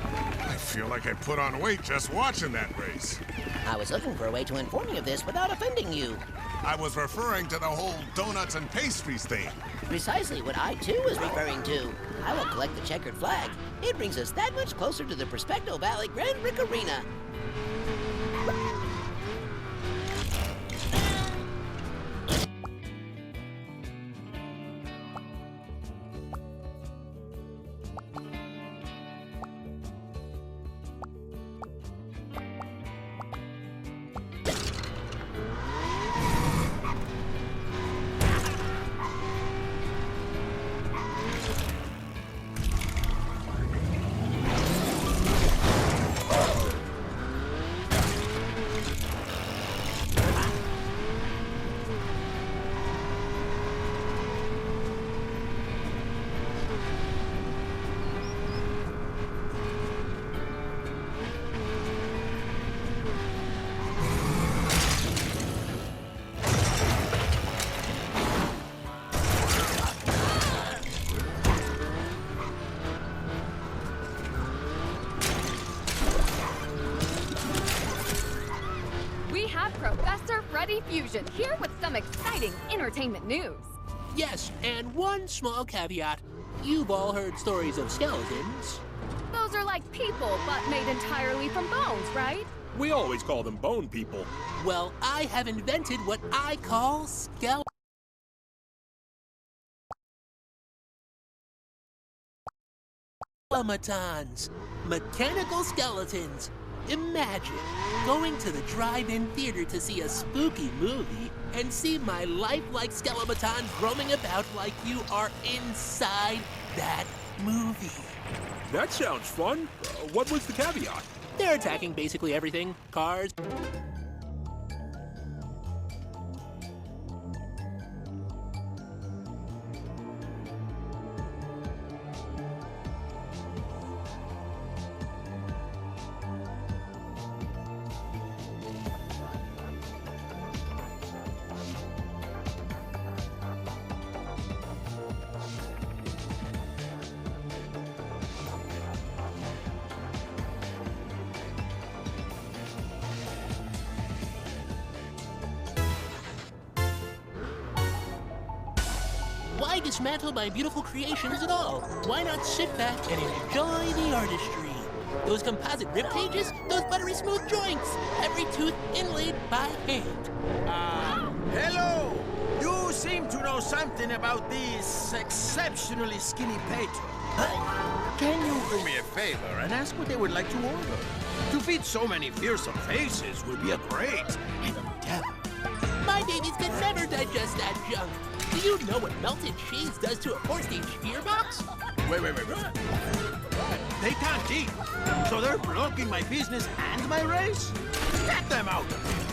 I feel like I put on weight just watching that race. I was looking for a way to inform you of this without offending you. I was referring to the whole donuts and pastries thing. Precisely what I, too, was referring to. I will collect the checkered flag. It brings us that much closer to the Prospecto Valley Grand Prix Arena. Fusion here with some exciting entertainment news. Yes, and one small caveat. You've all heard stories of skeletons. Those are like people, but made entirely from bones, right? We always call them bone people. Well, I have invented what I call Automatons. Mechanical skeletons. Imagine going to the drive-in theater to see a spooky movie and see my lifelike skelematons roaming about like you are inside that movie. That sounds fun. What was the caveat? They're attacking basically everything. Cars. dismantle my beautiful creations at all. Why not sit back and enjoy the artistry? Those composite rib cages, those buttery smooth joints, every tooth inlaid by hand. Hello! You seem to know something about these exceptionally skinny patrons. Can you do me a favor and ask what they would like to order? To feed so many fearsome faces would be a great endeavor. My babies can never digest that junk. Do you know what melted cheese does to a four-stage gearbox? Wait. They can't eat, so they're blocking my business and my race? Get them out of here!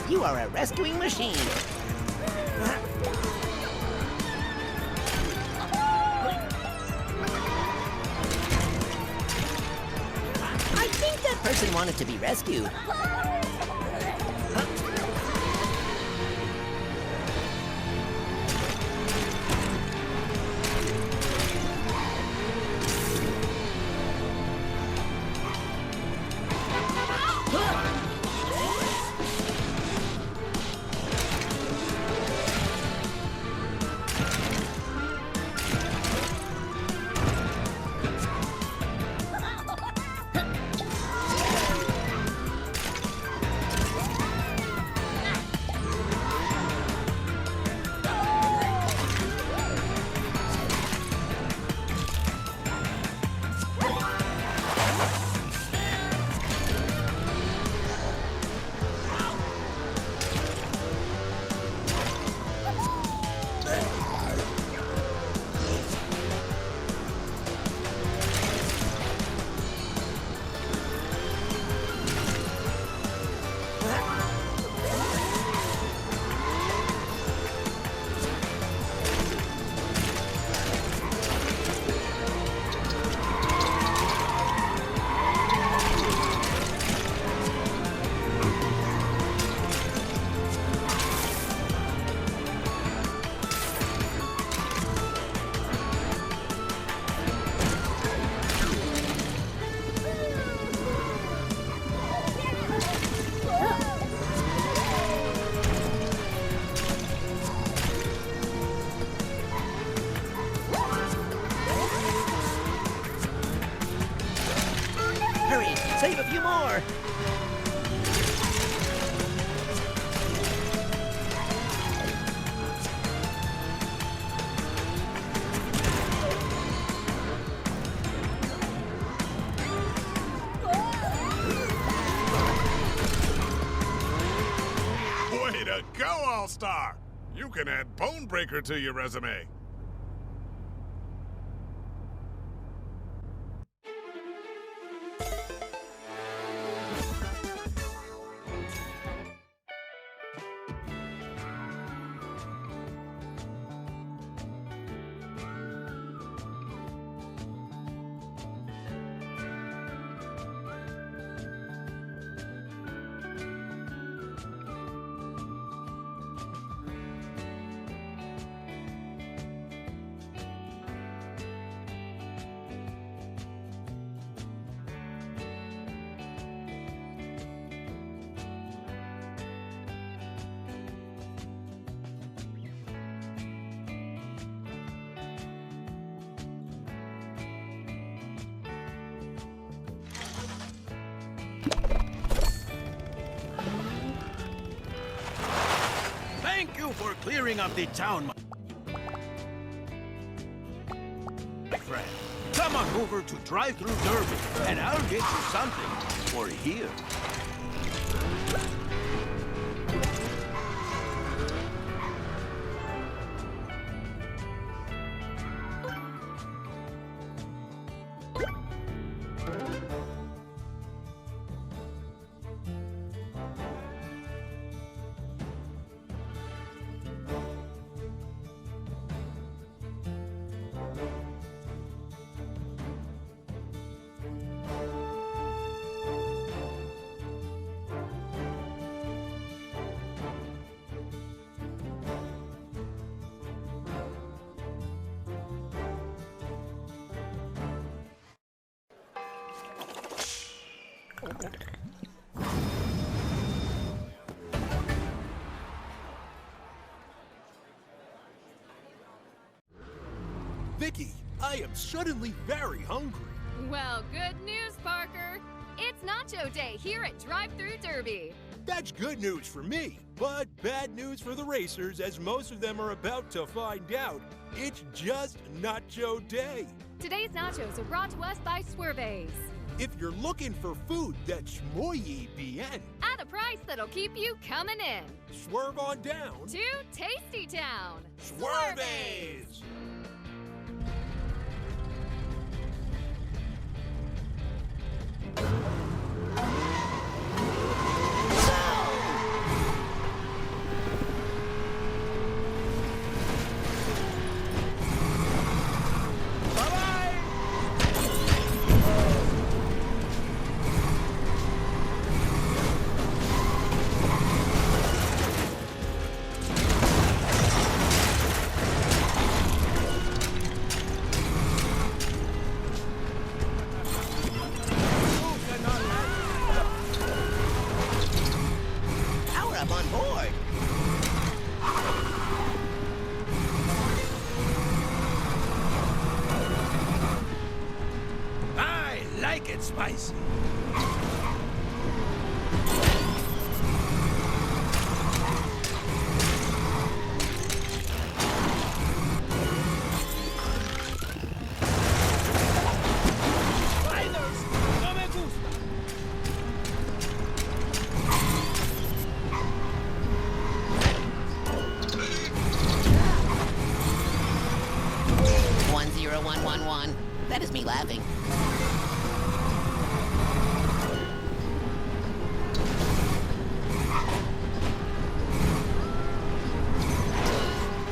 You are a rescuing machine. I think that person wanted to be rescued. Save a few more! Way to go, All-Star! You can add Bonebreaker to your resume. for clearing up the town, my friend. Come on over to Drive-Thru Derby, and I'll get you something for here. Vicky, I am suddenly very hungry. Well, good news, Parker. It's Nacho Day here at Drive-Thru Derby. That's good news for me, but bad news for the racers, as most of them are about to find out. It's just Nacho Day. Today's nachos are brought to us by Swerves. If you're looking for food that's muy bien, At a price that'll keep you coming in. swerve on down To Tasty Town. Swerves! Power up on board. I like it spicy. No me gusta. One 10111. That is me laughing.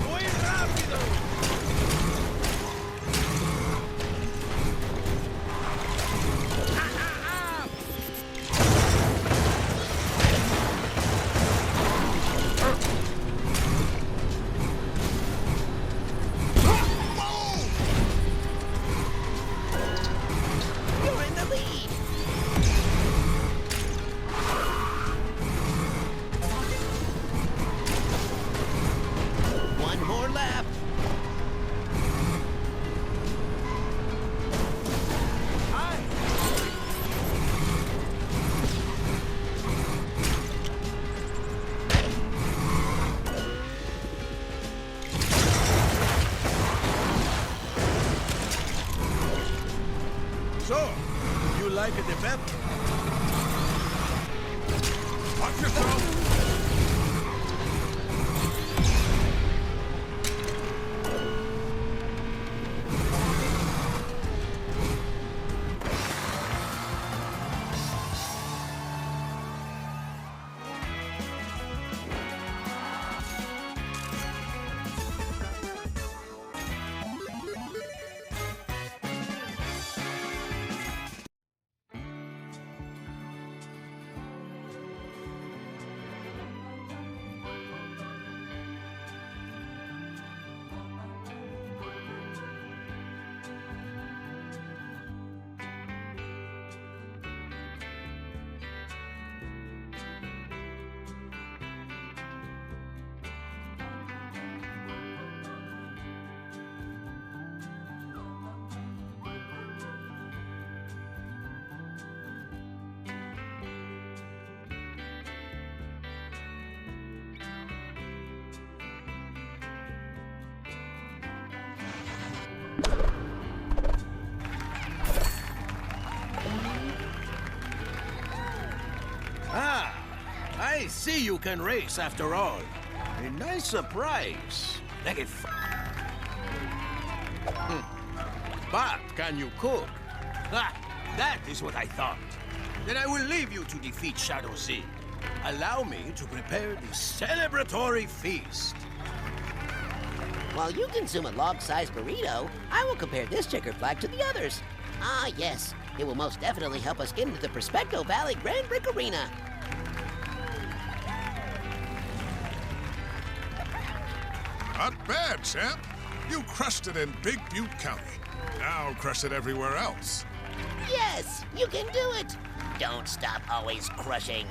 Muy rápido. You're in the lead. One more lap. So, you like it the better? Watch yourself! see you can race after all. A nice surprise. Like it. But can you cook? Ah, that is what I thought. Then I will leave you to defeat Shadow Z. Allow me to prepare the celebratory feast. While you consume a log-sized burrito, I will compare this checkered flag to the others. Ah, yes. It will most definitely help us get into the Prospecto Valley Grand Prix Arena. Not bad, champ. You crushed it in Big Butte County. Now crush it everywhere else. Yes, you can do it. Don't stop always crushing.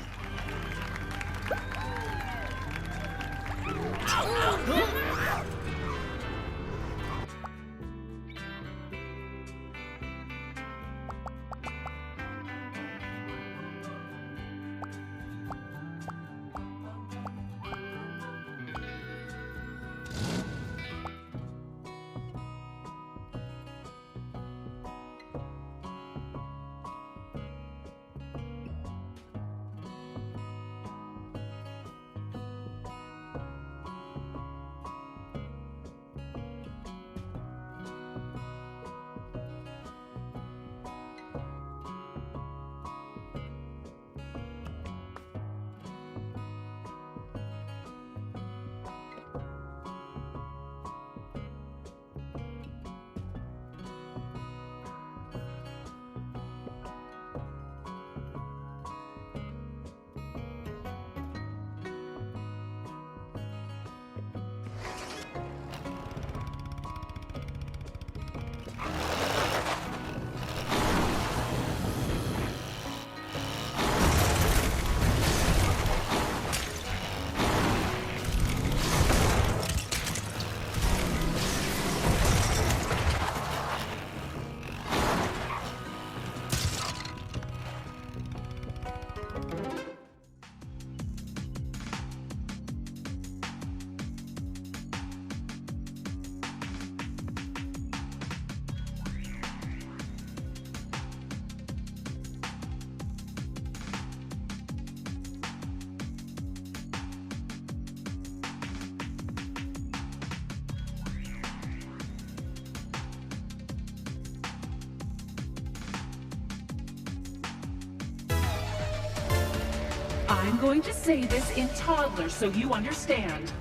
I'm going to say this in toddler so you understand.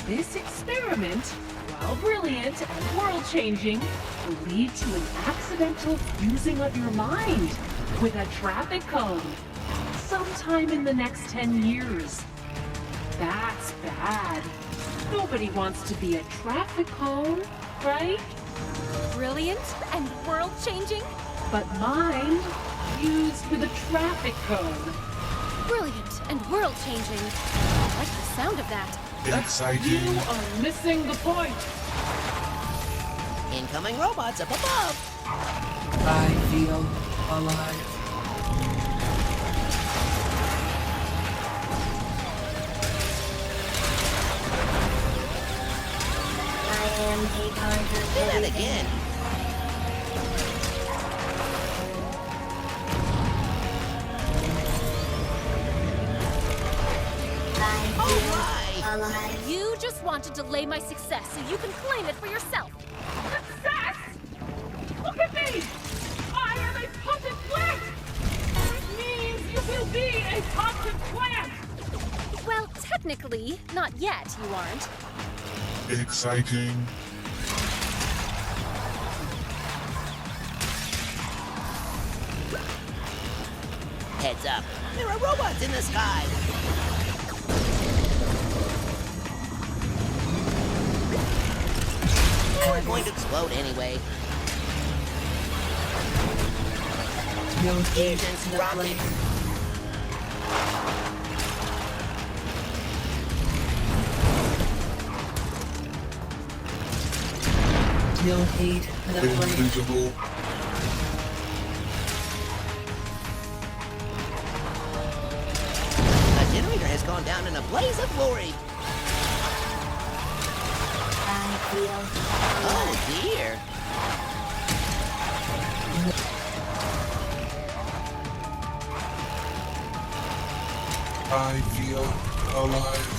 This experiment, while brilliant and world-changing, will lead to an accidental fusing of your mind with a traffic cone sometime in the next 10 years. That's bad. Nobody wants to be a traffic cone, right? Brilliant and world-changing? But mine fused with a traffic cone. Brilliant and world-changing. I like the sound of that. Exciting. You are missing the point. Incoming robots up above. I feel alive. I am a conqueror. Do that again. You just want to delay my success so you can claim it for yourself. Success? Look at me! I am a puppet plant! It means you will be a puppet plant! Well, technically, not yet, you aren't. Exciting. Heads up, there are robots in the sky. We're going to explode anyway. Engines throttling. No heat. Invisible. The generator has gone down in a blaze of glory. Oh dear. I feel alive.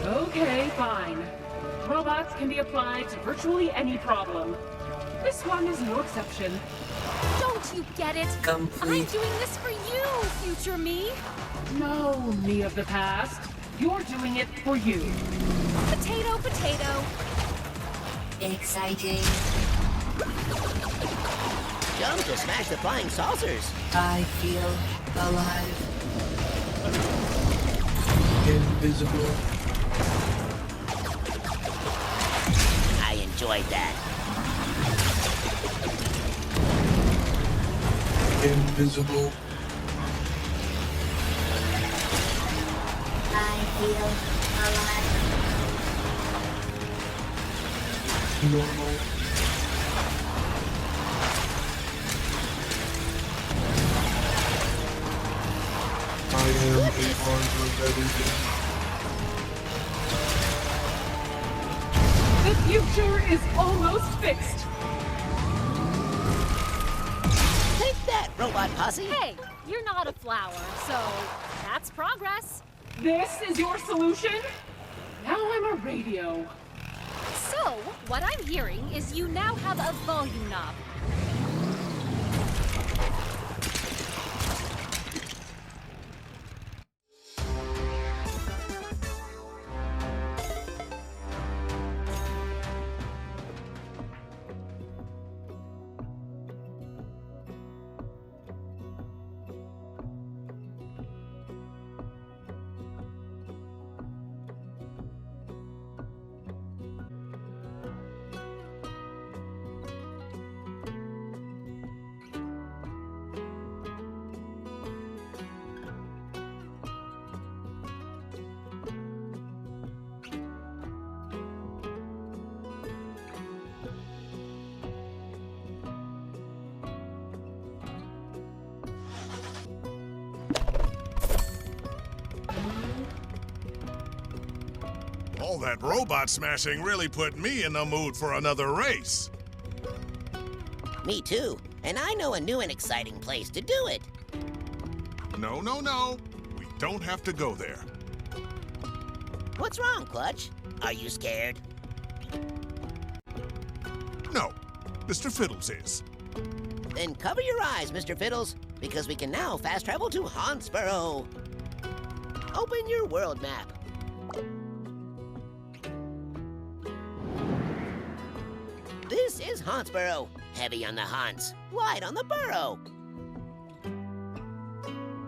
Okay, fine. Robots can be applied to virtually any problem. This one is no exception. Don't you get it? Complete. I'm doing this for you, future me. No, me of the past. You're doing it for you. Potato, potato. Exciting. Jump to smash the flying saucers. I feel alive. Invisible. I enjoyed that. Invisible. I feel alive. Normal. I am a part of everything. The future is almost fixed. Take that, robot posse. Hey, you're not a flower, so that's progress. This is your solution? Now I'm a radio. So, what I'm hearing is you now have a volume knob. All that robot smashing really put me in the mood for another race. Me too. And I know a new and exciting place to do it. No, no, no. We don't have to go there. What's wrong, Clutch? Are you scared? No. Mr. Fiddles is. Then cover your eyes, Mr. Fiddles, because we can now fast travel to Huntsboro. Open your world map. This is Huntsboro. Heavy on the hunts, light on the burrow.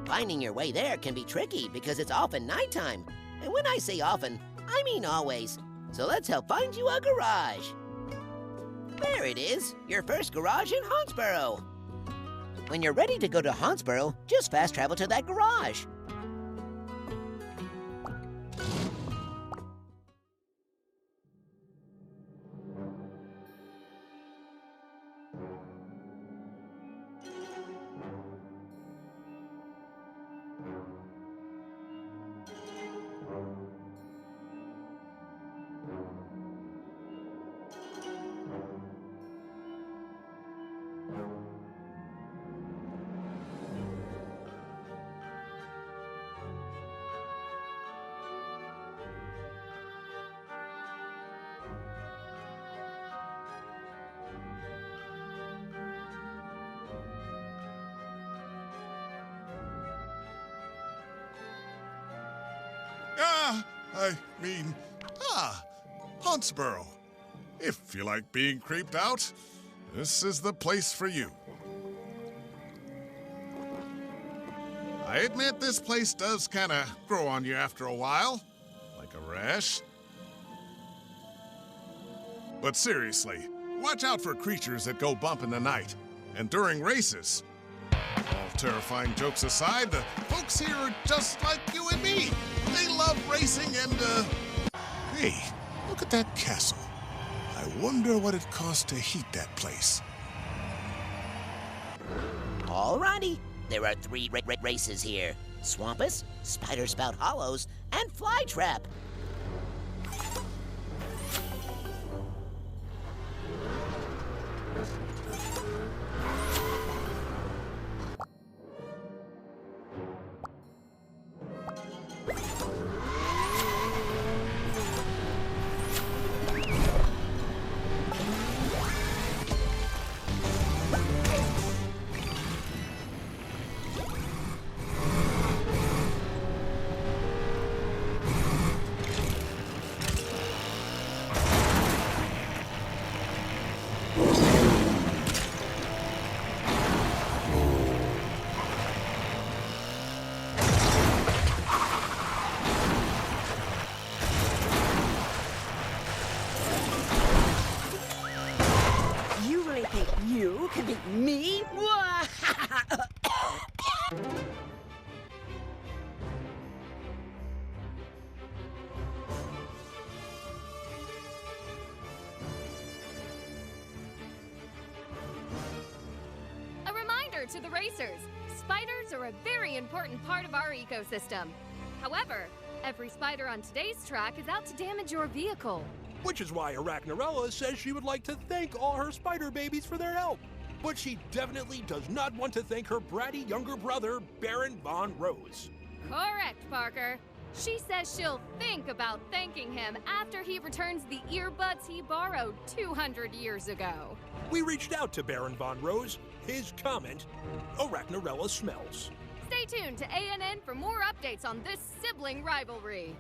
Finding your way there can be tricky because it's often nighttime. And when I say often, I mean always. So let's help find you a garage. There it is, your first garage in Huntsboro. When you're ready to go to Huntsboro, just fast travel to that garage. Huntsboro. If you like being creeped out, this is the place for you. I admit this place does kind of grow on you after a while, like a rash. But seriously, watch out for creatures that go bump in the night and during races. All terrifying jokes aside, the folks here are just like you and me. They love racing and, hey, look at that castle. I wonder what it costs to heat that place. Alrighty, There are 3 races here. Swampus, Spider Spout Hollows, and Flytrap. You can beat me? A reminder to the racers, spiders are a very important part of our ecosystem. However, every spider on today's track is out to damage your vehicle. Which is why Arachnarella says she would like to thank all her spider babies for their help. But she definitely does not want to thank her bratty younger brother, Baron Von Rose. Correct, Parker. She says she'll think about thanking him after he returns the earbuds he borrowed 200 years ago. We reached out to Baron Von Rose. His comment, Arachnarella smells. Stay tuned to ANN for more updates on this sibling rivalry.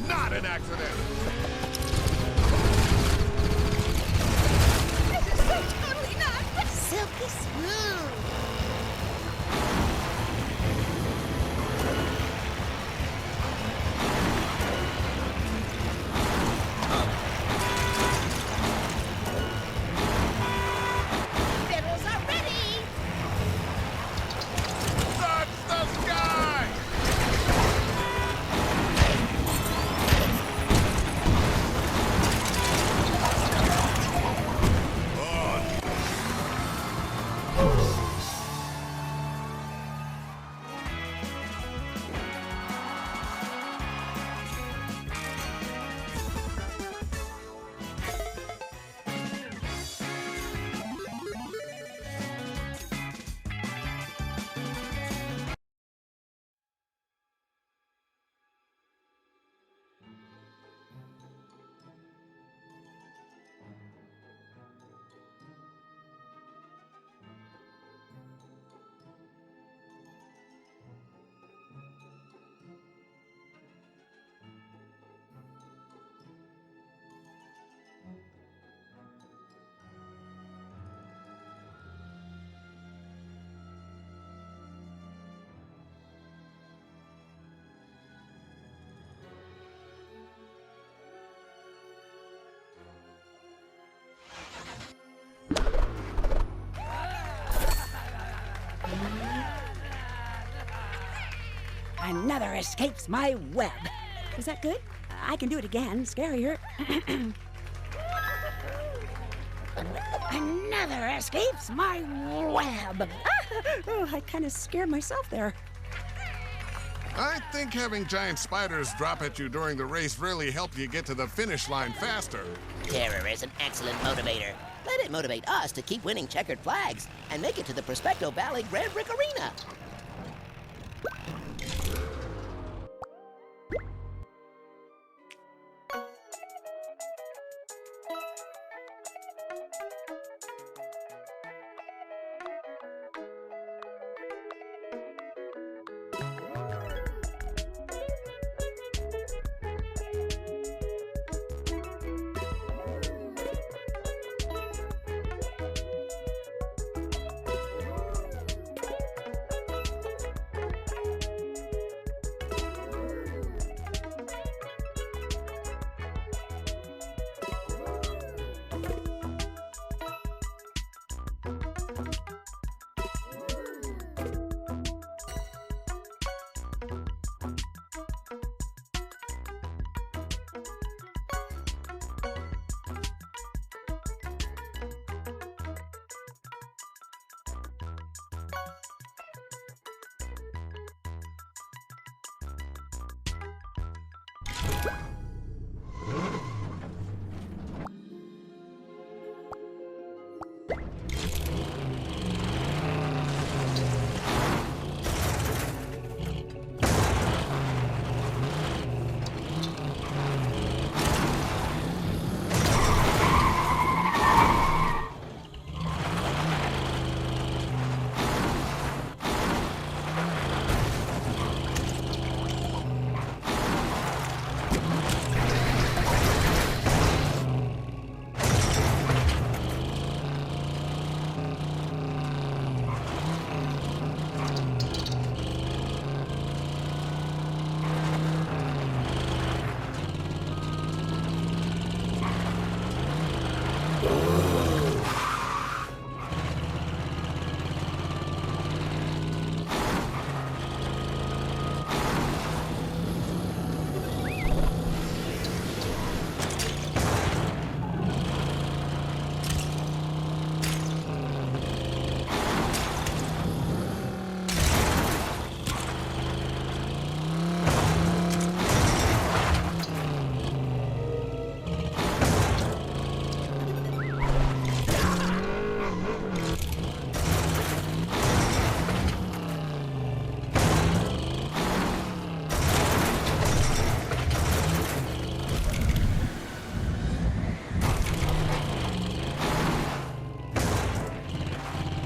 Not an accident. This is so totally not silky smooth. Fiddles are ready. Touch the sky! Another escapes my web. Is that good? I can do it again. Scarier. Another escapes my web. Oh, I kind of scared myself there. I think having giant spiders drop at you during the race really helped you get to the finish line faster. Terror is an excellent motivator. Let it motivate us to keep winning checkered flags and make it to the Prospecto Valley Grand Prix Arena.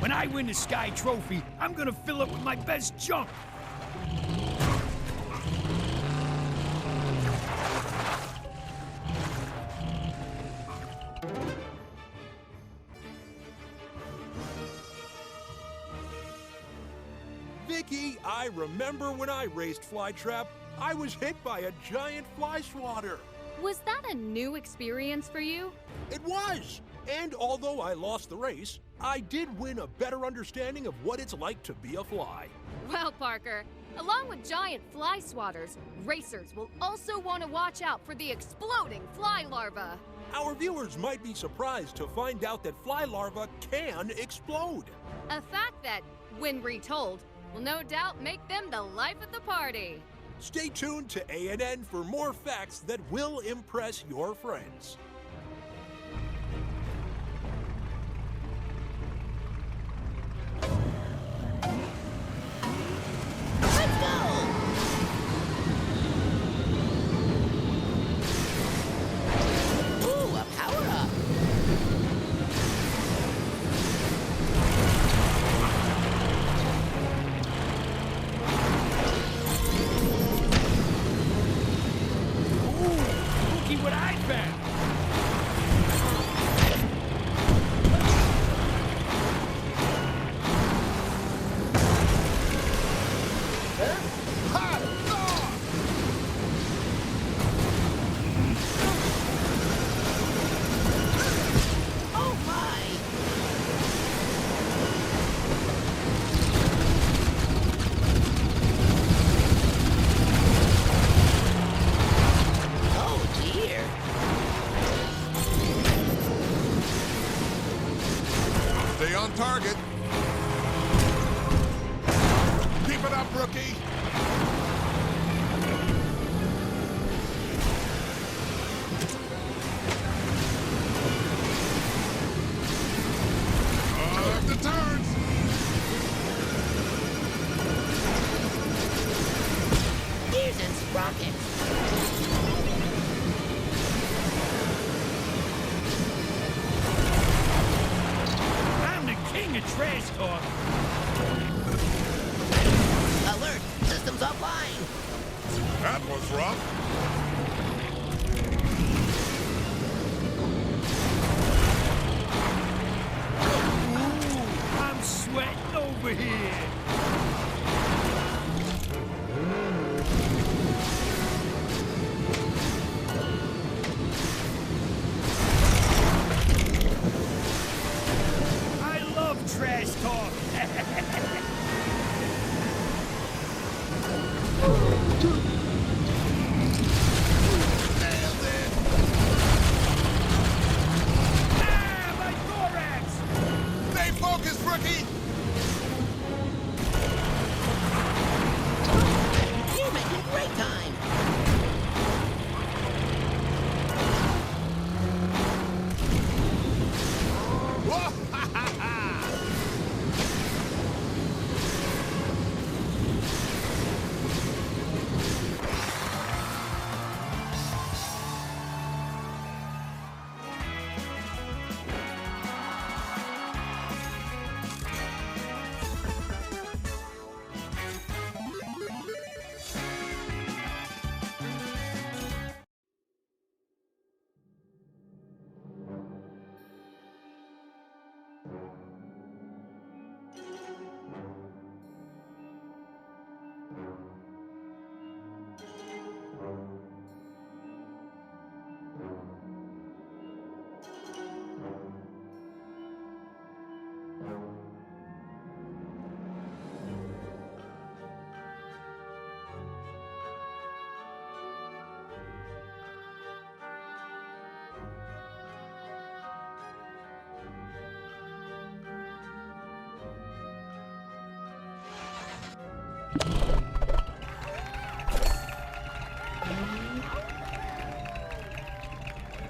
When I win the Sky Trophy, I'm gonna fill it with my best junk. Vicky, I remember when I raced Flytrap, I was hit by a giant fly swatter. Was that a new experience for you? It was! And although I lost the race, I did win a better understanding of what it's like to be a fly. Well, Parker, along with giant fly swatters, racers will also want to watch out for the exploding fly larva. Our viewers might be surprised to find out that fly larvae can explode. A fact that, when retold, will no doubt make them the life of the party. Stay tuned to ANN for more facts that will impress your friends. What I found! target. Keep it up, rookie. The turns. Gears and sprockets. I'm the king of trash talk. Alert! Systems offline. That was rough. I'm sweating over here. I love trash talk. Nailed it. Ah, my thorax! Stay focused, rookie. You're making great time. Whoa, ha, ha, ha.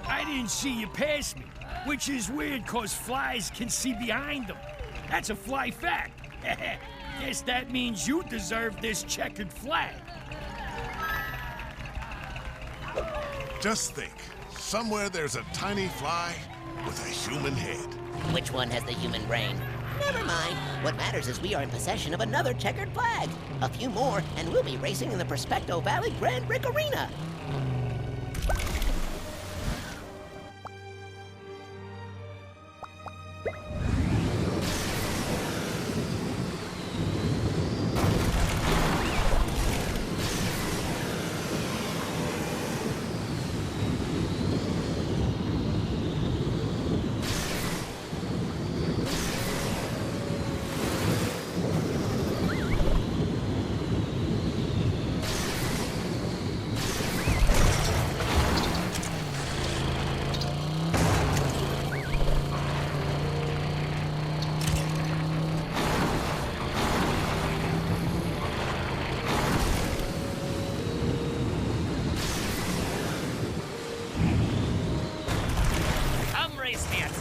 I didn't see you pass me, which is weird cause flies can see behind them. That's a fly fact. Guess that means you deserve this checkered flag. Just think, somewhere there's a tiny fly with a human head. Which one has the human brain? Never mind. What matters is we are in possession of another checkered flag. A few more, and we'll be racing in the Prospecto Valley Grand Prix Arena.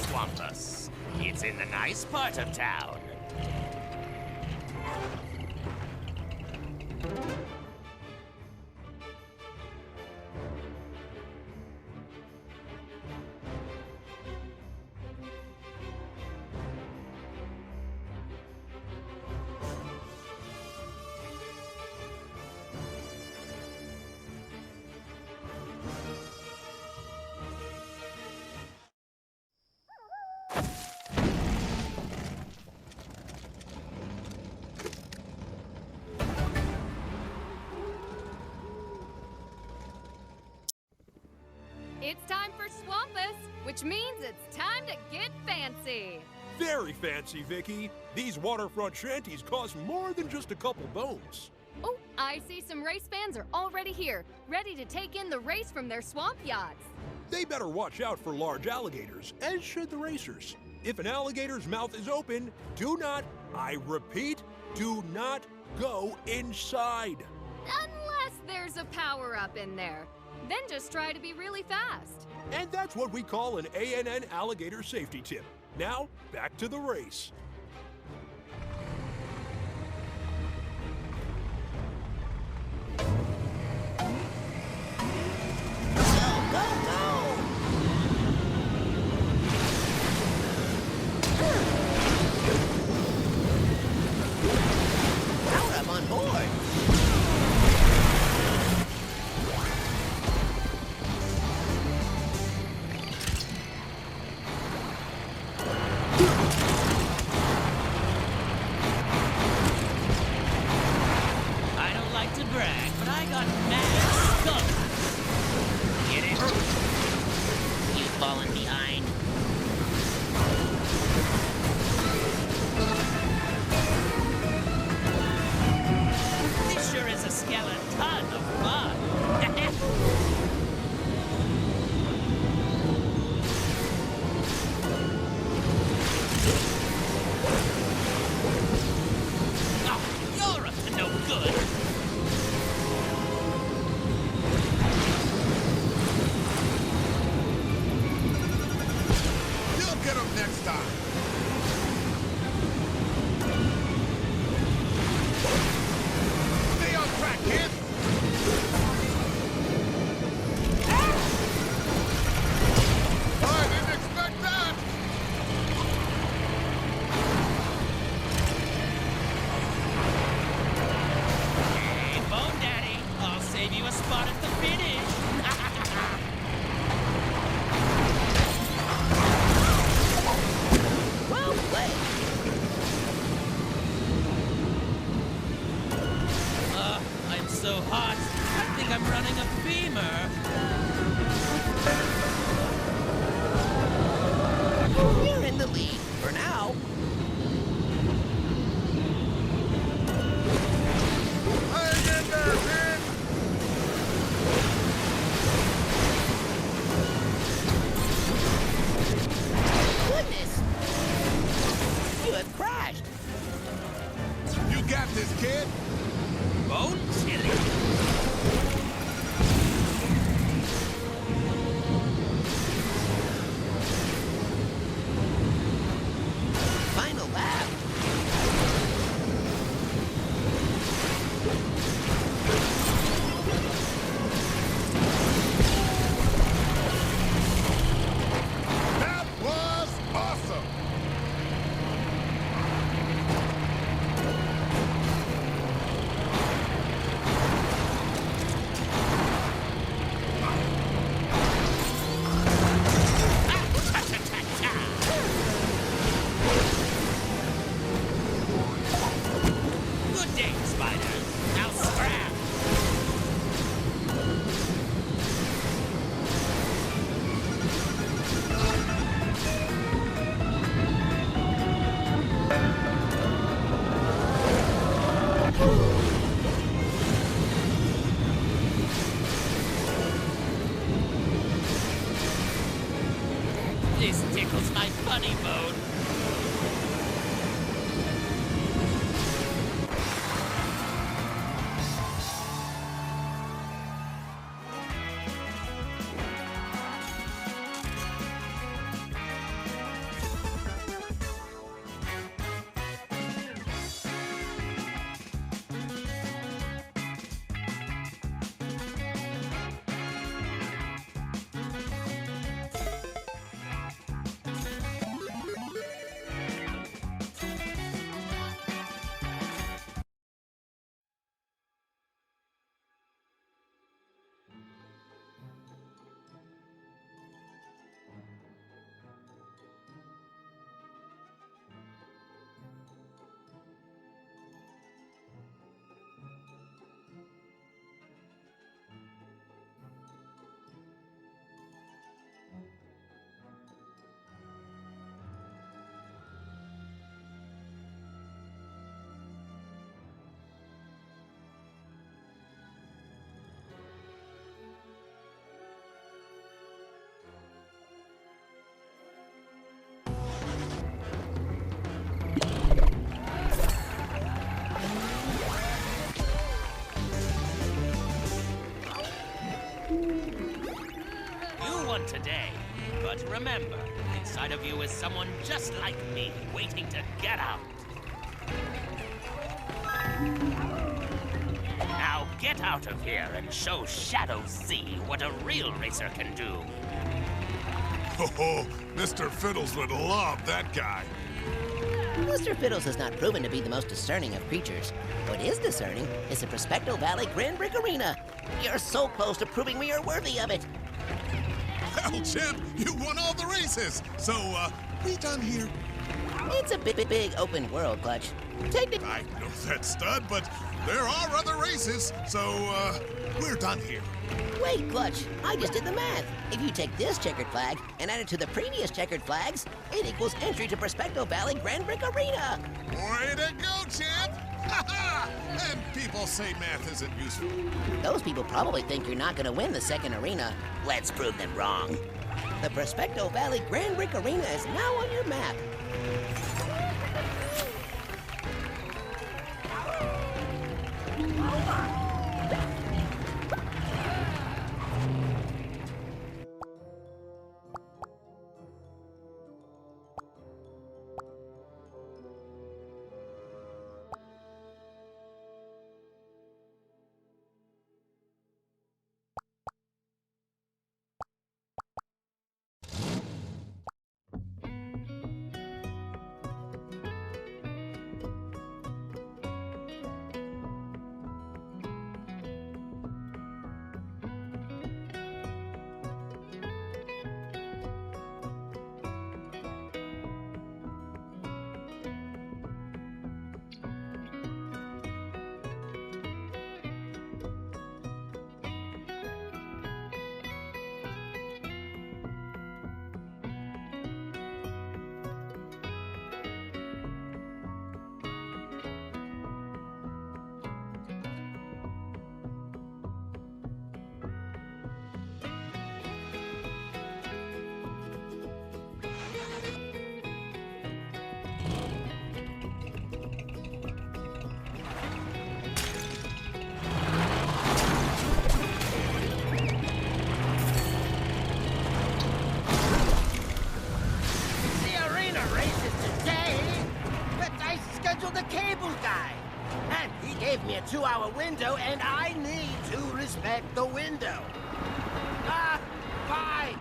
Swampus. It's in the nice part of town. It's time for Swampus, which means it's time to get fancy. Very fancy, Vicky. These waterfront shanties cost more than just a couple bones. Oh, I see some race fans are already here, ready to take in the race from their swamp yachts. They better watch out for large alligators, as should the racers. If an alligator's mouth is open, do not, I repeat, do not go inside. Unless there's a power-up in there. Then just try to be really fast. And that's what we call an ANN alligator safety tip. Now, back to the race. today. But remember, inside of you is someone just like me, waiting to get out. Now get out of here and show Shadow Z what a real racer can do. Oh, Mr. Fiddles would love that guy. Mr. Fiddles has not proven to be the most discerning of creatures. What is discerning is the Prospecto Valley Grand Prix Arena. You're so close to proving we are worthy of it. Well, Chip, you won all the races. So, we done here? It's a big open world, Clutch. I know that, Stud, but there are other races, so, we're done here. Wait, Clutch, I just did the math. If you take this checkered flag and add it to the previous checkered flags, it equals entry to Prospecto Valley Grand Prix Arena. Way to go, Chip! Ha-ha! And people say math isn't useful. Those people probably think you're not going to win the second arena. Let's prove them wrong. The Prospecto Valley Grand Prix Arena is now on your map. Me a 2-hour window, and I need to respect the window. Bye!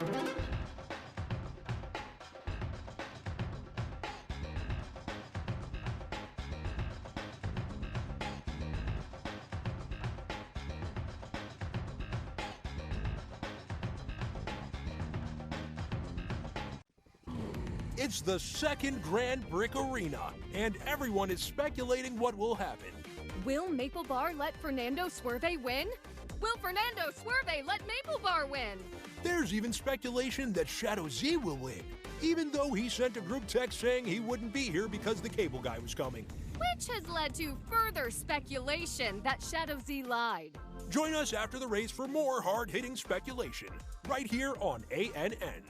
It's the second Grand Prix Arena, and everyone is speculating what will happen. Will Maple Bar let Fernando Swerve win? Will Fernando Swerve let Maple Bar win? There's even speculation that Shadow Z will win, even though he sent a group text saying he wouldn't be here because the cable guy was coming. Which has led to further speculation that Shadow Z lied. Join us after the race for more hard-hitting speculation, right here on ANN.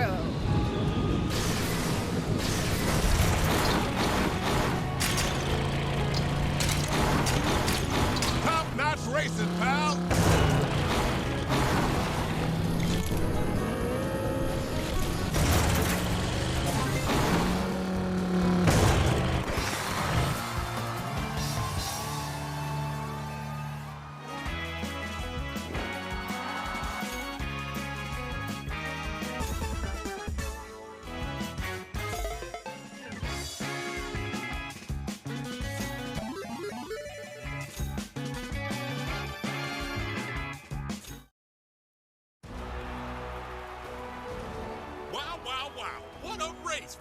through. Top-notch racing, pal!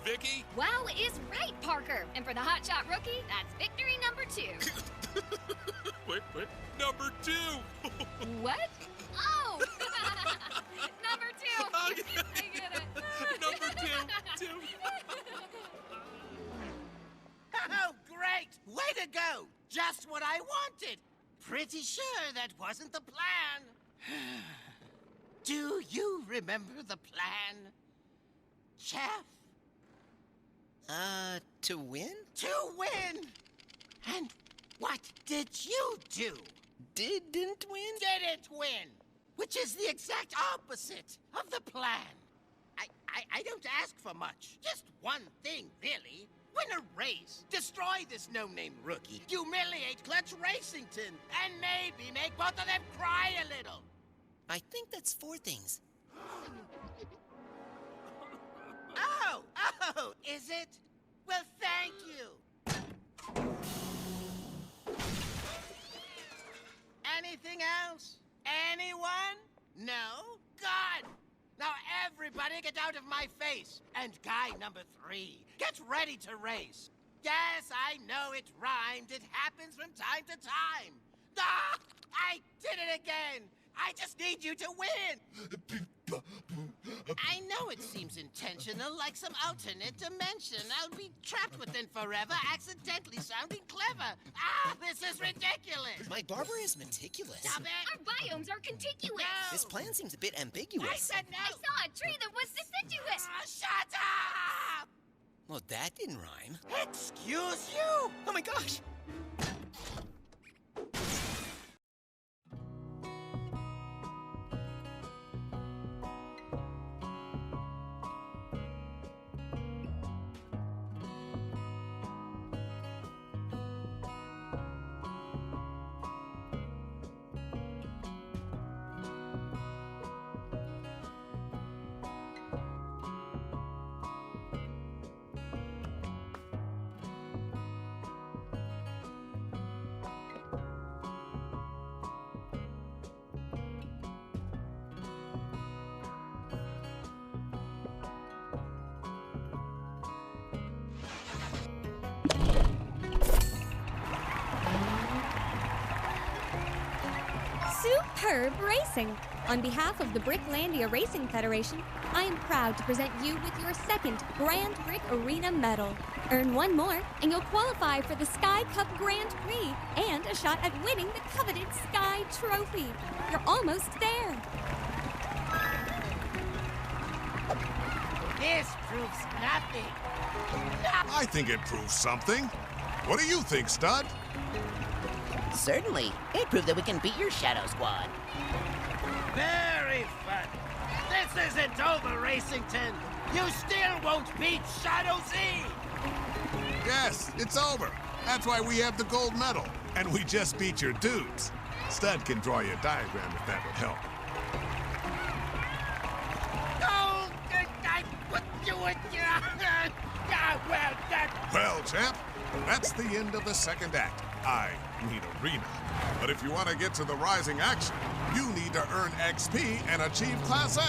Vicky? Wow is right, Parker. And for the hotshot rookie, that's victory number 2. Wait, number 2. What? Oh! Number 2. Oh, yeah. I get it. Number 2. Oh, great! Way to go! Just what I wanted. Pretty sure that wasn't the plan. Do you remember the plan, Chef? To win? To win! And what did you do? Didn't win? Didn't win! Which is the exact opposite of the plan. I don't ask for much. Just one thing, really. Win a race, destroy this no-name rookie, humiliate Clutch Racington, and maybe make both of them cry a little. I think that's 4 things. Oh, is it? Well, thank you. Anything else? Anyone? No? Good! Now everybody get out of my face. And guy number 3, get ready to race. Yes, I know it rhymed. It happens from time to time. Ah! I did it again! I just need you to win! I know it seems intentional, like some alternate dimension. I'll be trapped within forever, accidentally sounding clever. Ah, this is ridiculous! My barber is meticulous. Stop it! Our biomes are contiguous. No. This plan seems a bit ambiguous. I said no! I saw a tree that was deciduous. Shut up! Well, that didn't rhyme. Excuse you? Oh my gosh! Superb racing! On behalf of the Bricklandia Racing Federation, I am proud to present you with your 2nd Grand Brick Arena medal. Earn 1 more, and you'll qualify for the Sky Cup Grand Prix and a shot at winning the coveted Sky Trophy. You're almost there. This proves nothing. I think it proves something. What do you think, Stud? Certainly. It proved that we can beat your Shadow Squad. Very fun. This isn't over, Racington. You still won't beat Shadow Z. Yes, it's over. That's why we have the gold medal. And we just beat your dudes. Stud can draw you a diagram if that would help. Oh, I put you in Well, champ, that's the end of the 2nd act. I mean arena. But if you want to get to the rising action, you need to earn XP and achieve Class A.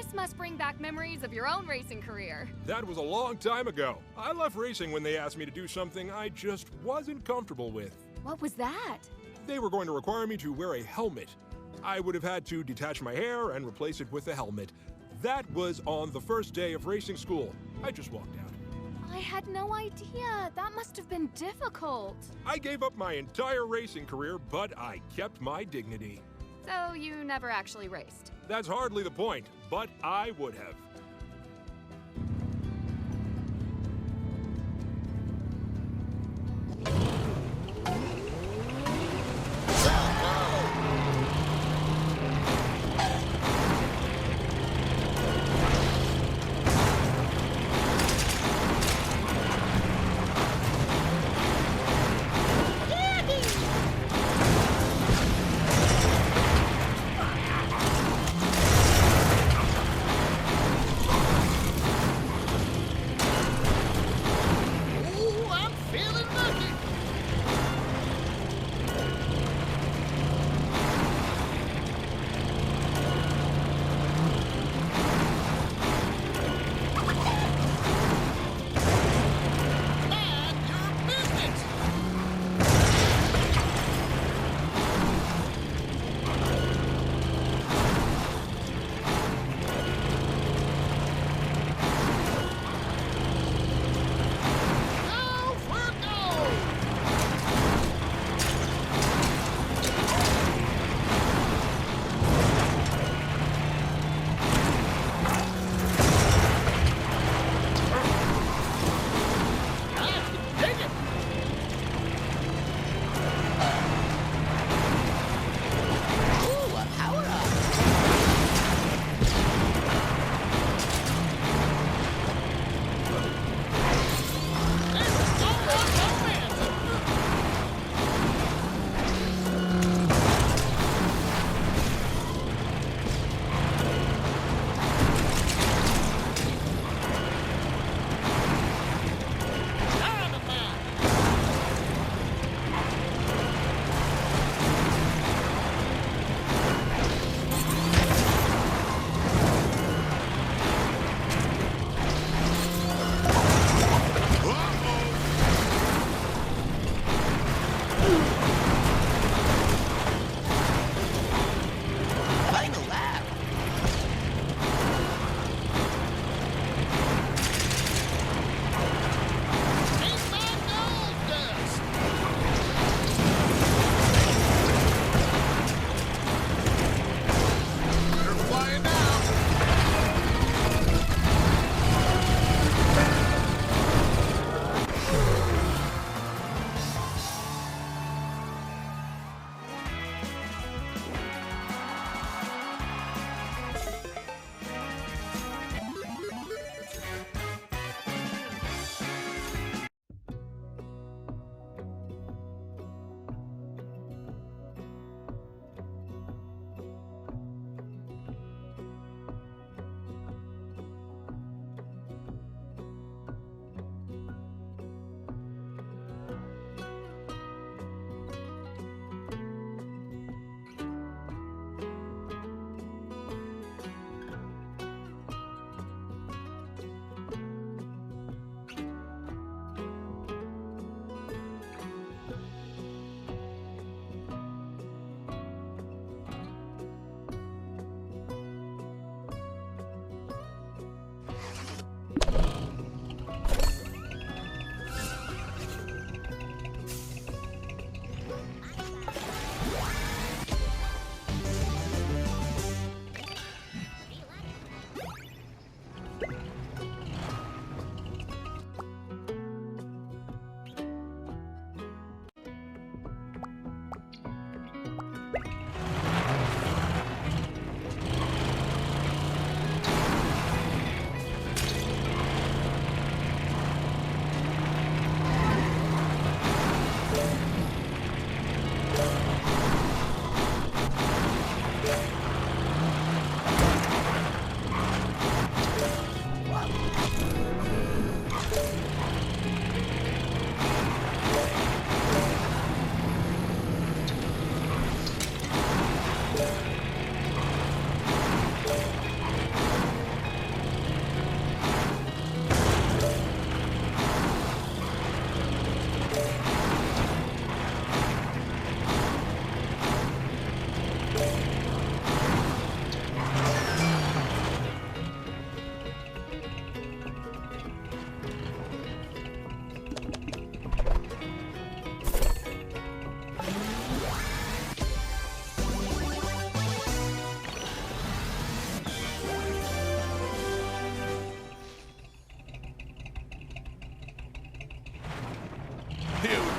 This must bring back memories of your own racing career. That was a long time ago. I left racing when they asked me to do something I just wasn't comfortable with. What was that? They were going to require me to wear a helmet. I would have had to detach my hair and replace it with a helmet. That was on the first day of racing school. I just walked out. I had no idea. That must have been difficult. I gave up my entire racing career, but I kept my dignity. So you never actually raced? That's hardly the point, but I would have.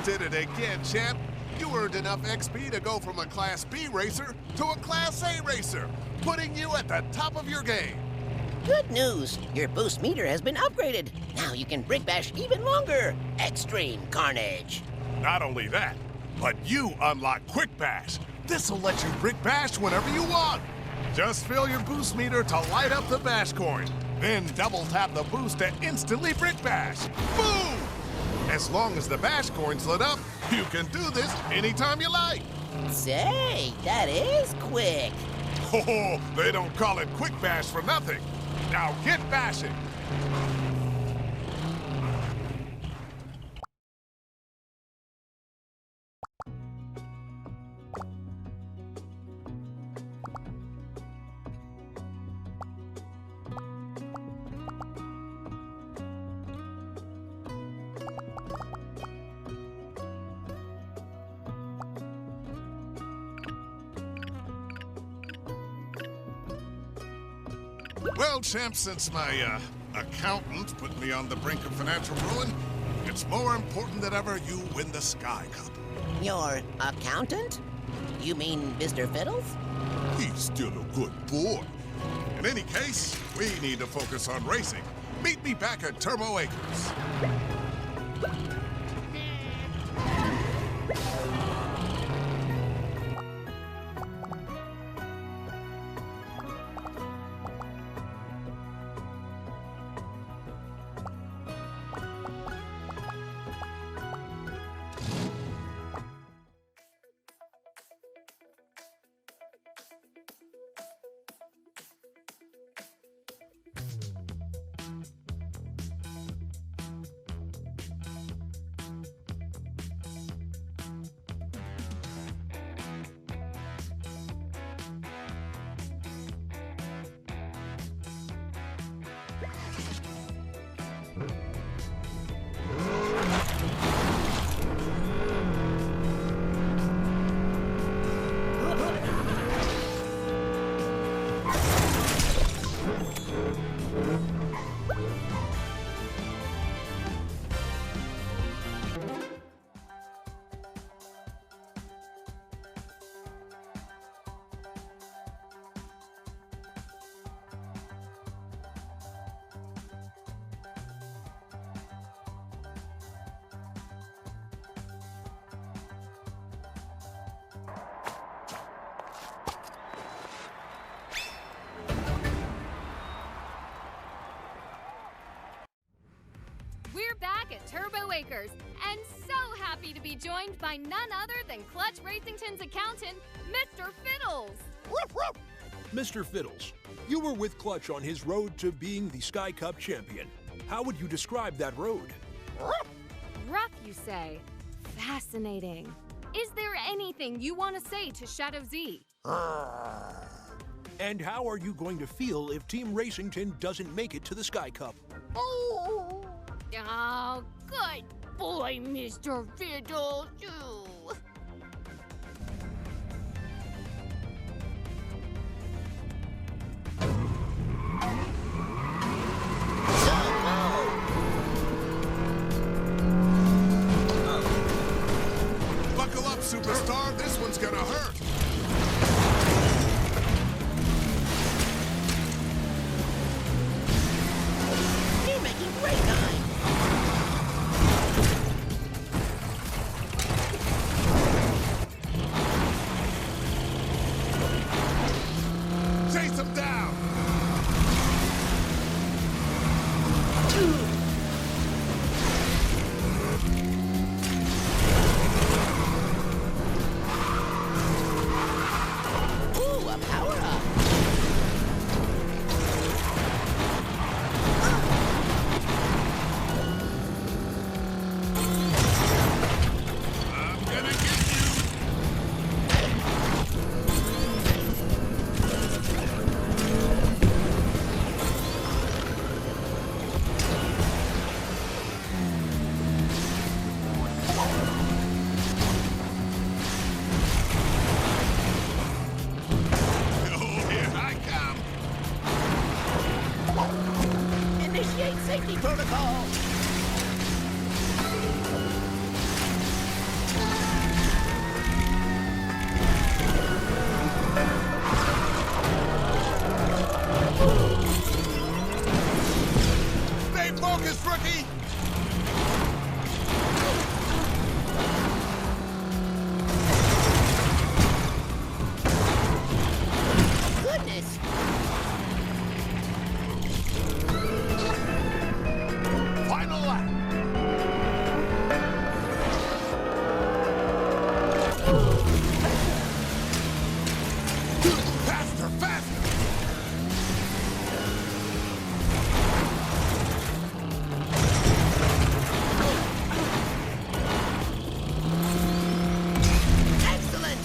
Did it again, champ. You earned enough XP to go from a Class B racer to a Class A racer, putting you at the top of your game. Good news. Your boost meter has been upgraded. Now you can brick bash even longer. Extreme Carnage. Not only that, but you unlock Quick Bash. This'll let you brick bash whenever you want. Just fill your boost meter to light up the bash coin. Then double tap the boost to instantly brick bash. Boom! As long as the bash coin's lit up, you can do this anytime you like. Say, that is quick. Oh, they don't call it Quick Bash for nothing. Now get bashing. Well, champ, since my accountant put me on the brink of financial ruin, it's more important than ever you win the Sky Cup. Your accountant? You mean Mr. Fiddles? He's still a good boy. In any case, we need to focus on racing. Meet me back at Turbo Acres. We're back at Turbo Acres, and so happy to be joined by none other than Clutch Racington's accountant, Mr. Fiddles. Woof, woof. Mr. Fiddles, you were with Clutch on his road to being the Sky Cup champion. How would you describe that road? Rough, you say? Fascinating. Is there anything you want to say to Shadow Z? And how are you going to feel if Team Racington doesn't make it to the Sky Cup? Oh, good boy, Mr. Fiddles. Buckle up, superstar. This one's gonna hurt. You're making great time. Chase him down. Ooh, a power-up. I'm gonna get you. Oh, here I come. Initiate safety protocol. this. Final lap. Faster, faster. Excellent.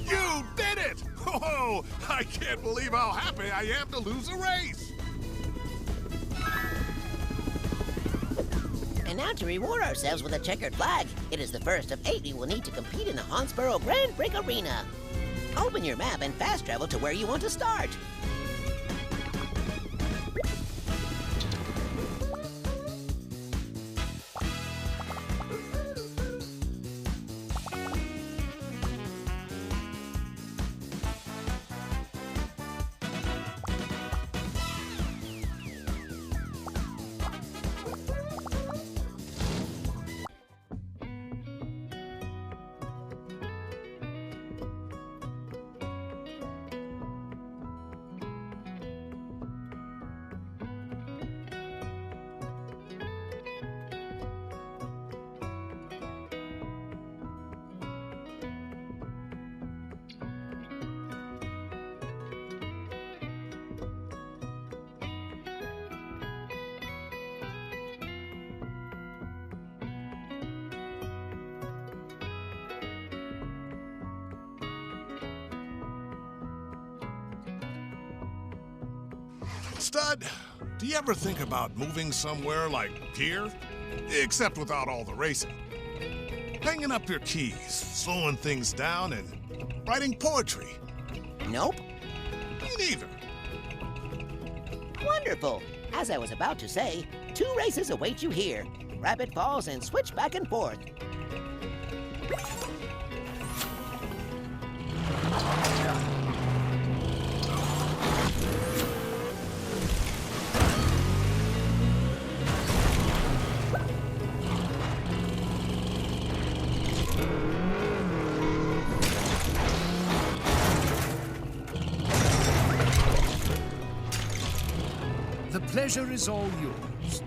You did it! Oh, I can't believe how happy I am to lose a race. And now to reward ourselves with a checkered flag. It is the first of 8 we will need to compete in the Huntsboro Grand Prix Arena. Open your map and fast travel to where you want to start. Stud, do you ever think about moving somewhere like here? Except without all the racing. Hanging up your keys, slowing things down, and writing poetry. Nope. Me neither. Wonderful. As I was about to say, 2 races await you here. Rapid Falls and switch back and forth. The pleasure is all yours.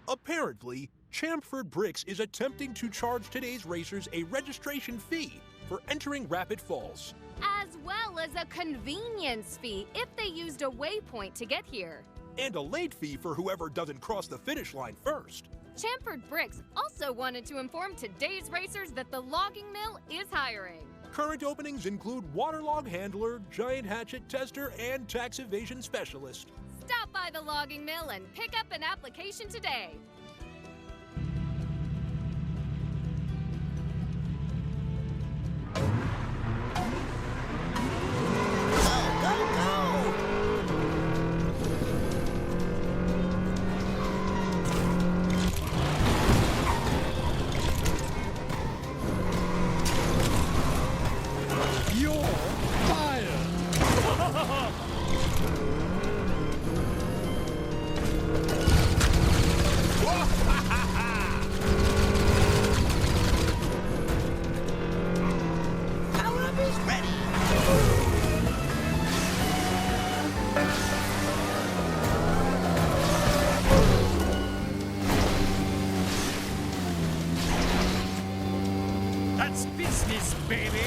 Apparently, Chamford Bricks is attempting to charge today's racers a registration fee for entering Rapid Falls. As well as a convenience fee if they used a waypoint to get here. And a late fee for whoever doesn't cross the finish line first. Chamford Bricks also wanted to inform today's racers that the logging mill is hiring. Current openings include waterlog handler, giant hatchet tester, and tax evasion specialist. Stop by the logging mill and pick up an application today. That's business, baby.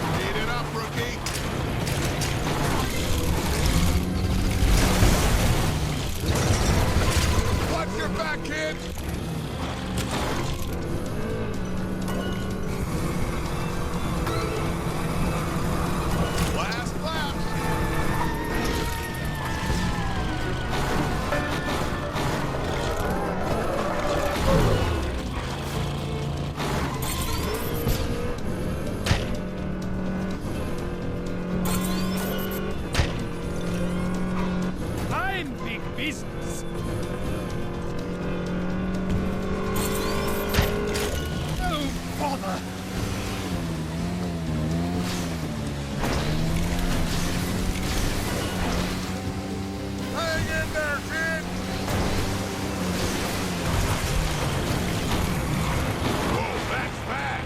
Speed it up, rookie. Watch your back, kid. Last lap. I'm big business. Oh, bother. Hang in there, kid. Whoa, that's fast.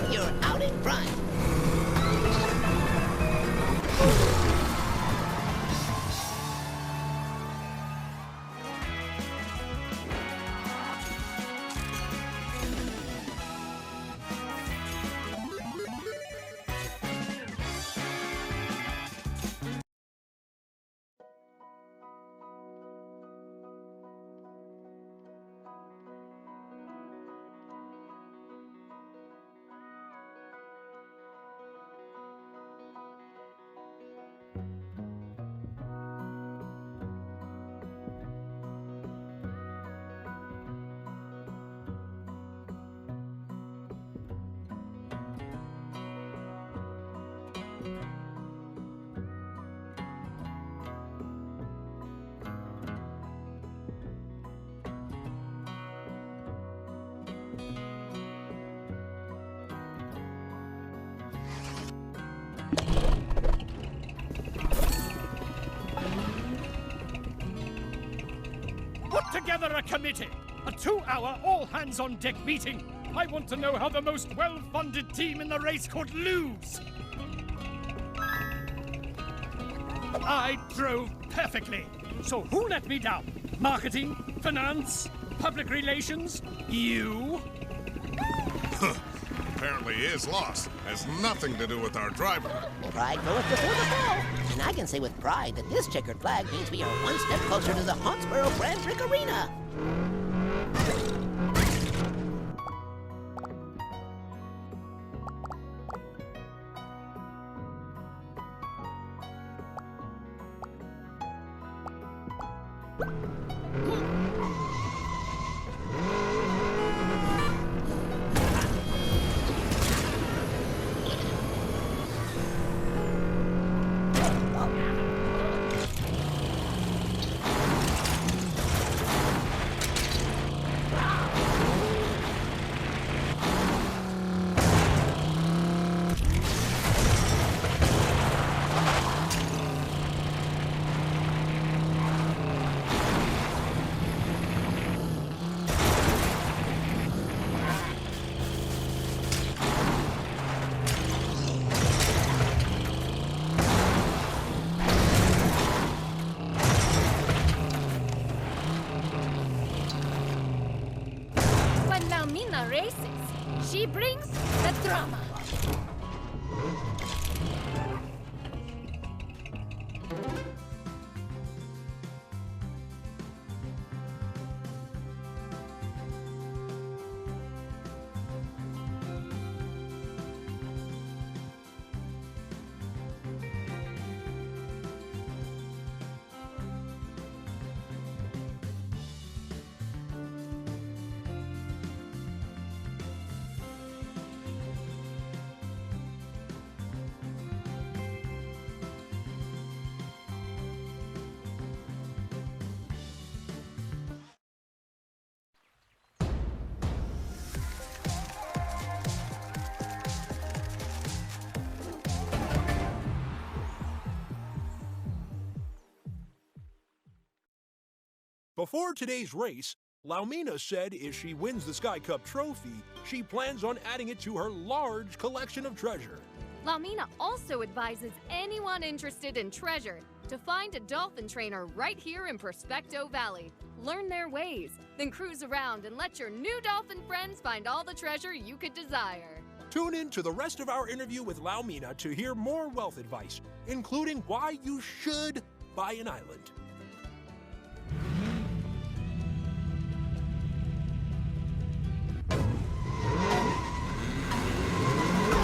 You're out in front. Put together a committee. A 2-hour all-hands-on-deck meeting. I want to know how the most well-funded team in the race could lose. I drove perfectly. So who let me down? Marketing? Finance? Public relations? You? Apparently his loss has nothing to do with our driver. Pride goeth before the fall. And I can say with pride that this checkered flag means we are one step closer to the Huntsboro Grand Prix Arena. races. She brings the drama. Before today's race, Laumina said if she wins the Sky Cup trophy, she plans on adding it to her large collection of treasure. Laumina also advises anyone interested in treasure to find a dolphin trainer right here in Prospecto Valley. Learn their ways, then cruise around and let your new dolphin friends find all the treasure you could desire. Tune in to the rest of our interview with Laumina to hear more wealth advice, including why you should buy an island.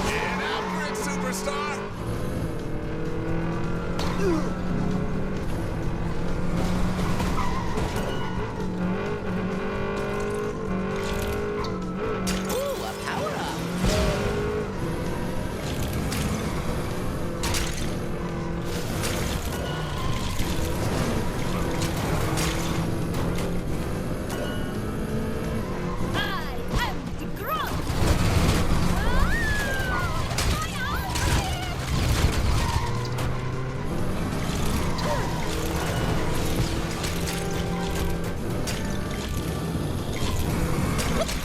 Get after it, superstar! Ooh, a power-up. I am the Grunt!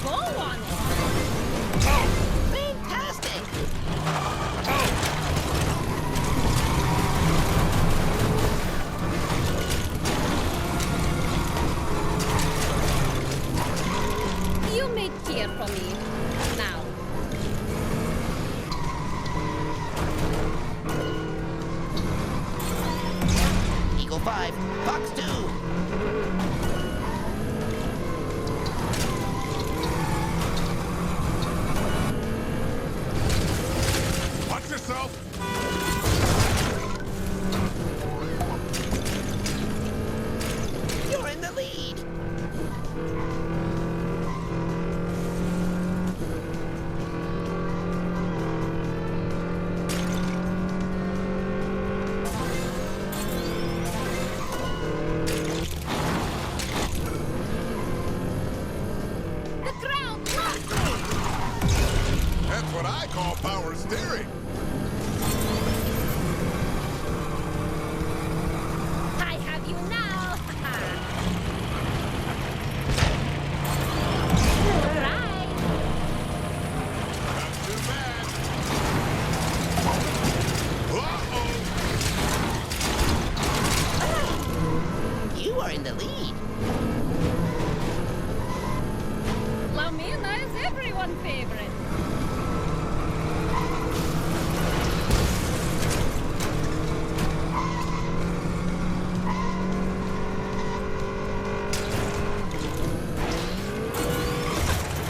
Go on it. Fantastic. You may cheer for me. Now. Eagle 5, Fox 2. Watch yourself! You're in the lead. The ground loves me! That's what I call power steering. I have you now. Right. Not too bad. Uh-oh! You are in the lead. Laumina is everyone's favorite.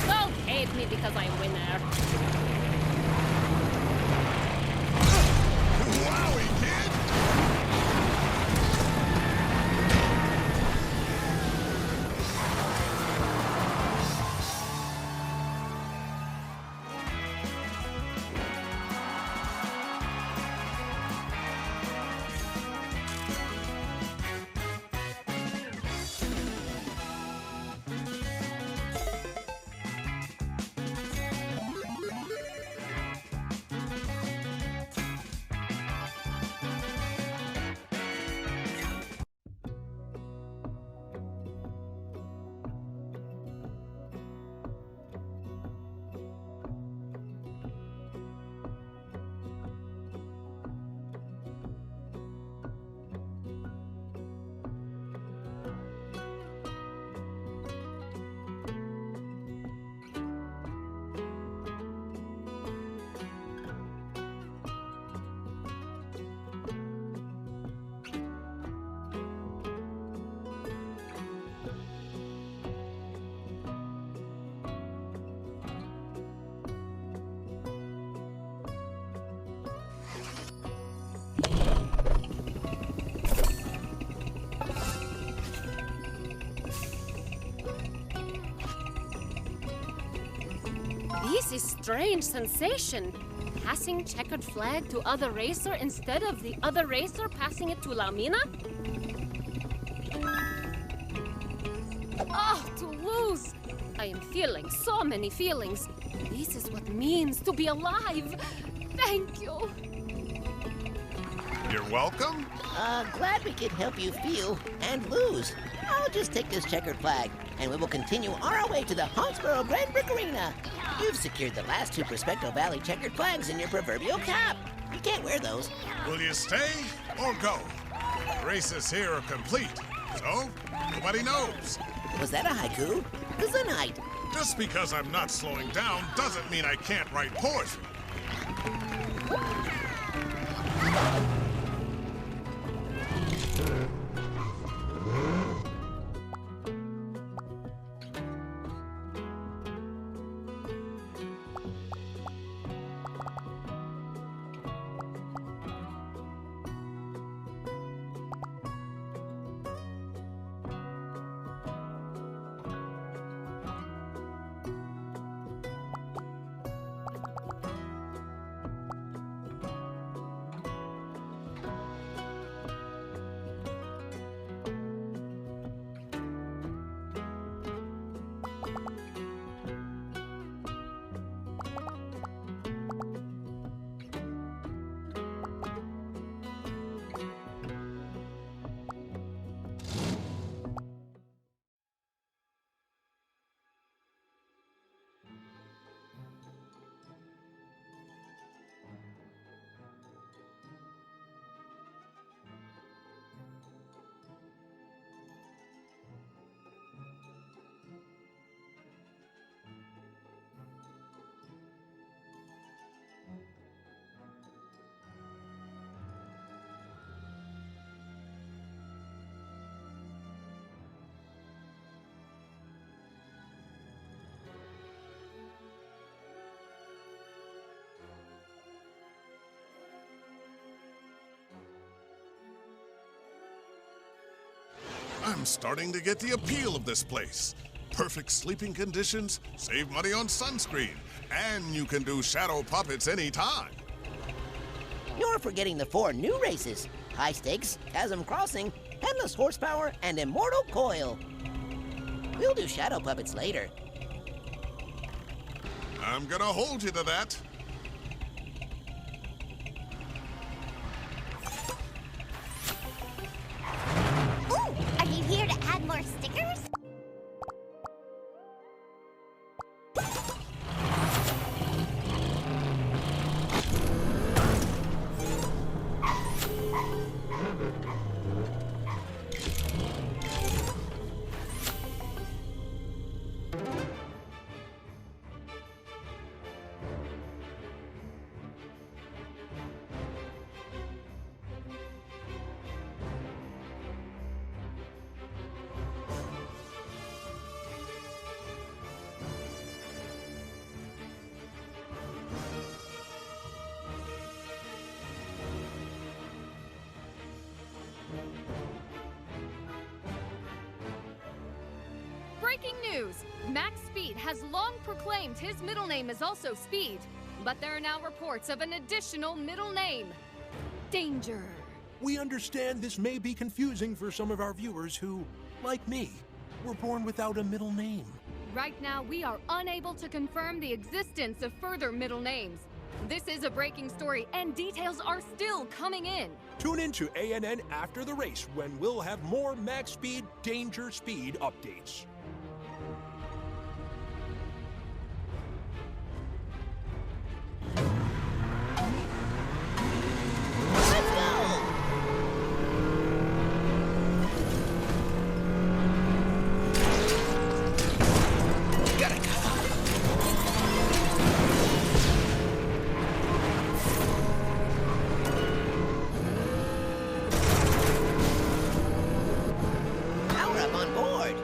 Don't hate me because I'm winner. Wowie, kid! This is strange sensation. Passing checkered flag to other racer instead of the other racer passing it to Laumina? Oh, to lose! I am feeling so many feelings. This is what it means to be alive. Thank you. You're welcome. Glad we could help you feel and lose. I'll just take this checkered flag, and we will continue on our way to the Huntsboro Grand Prix Arena. You've secured the last 2 Prospecto Valley checkered flags in your proverbial cap. You can't wear those. Will you stay or go? The races here are complete, so nobody knows. Was that a haiku? Gesundheit. Just because I'm not slowing down doesn't mean I can't write poetry. I'm starting to get the appeal of this place. Perfect sleeping conditions, save money on sunscreen, and you can do shadow puppets anytime. You're forgetting the 4 new races: High Stakes, Chasm Crossing, Endless Horsepower, and Immortal Coil. We'll do shadow puppets later. I'm gonna hold you to that. Ooh, are you here to add more stickers? Breaking news! Max Speed has long proclaimed his middle name is also Speed, but there are now reports of an additional middle name, Danger. We understand this may be confusing for some of our viewers who, like me, were born without a middle name. Right now, we are unable to confirm the existence of further middle names. This is a breaking story, and details are still coming in. Tune in to ANN after the race when we'll have more Max Speed, Danger Speed updates. Power up on board.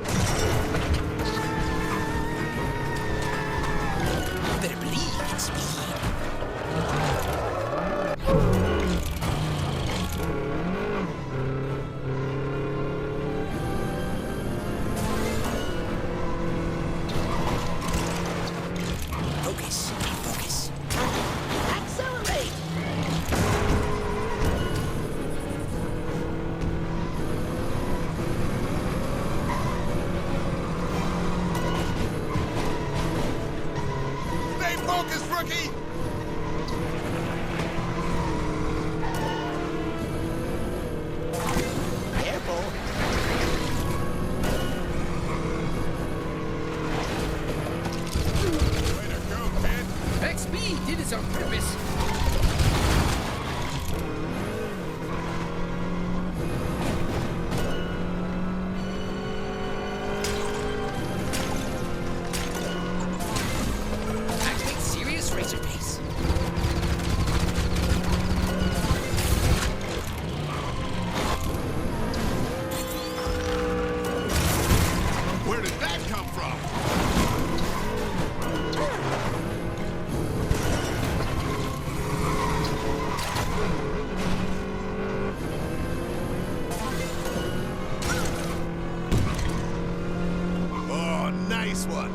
this one.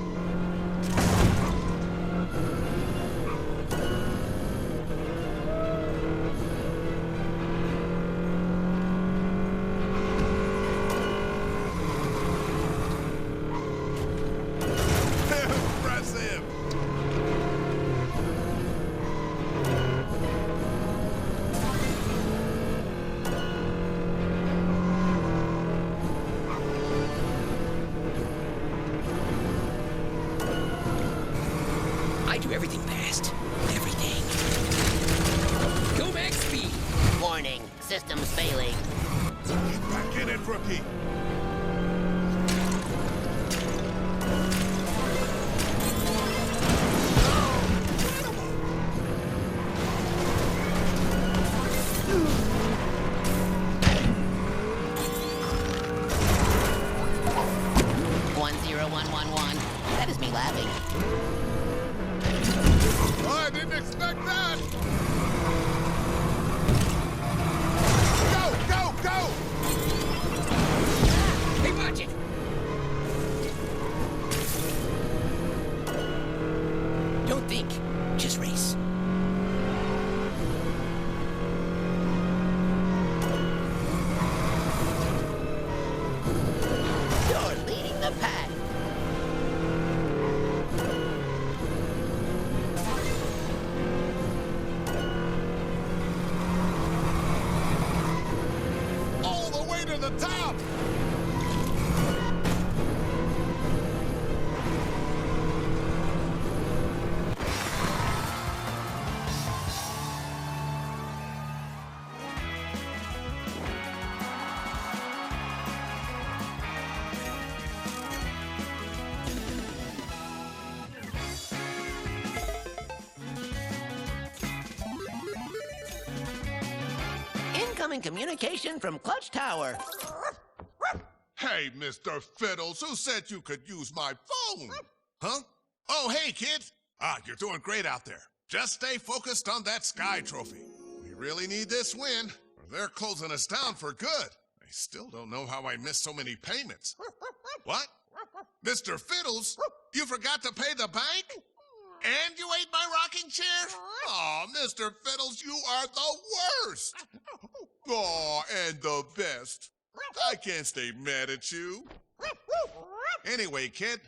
Impressive. I do everything fast. Everything. Go max speed. Warning, system's failing. Get back in it, rookie. That is me laughing. Oh, I didn't expect that! Go, go, go! Hey, watch it! Don't think, just race. You're leading the pack. The top! Incoming communication from Clutch Tower. Hey, Mr. Fiddles, who said you could use my phone? Huh? Oh, hey, kid. You're doing great out there. Just stay focused on that Sky Trophy. We really need this win, or they're closing us down for good. I still don't know how I missed so many payments. What? Mr. Fiddles, you forgot to pay the bank? And you ate my rocking chair? Aw, Mr. Fiddles, you are the worst. Aw, and the best. I can't stay mad at you. Anyway, kid,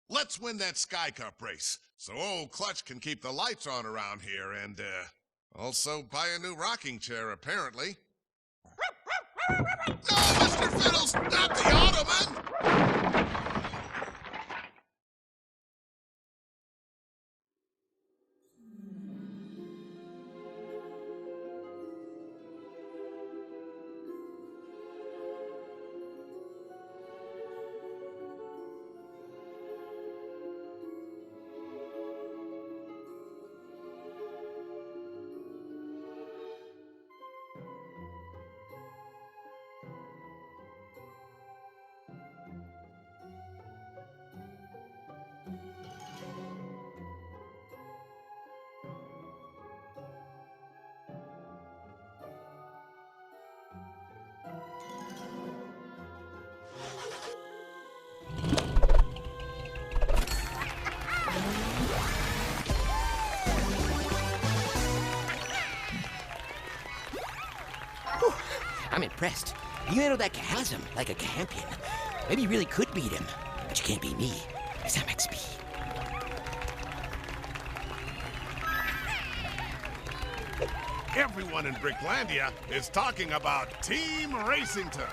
let's win that Sky Cup race so old Clutch can keep the lights on around here and, also buy a new rocking chair, apparently. No, Mr. Fiddles, not the Automan! I'm impressed. You handled that chasm like a champion. Maybe you really could beat him, but you can't beat me, because I'm XP. Everyone in Bricklandia is talking about Team Racington.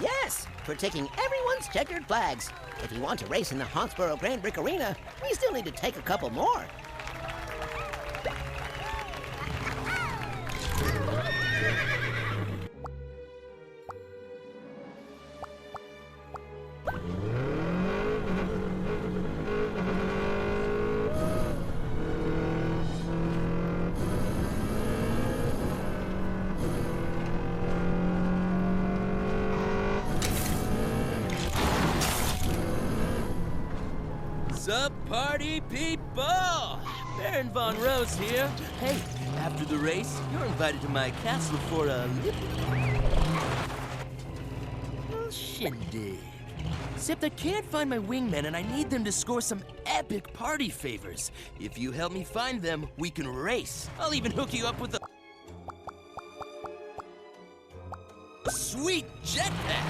Yes, for taking everyone's checkered flags. If you want to race in the Huntsboro Grand Prix Arena, we still need to take a couple more. Sup, party people? Baron Von Rose here. Hey, after the race, you're invited to my castle for a little shindig. Except I can't find my wingmen, and I need them to score some epic party favors. If you help me find them, we can race. I'll even hook you up with a sweet jetpack.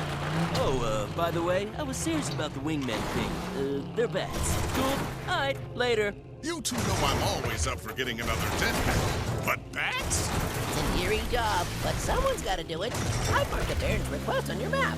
Oh, by the way, I was serious about the wingmen thing. They're bats. Cool? All right, later. You two know I'm always up for getting another jetpack. But bats? It's an eerie job, but someone's got to do it. I marked the Baron's request on your map.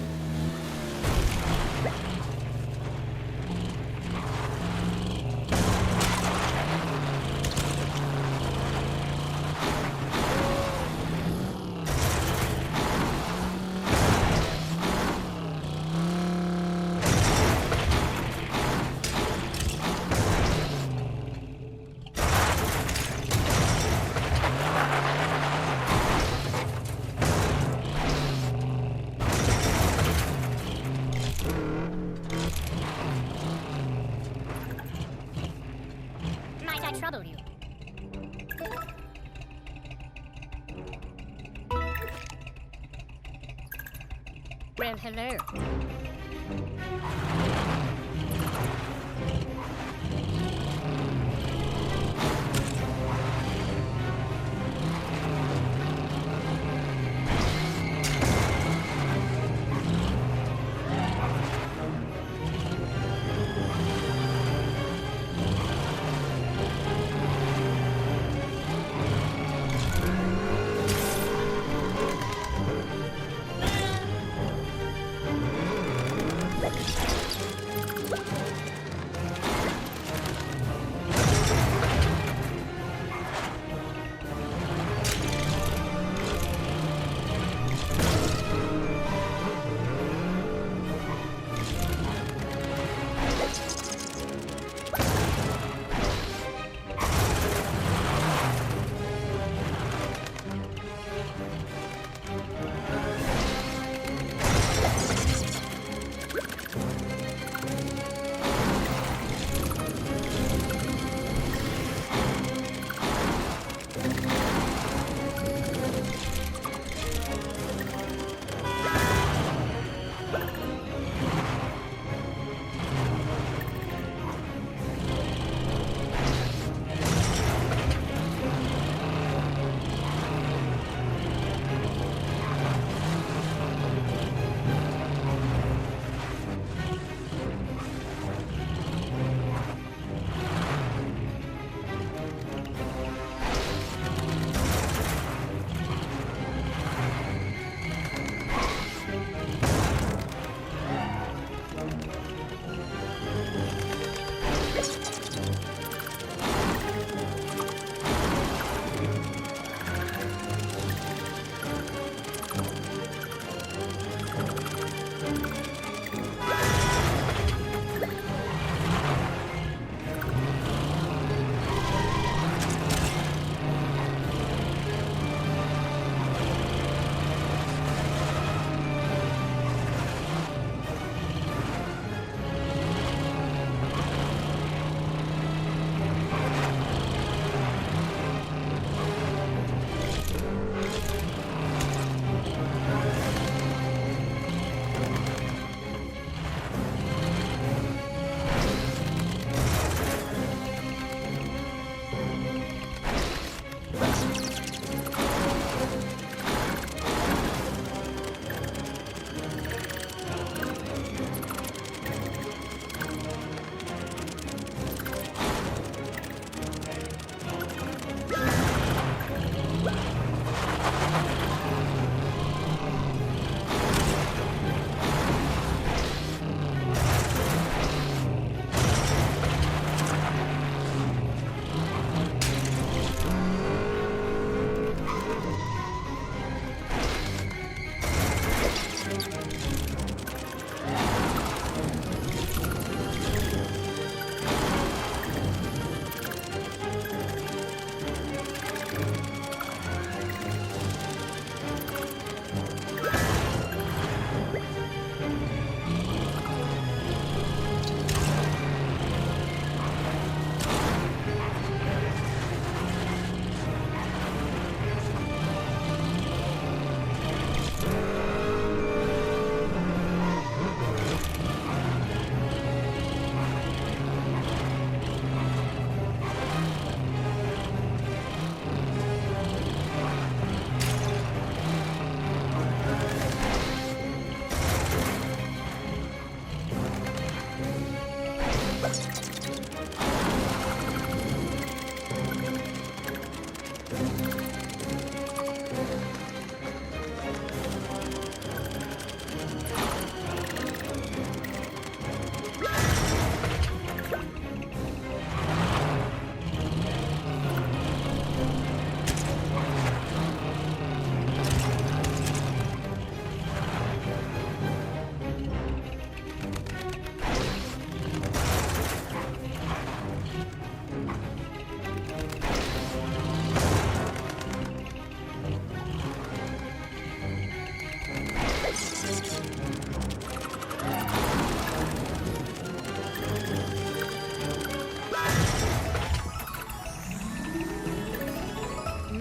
trouble you. Well, hello.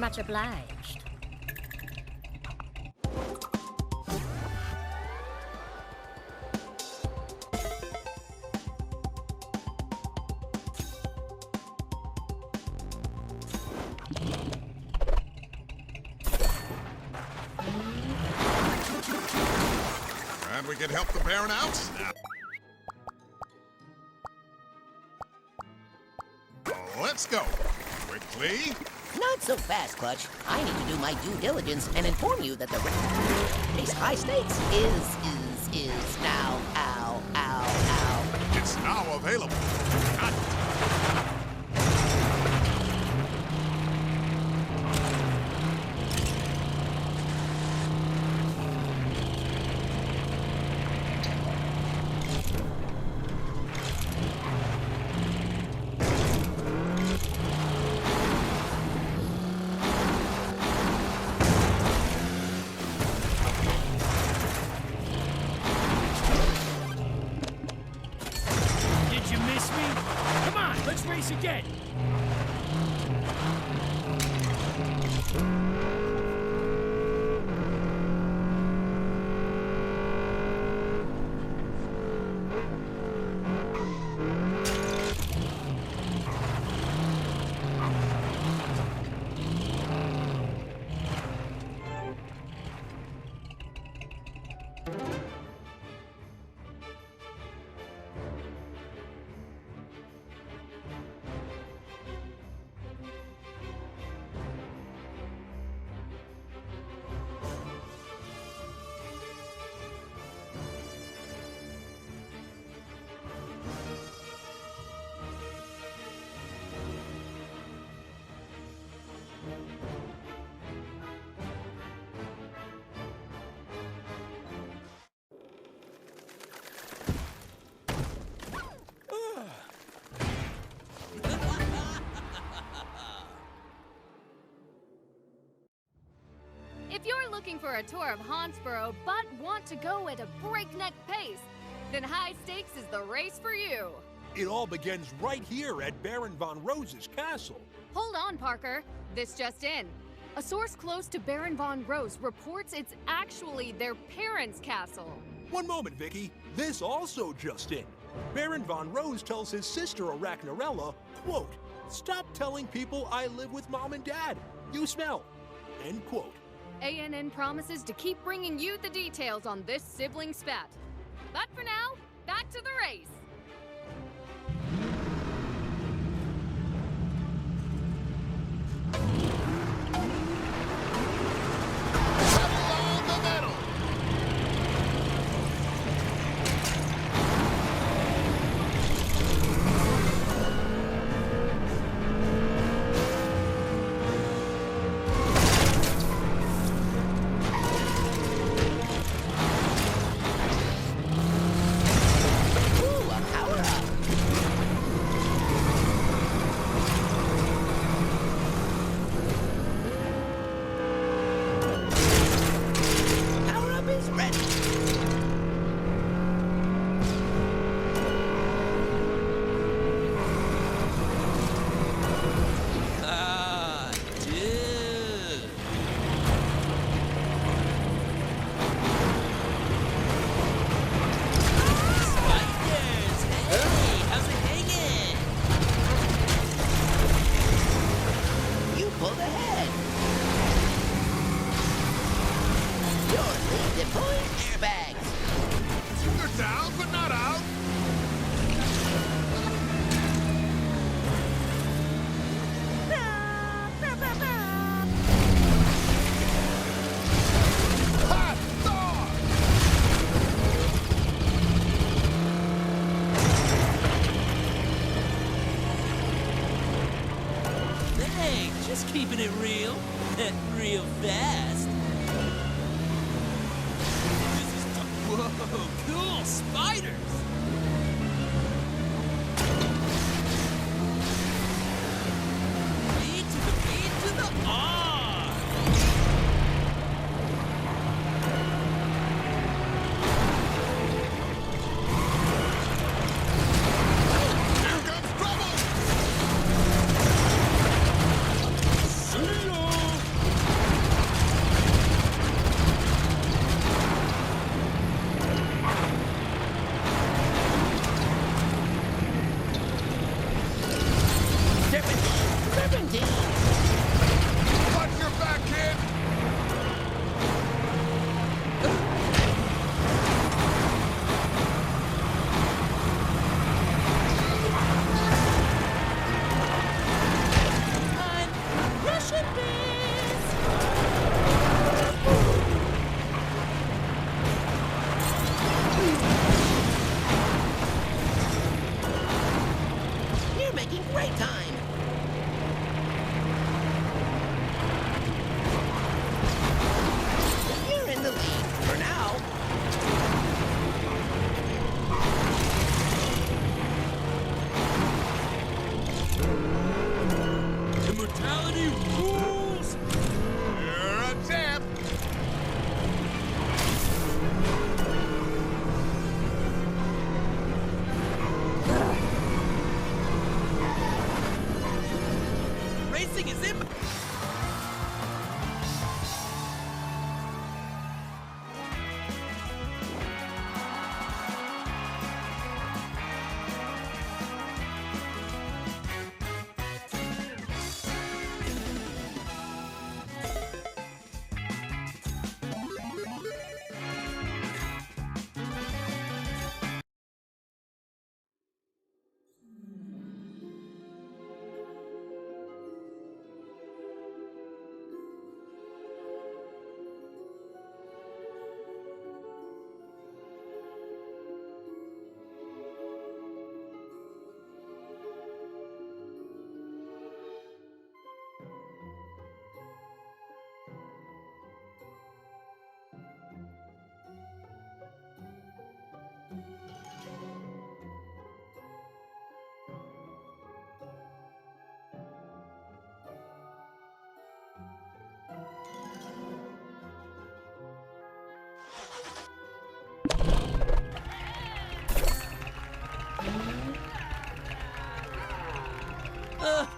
Much obliged. And we can help the Baron out. Let's go. Quickly. Not so fast, Clutch. I need to do my due diligence and inform you that the race high stakes is now. Ow. It's now available. Got it. Again. If you're looking for a tour of Huntsboro but want to go at a breakneck pace, then High Stakes is the race for you. It all begins right here at Baron Von Rose's castle. Hold on, Parker. This just in. A source close to Baron Von Rose reports it's actually their parents' castle. One moment, Vicky. This also just in. Baron Von Rose tells his sister Arachnarella, quote, "Stop telling people I live with Mom and Dad. You smell." End quote. ANN promises to keep bringing you the details on this sibling spat. But for now, back to the race. Keeping it real, real fast. Whoa, cool spiders! B to the R! Here comes trouble! See ya!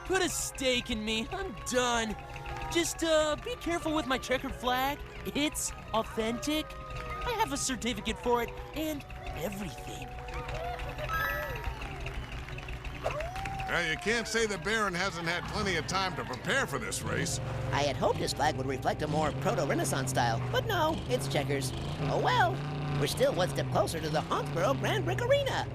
Put a stake in me. I'm done. Just, be careful with my checkered flag. It's authentic. I have a certificate for it and everything. Well, you can't say the Baron hasn't had plenty of time to prepare for this race. I had hoped his flag would reflect a more proto-Renaissance style, but no, it's checkers. Oh well, we're still one step closer to the Huntsboro Grand Prix Arena.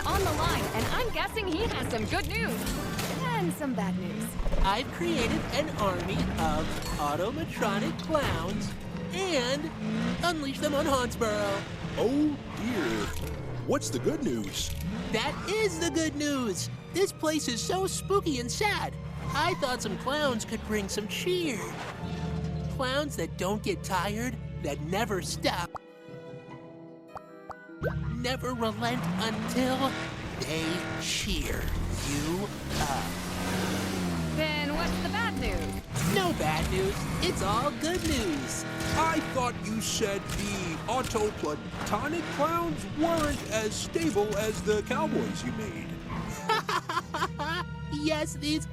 On the line, and I'm guessing he has some good news and some bad news. I've created an army of automatronic clowns and unleashed them on Huntsboro. Oh dear. What's the good news? That is the good news. This place is so spooky and sad. I thought some clowns could bring some cheer. Clowns that don't get tired, that never stop. Never relent until they cheer you up. Then what's the bad news? No bad news. It's all good news. I thought you said the autoplatonic clowns weren't as stable as the cowboys you made. Yes, these...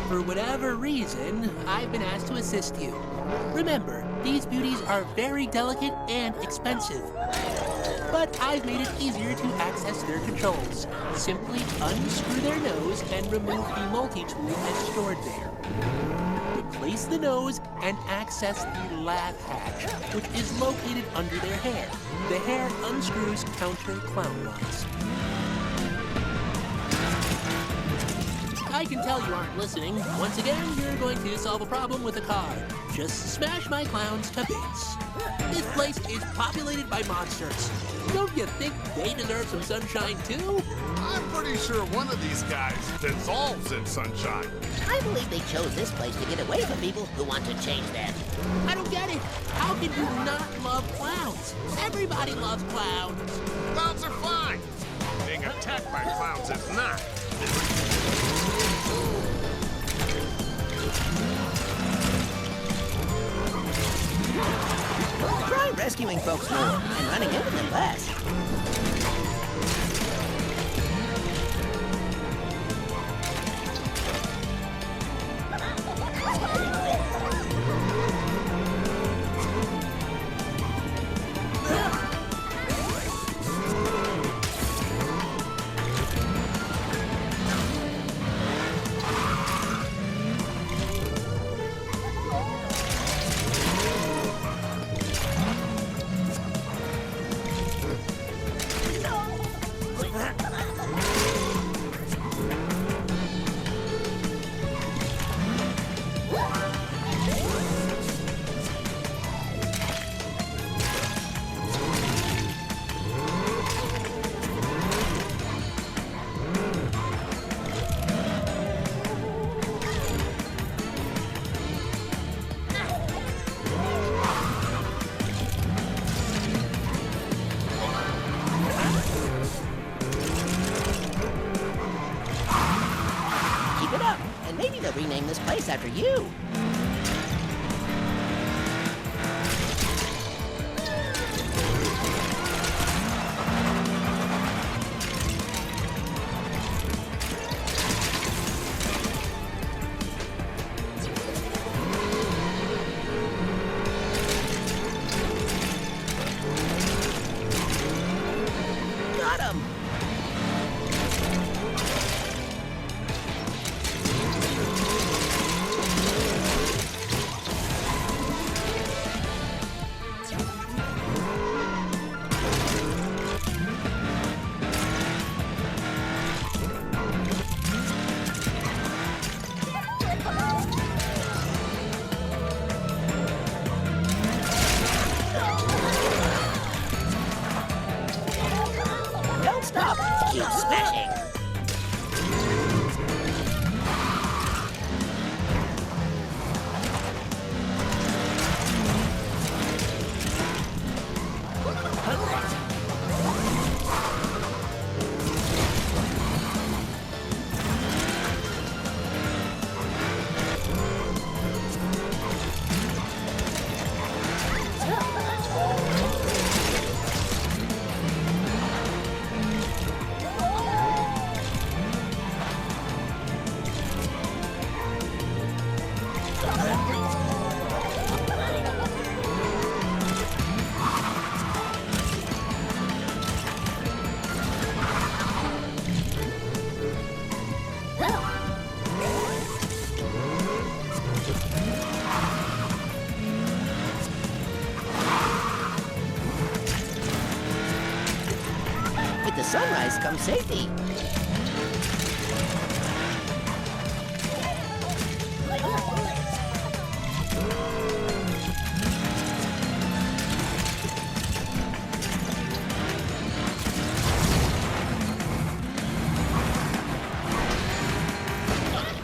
For whatever reason, I've been asked to assist you. Remember, these beauties are very delicate and expensive. But I've made it easier to access their controls. Simply unscrew their nose and remove the multi-tool that's stored there. Replace the nose and access the laugh hatch, which is located under their hair. The hair unscrews counter clown lines. I can tell you aren't listening. Once again, you're going to solve a problem with a card. Just smash my clowns to bits. This place is populated by monsters. Don't you think they deserve some sunshine too? I'm pretty sure one of these guys dissolves in sunshine. I believe they chose this place to get away from people who want to change them. I don't get it. How can you not love clowns? Everybody loves clowns. Clowns are fine. Being attacked by clowns is not. Try rescuing folks more and running into them less. race after you. Got him! Don't stop! Keep smashing! With the sunrise comes safety.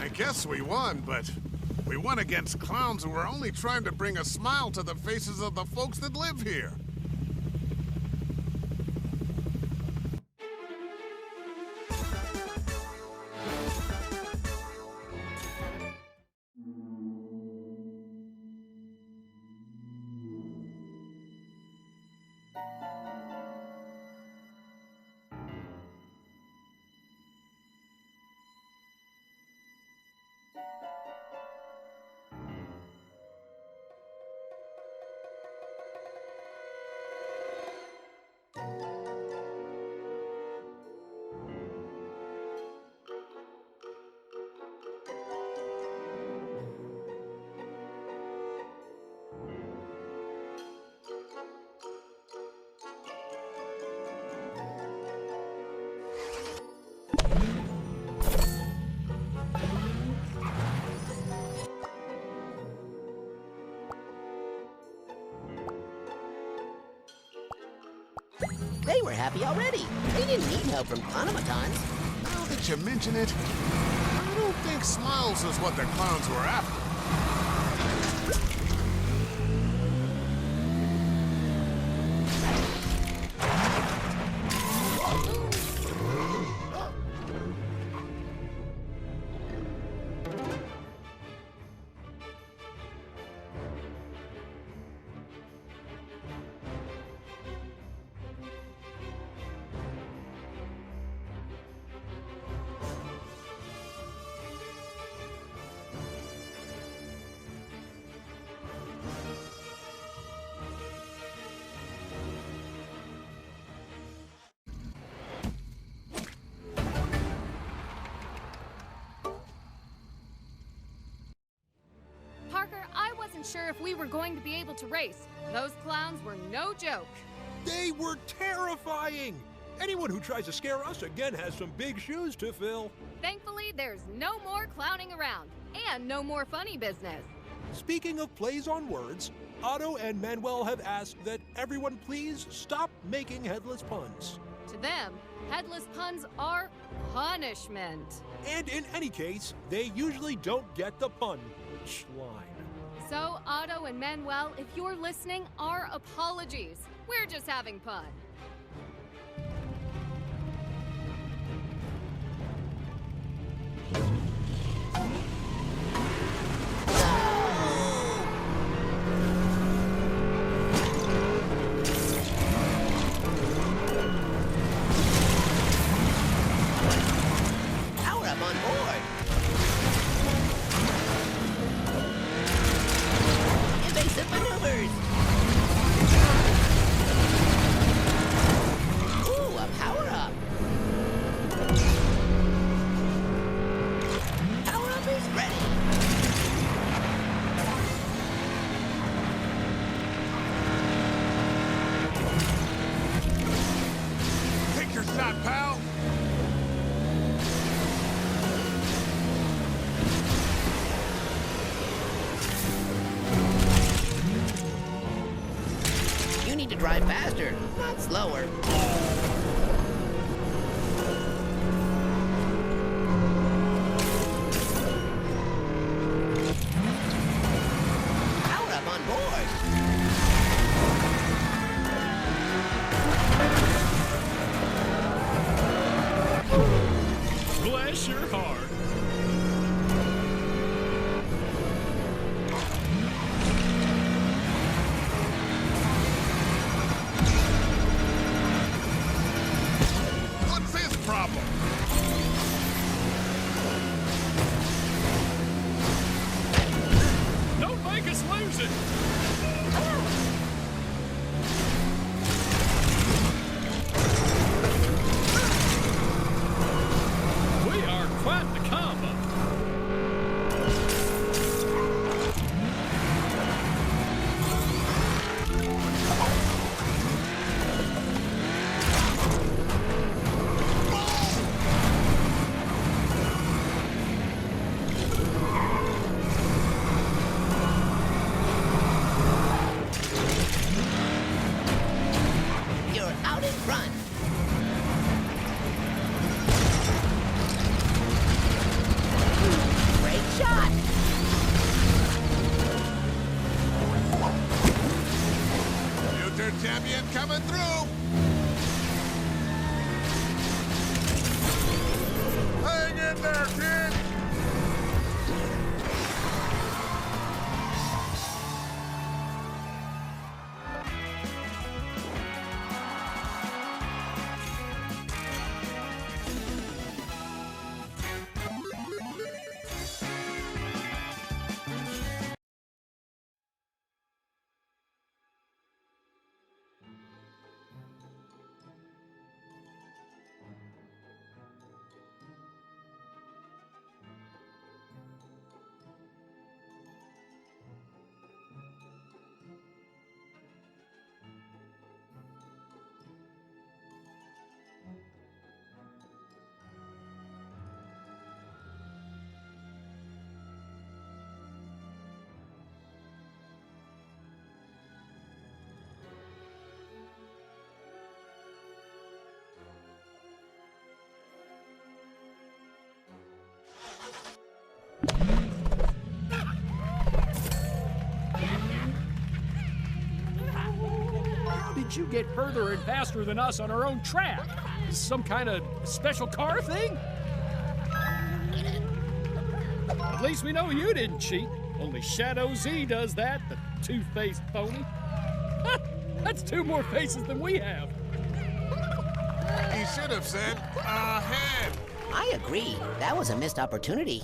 I guess we won, but we won against clowns who were only trying to bring a smile to the faces of the folks that live here. They were happy already. They didn't need help from automatons. Now that you mention it, I don't think smiles is what the clowns were after. Parker, I wasn't sure if we were going to be able to race. Those clowns were no joke. They were terrifying! Anyone who tries to scare us again has some big shoes to fill. Thankfully, there's no more clowning around, and no more funny business. Speaking of plays on words, Otto and Manuel have asked that everyone please stop making headless puns. To them, headless puns are punishment. And in any case, they usually don't get the pun line. So, Otto and Manuel, if you're listening, our apologies. We're just having fun. need to drive faster, not slower. Power up on board. Bless your heart. What's his problem? Don't make us lose it. We are quite the combo. You're out in front. Great shot. Future champion coming through. Hang in there, kid. How did you get further and faster than us on our own track? Is some kind of special car thing? At least we know you didn't cheat. Only Shadow Z does that, the two-faced phony. That's two more faces than we have. He should have said, ahead. I agree. That was a missed opportunity.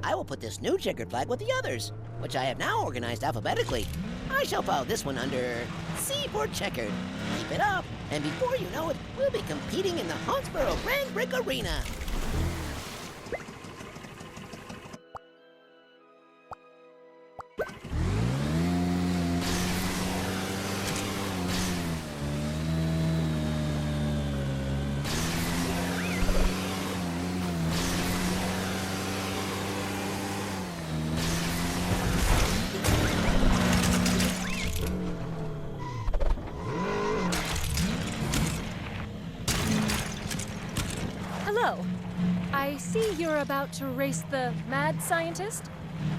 I will put this new checkered flag with the others, which I have now organized alphabetically. I shall file this one under C for checkered. Keep it up, and before you know it, we'll be competing in the Huntsboro Grand Prix Arena. Hello. I see you're about to race the mad scientist.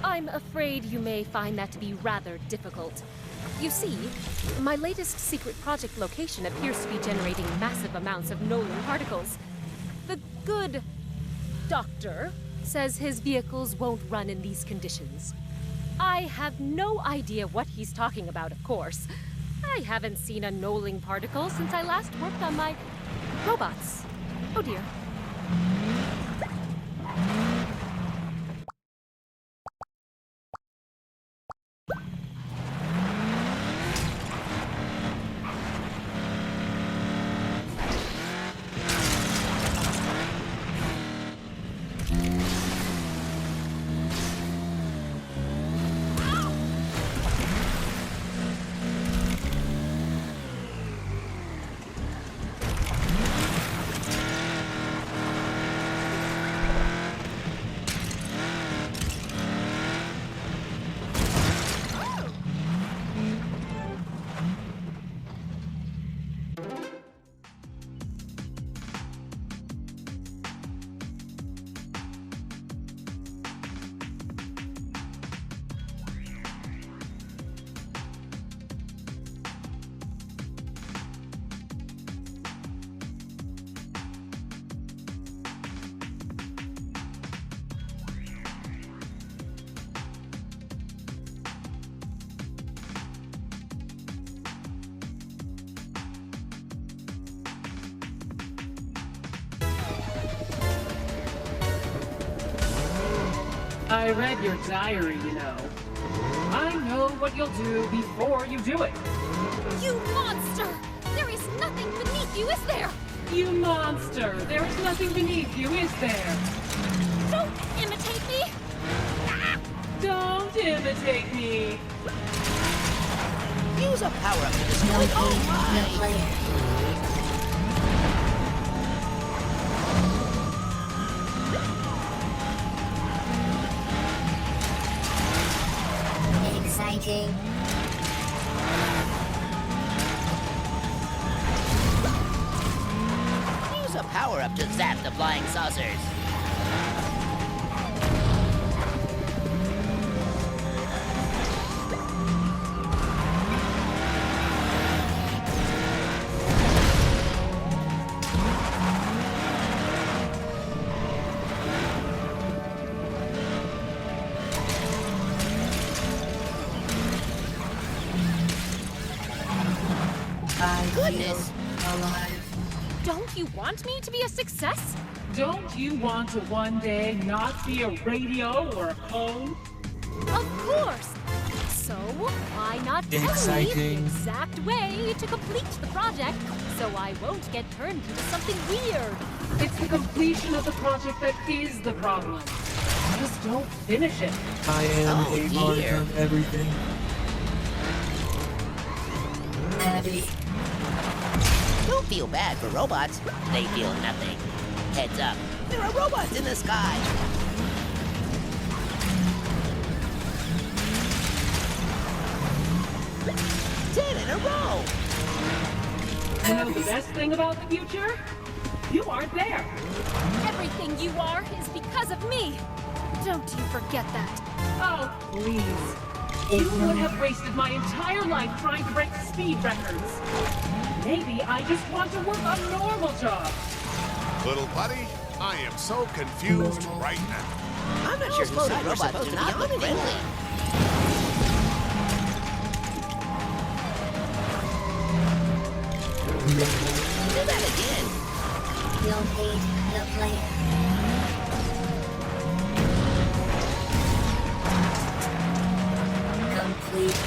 I'm afraid you may find that to be rather difficult. You see, my latest secret project location appears to be generating massive amounts of Nolan particles. The good doctor says his vehicles won't run in these conditions. I have no idea what he's talking about, of course. I haven't seen a Nolan particle since I last worked on my robots. Oh dear. I read your diary, you know. I know what you'll do before you do it. You monster! There is nothing beneath you, is there? You monster! There is nothing beneath you, is there? Don't imitate me! Ah! Don't imitate me! Use a power-up to destroy all mine! Exciting. Use a power-up to zap the flying saucers. Goodness! Don't you want me to be a success? Don't you want to one day not be a radio or a cone? Of course! So, why not tell me the exact way to complete the project so I won't get turned into something weird? It's the completion of the project that is the problem. Just don't finish it. I am a part of everything. Abby. Don't feel bad for robots. They feel nothing. Heads up, there are robots in the sky. 10 in a row. You know the best thing about the future? You aren't there. Everything you are is because of me. Don't you forget that. Oh, please. You would have wasted my entire life trying to break speed records. Maybe I just want to work a normal job. Little buddy, I am so confused right now. I'm not sure whose side we're supposed to be on friendly. Do that again. You'll hate the player. Complete.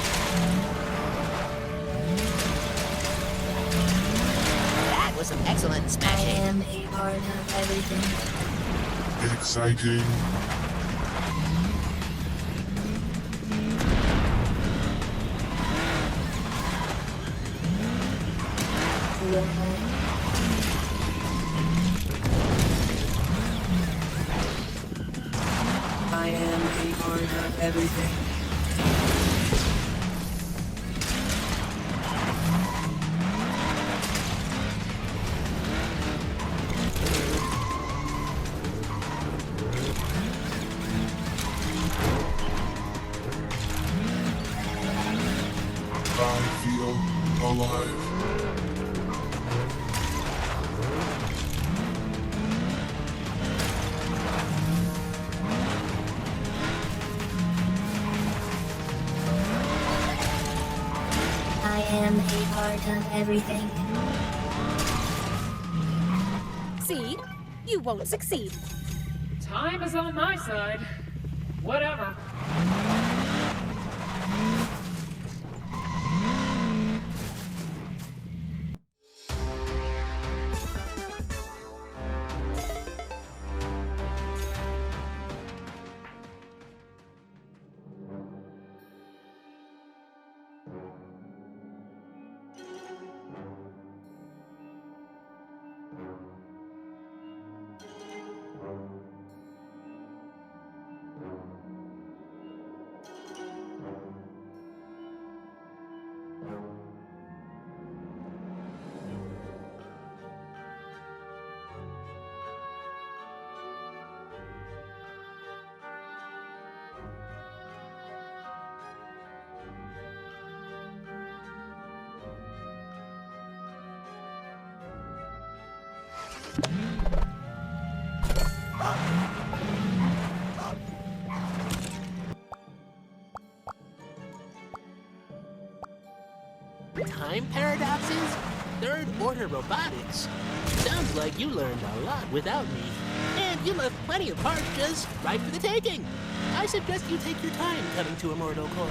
That was some excellent smashing. I am a part of everything. Exciting. I am a part of everything. I feel alive. I am a part of everything. See? You won't succeed. Time is on my side. Whatever. Time paradoxes? Third order robotics? Sounds like you learned a lot without me. And you left plenty of parts just right for the taking. I suggest you take your time coming to Immortal Coil.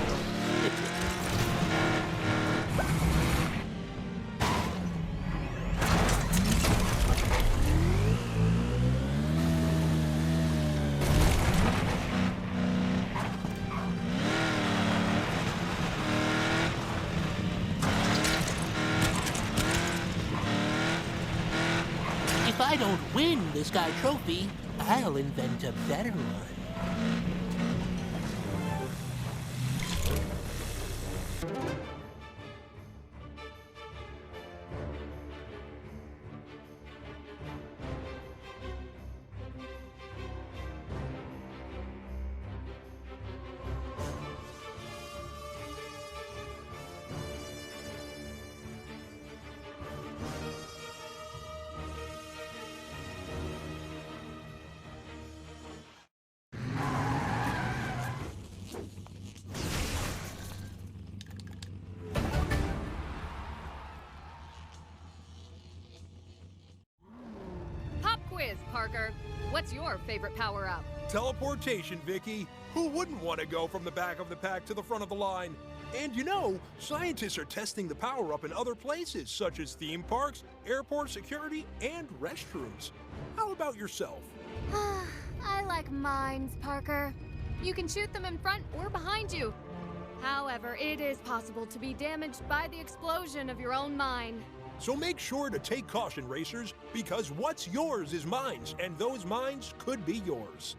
If I don't win the Sky Trophy, I'll invent a better one. Quiz, Parker. What's your favorite power-up? Teleportation, Vicky. Who wouldn't want to go from the back of the pack to the front of the line? And you know, scientists are testing the power-up in other places, such as theme parks, airport security, and restrooms. How about yourself? I like mines, Parker. You can shoot them in front or behind you. However, it is possible to be damaged by the explosion of your own mine. So make sure to take caution, racers, because what's yours is mines, and those mines could be yours.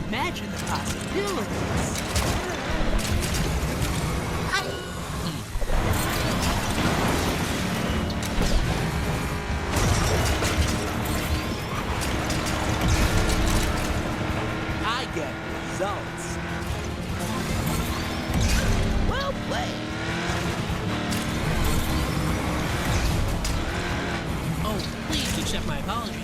Imagine the possibilities. I get results. Well played. Oh, please accept my apologies.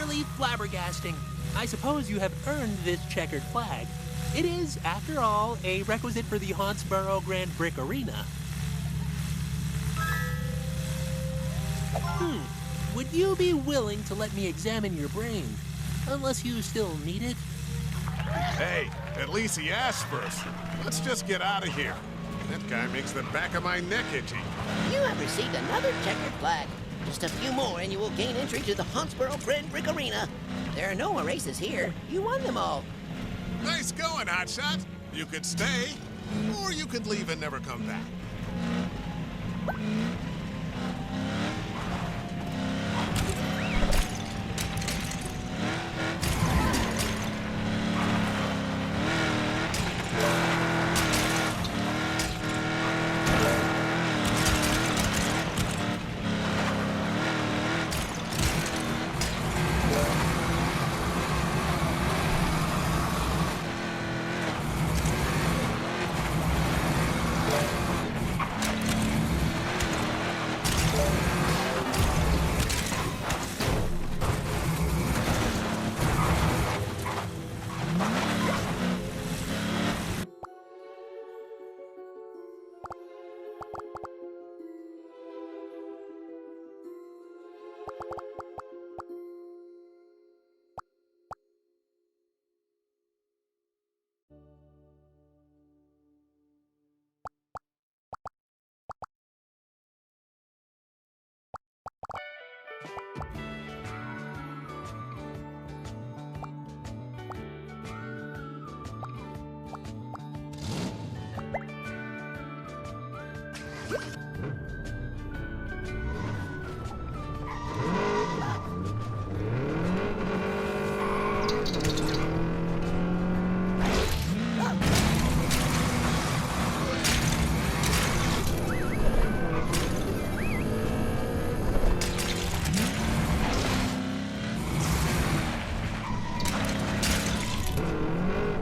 really flabbergasting. I suppose you have earned this checkered flag. It is, after all, a requisite for the Huntsboro Grand Prix Arena. Would you be willing to let me examine your brain? Unless you still need it? Hey, at least he asked first. Let's just get out of here. That guy makes the back of my neck itchy. You have received another checkered flag. Just a few more and you will gain entry to the Huntsboro Grand Prix Arena. There are no more races here. You won them all. Nice going, Hotshot. You could stay, or you could leave and never come back.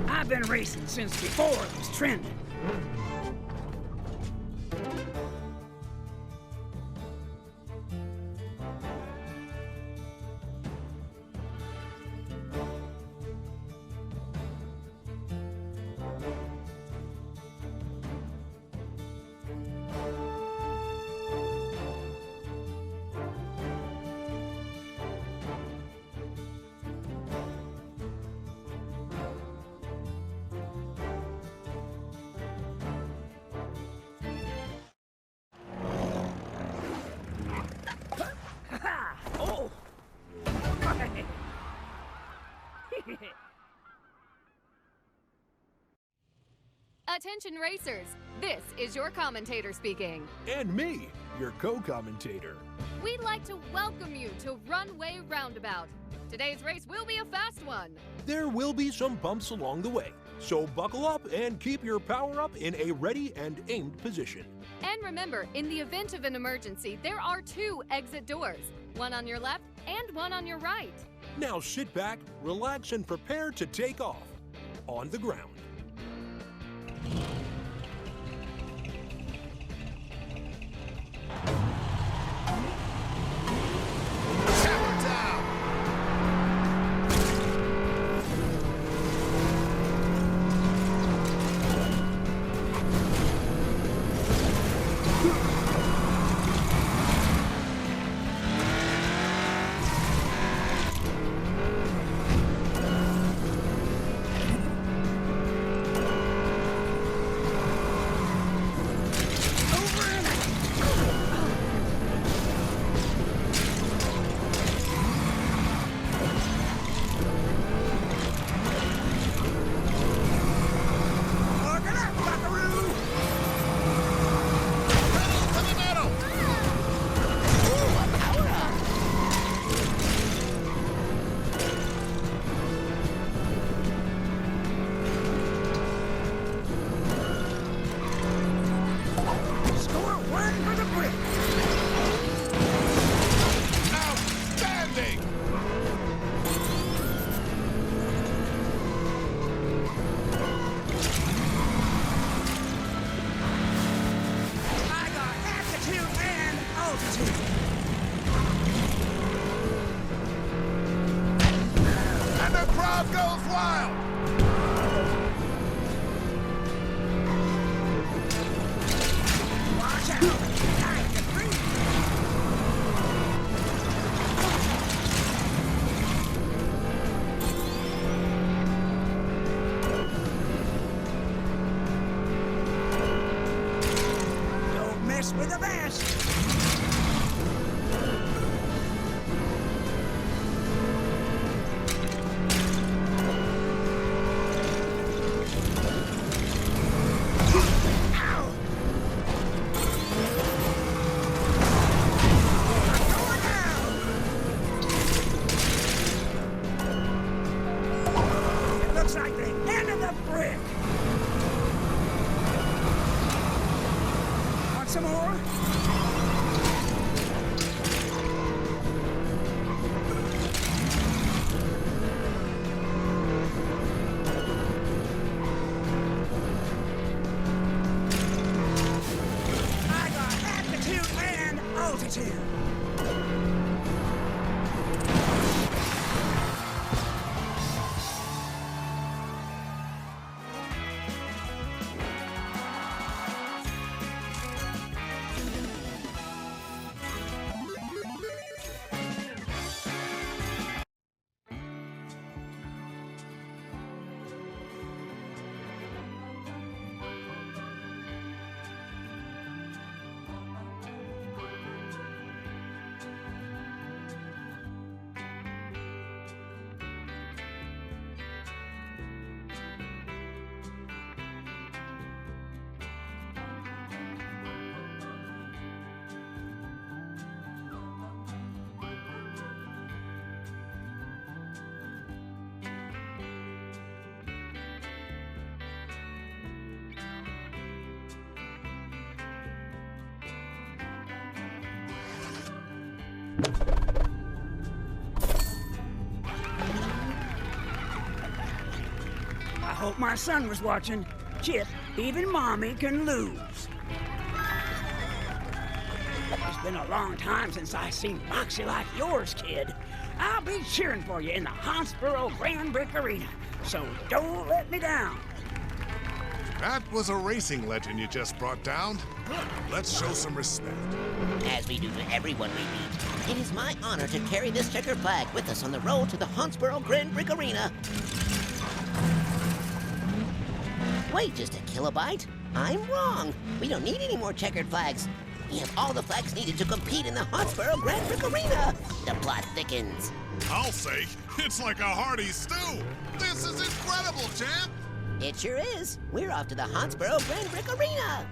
I've been racing since before it was trending. Attention racers, this is your commentator speaking. And me, your co-commentator. We'd like to welcome you to Runway Roundabout. Today's race will be a fast one. There will be some bumps along the way, so buckle up and keep your power up in a ready and aimed position. And remember, in the event of an emergency, there are 2 exit doors, one on your left and one on your right. Now sit back, relax, and prepare to take off. On the ground. crowd goes wild! Watch out! Time to breathe! Don't mess with the best! I hope my son was watching. Chip, even Mommy can lose. It's been a long time since I seen boxy like yours, kid. I'll be cheering for you in the Huntsboro Grand Prix Arena, so don't let me down. That was a racing legend you just brought down. Let's show some respect. As we do to everyone we meet, it is my honor to carry this checkered flag with us on the road to the Huntsboro Grand Prix Arena. Wait just a kilobyte. I'm wrong. We don't need any more checkered flags. We have all the flags needed to compete in the Huntsboro Grand Prix Arena. The plot thickens. I'll say, it's like a hearty stew. This is incredible, champ. It sure is. We're off to the Huntsboro Grand Prix Arena.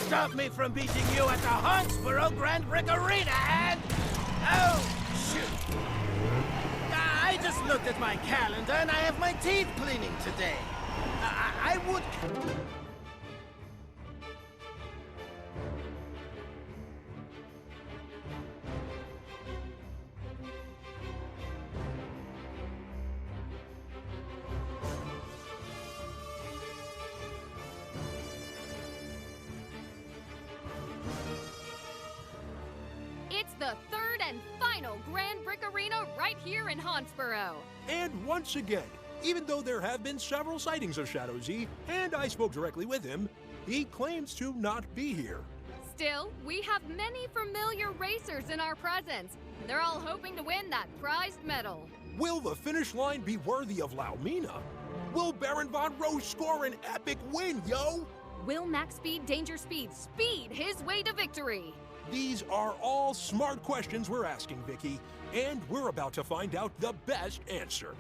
Stop me from beating you at the Huntsboro Grand Prix Arena, and... Oh, shoot! I just just looked at my calendar and I have my teeth cleaning today. I would... It's the third and final Grand Brick Arena right here in Huntsboro. And once again, even though there have been several sightings of Shadow Z, and I spoke directly with him, he claims to not be here. Still, we have many familiar racers in our presence, and they're all hoping to win that prized medal. Will the finish line be worthy of Laumina? Will Baron Von Roche score an epic win, yo? Will Max Speed Danger Speed speed his way to victory? These are all smart questions we're asking, Vicky, and we're about to find out the best answer.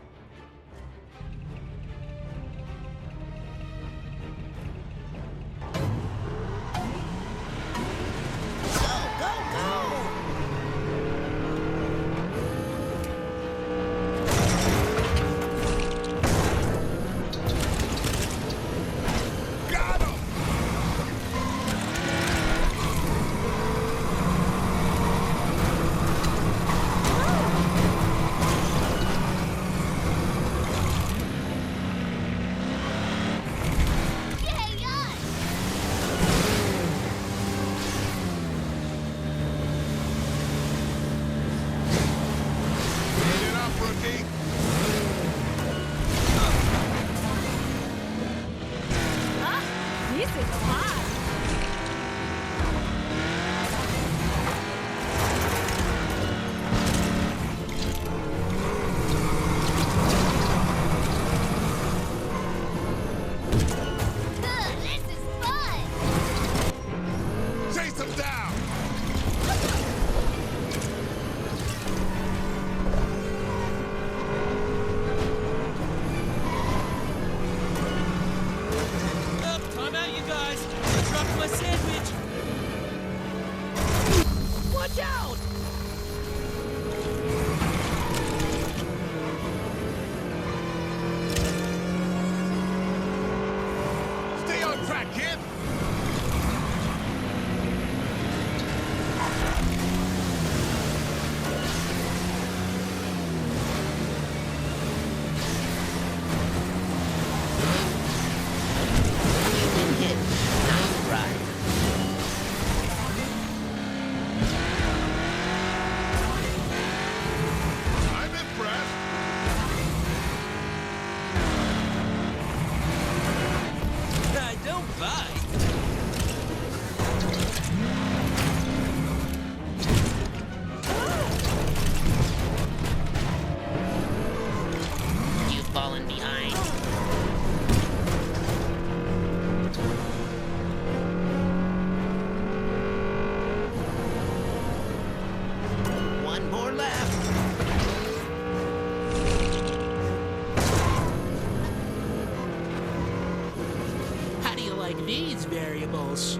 These variables.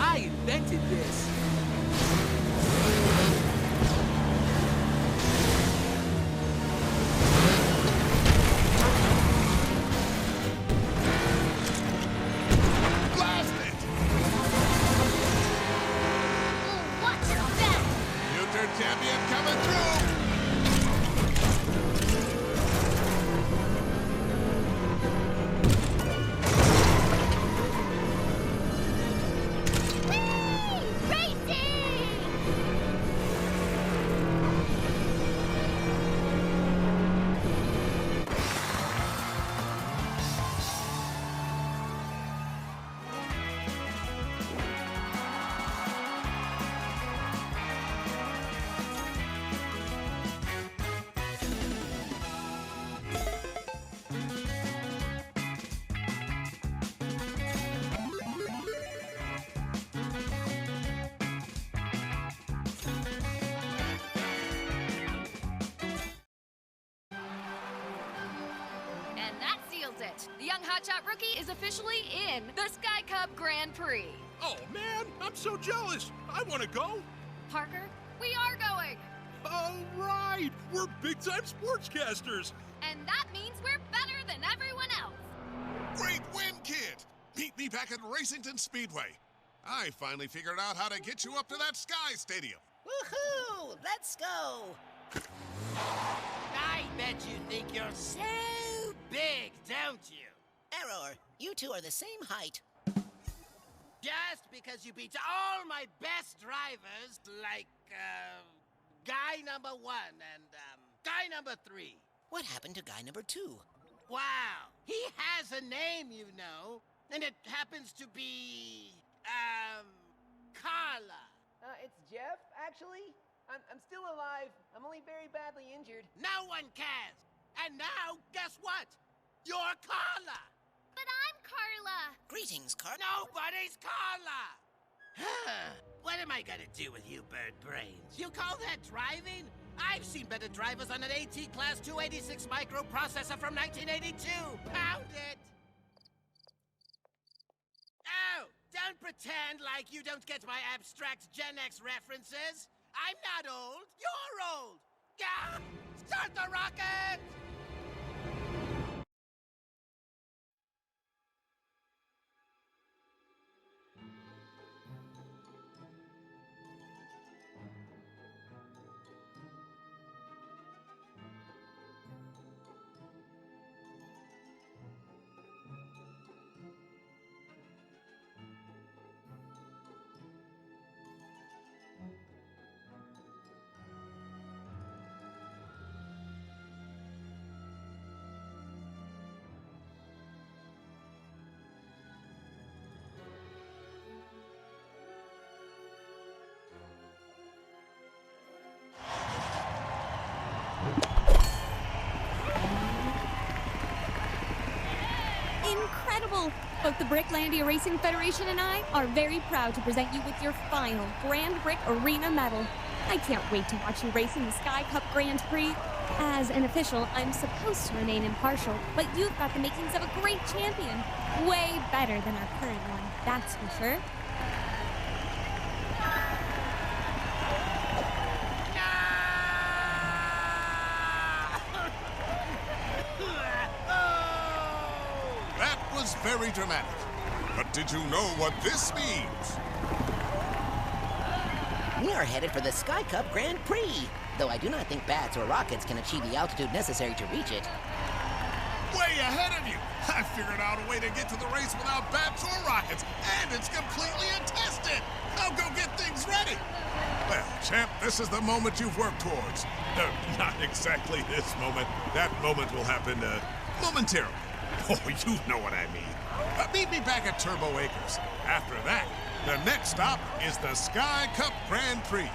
I invented this. Champion coming through! seals it. The young hotshot rookie is officially in the Sky Cup Grand Prix. Oh, man, I'm so jealous. I want to go. Parker, we are going. All right, we're big-time sportscasters. And that means we're better than everyone else. Great win, kid! Meet me back at Racington Speedway. I finally figured out how to get you up to that Sky Stadium. Woohoo! Let's go! I bet you think you're so big, don't you? Error. You two are the same height. Just because you beat all my best drivers, like, guy number 1 and, guy number 3. What happened to guy number 2? Wow, he has a name, you know, and it happens to be, Carla. It's Jeff, actually. I'm still alive. I'm only very badly injured. No one cares. And now, guess what? You're Carla. But I'm Carla. Greetings, Carla. Nobody's Carla. What am I gonna do with you, bird brains? You call that driving? I've seen better drivers on an AT Class 286 microprocessor from 1982. Pound it. Oh, don't pretend like you don't get my abstract Gen X references. I'm not old. You're old. Gah! Start the rocket! Incredible! Both the Bricklandia Racing Federation and I are very proud to present you with your final Grand Brick Arena medal. I can't wait to watch you race in the Sky Cup Grand Prix. As an official, I'm supposed to remain impartial, but you've got the makings of a great champion. Way better than our current one, that's for sure. Very dramatic. But did you know what this means? We are headed for the Sky Cup Grand Prix, though I do not think bats or rockets can achieve the altitude necessary to reach it. Way ahead of you! I figured out a way to get to the race without bats or rockets, and it's completely untested! I'll go get things ready! Well, champ, this is the moment you've worked towards. Not exactly this moment. That moment will happen, momentarily. Oh, you know what I mean. Meet me back at Turbo Acres. After that, the next stop is the Sky Cup Grand Prix.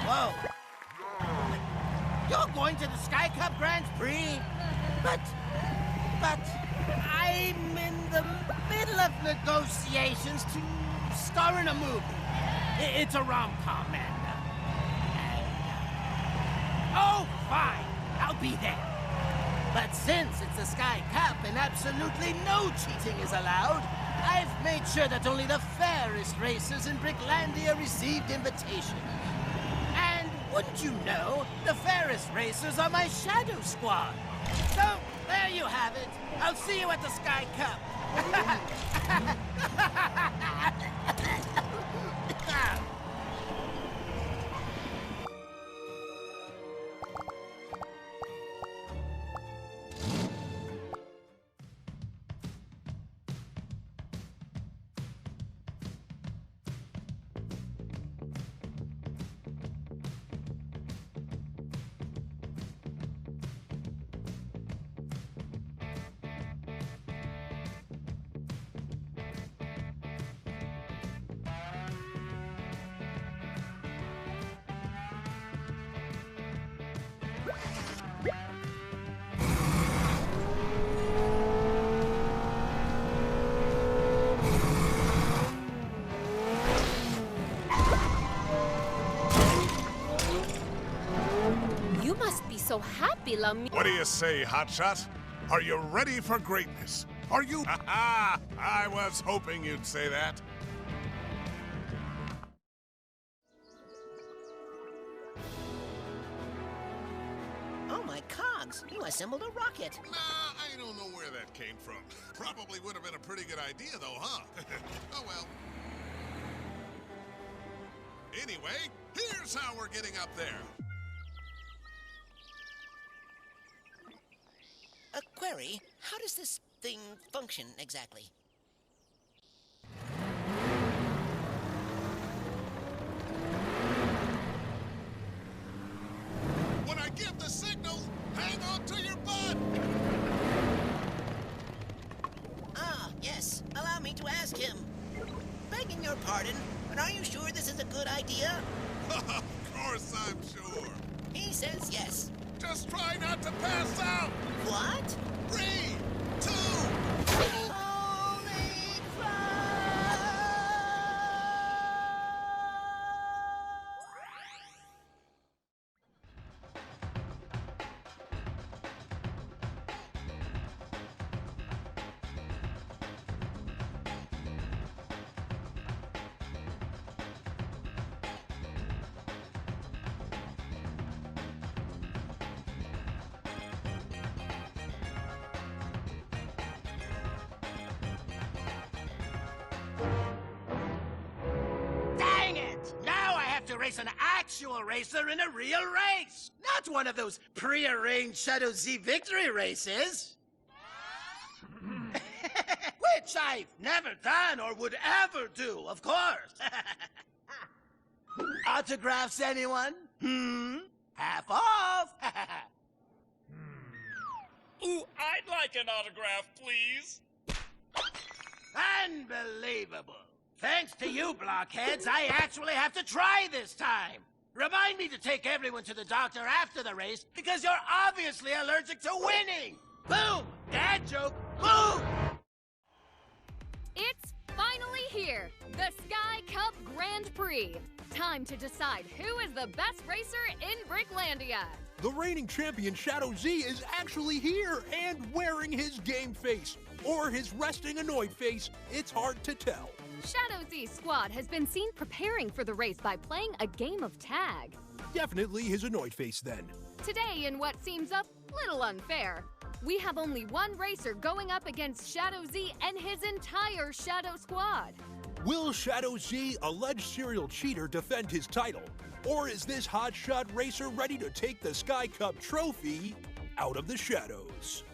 Whoa. You're going to the Sky Cup Grand Prix? But I'm in the middle of negotiations to star in a movie. It's a rom-com, man. Oh, fine. I'll be there. But since it's the Sky Cup and absolutely no cheating is allowed, I've made sure that only the fairest racers in Bricklandia received invitations. And Wouldn't you know, the fairest racers are my Shadow Squad. So, there you have it. I'll see you at the Sky Cup. So happy, Lum. What do you say, Hotshot? Are you ready for greatness? Are you? Ha-ha! I was hoping you'd say that. Oh, my cogs. You assembled a rocket. Nah, I don't know where that came from. Probably would have been a pretty good idea, though, huh? Oh, well. Anyway, here's how we're getting up there. A query, how does this thing function exactly? When I give the signal, hang on to your butt! Ah, yes. Allow me to ask him. Begging your pardon, but are you sure this is a good idea? Of course I'm sure. He says yes. Just try not to pass out! What? 3, 2... Holy crap! To race an actual racer in a real race, not one of those pre-arranged Shadow Z victory races. Which I've never done or would ever do, of course. Autographs, anyone? Half off. Ooh, I'd like an autograph, please. Unbelievable. Thanks to you, blockheads, I actually have to try this time. Remind me to take everyone to the doctor after the race, because you're obviously allergic to winning. Boom! Dad joke. Boom! It's finally here, the Sky Cup Grand Prix. Time to decide who is the best racer in Bricklandia. The reigning champion Shadow Z is actually here and wearing his game face. Or his resting annoyed face, it's hard to tell. Shadow Z's squad has been seen preparing for the race by playing a game of tag. Definitely his annoyed face then. Today, in what seems a little unfair, we have only one racer going up against Shadow Z and his entire Shadow squad. Will Shadow Z, alleged serial cheater, defend his title? Or is this hotshot racer ready to take the Sky Cup trophy out of the shadows?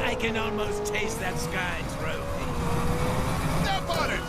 I can almost taste that Sky trophy. Step on it!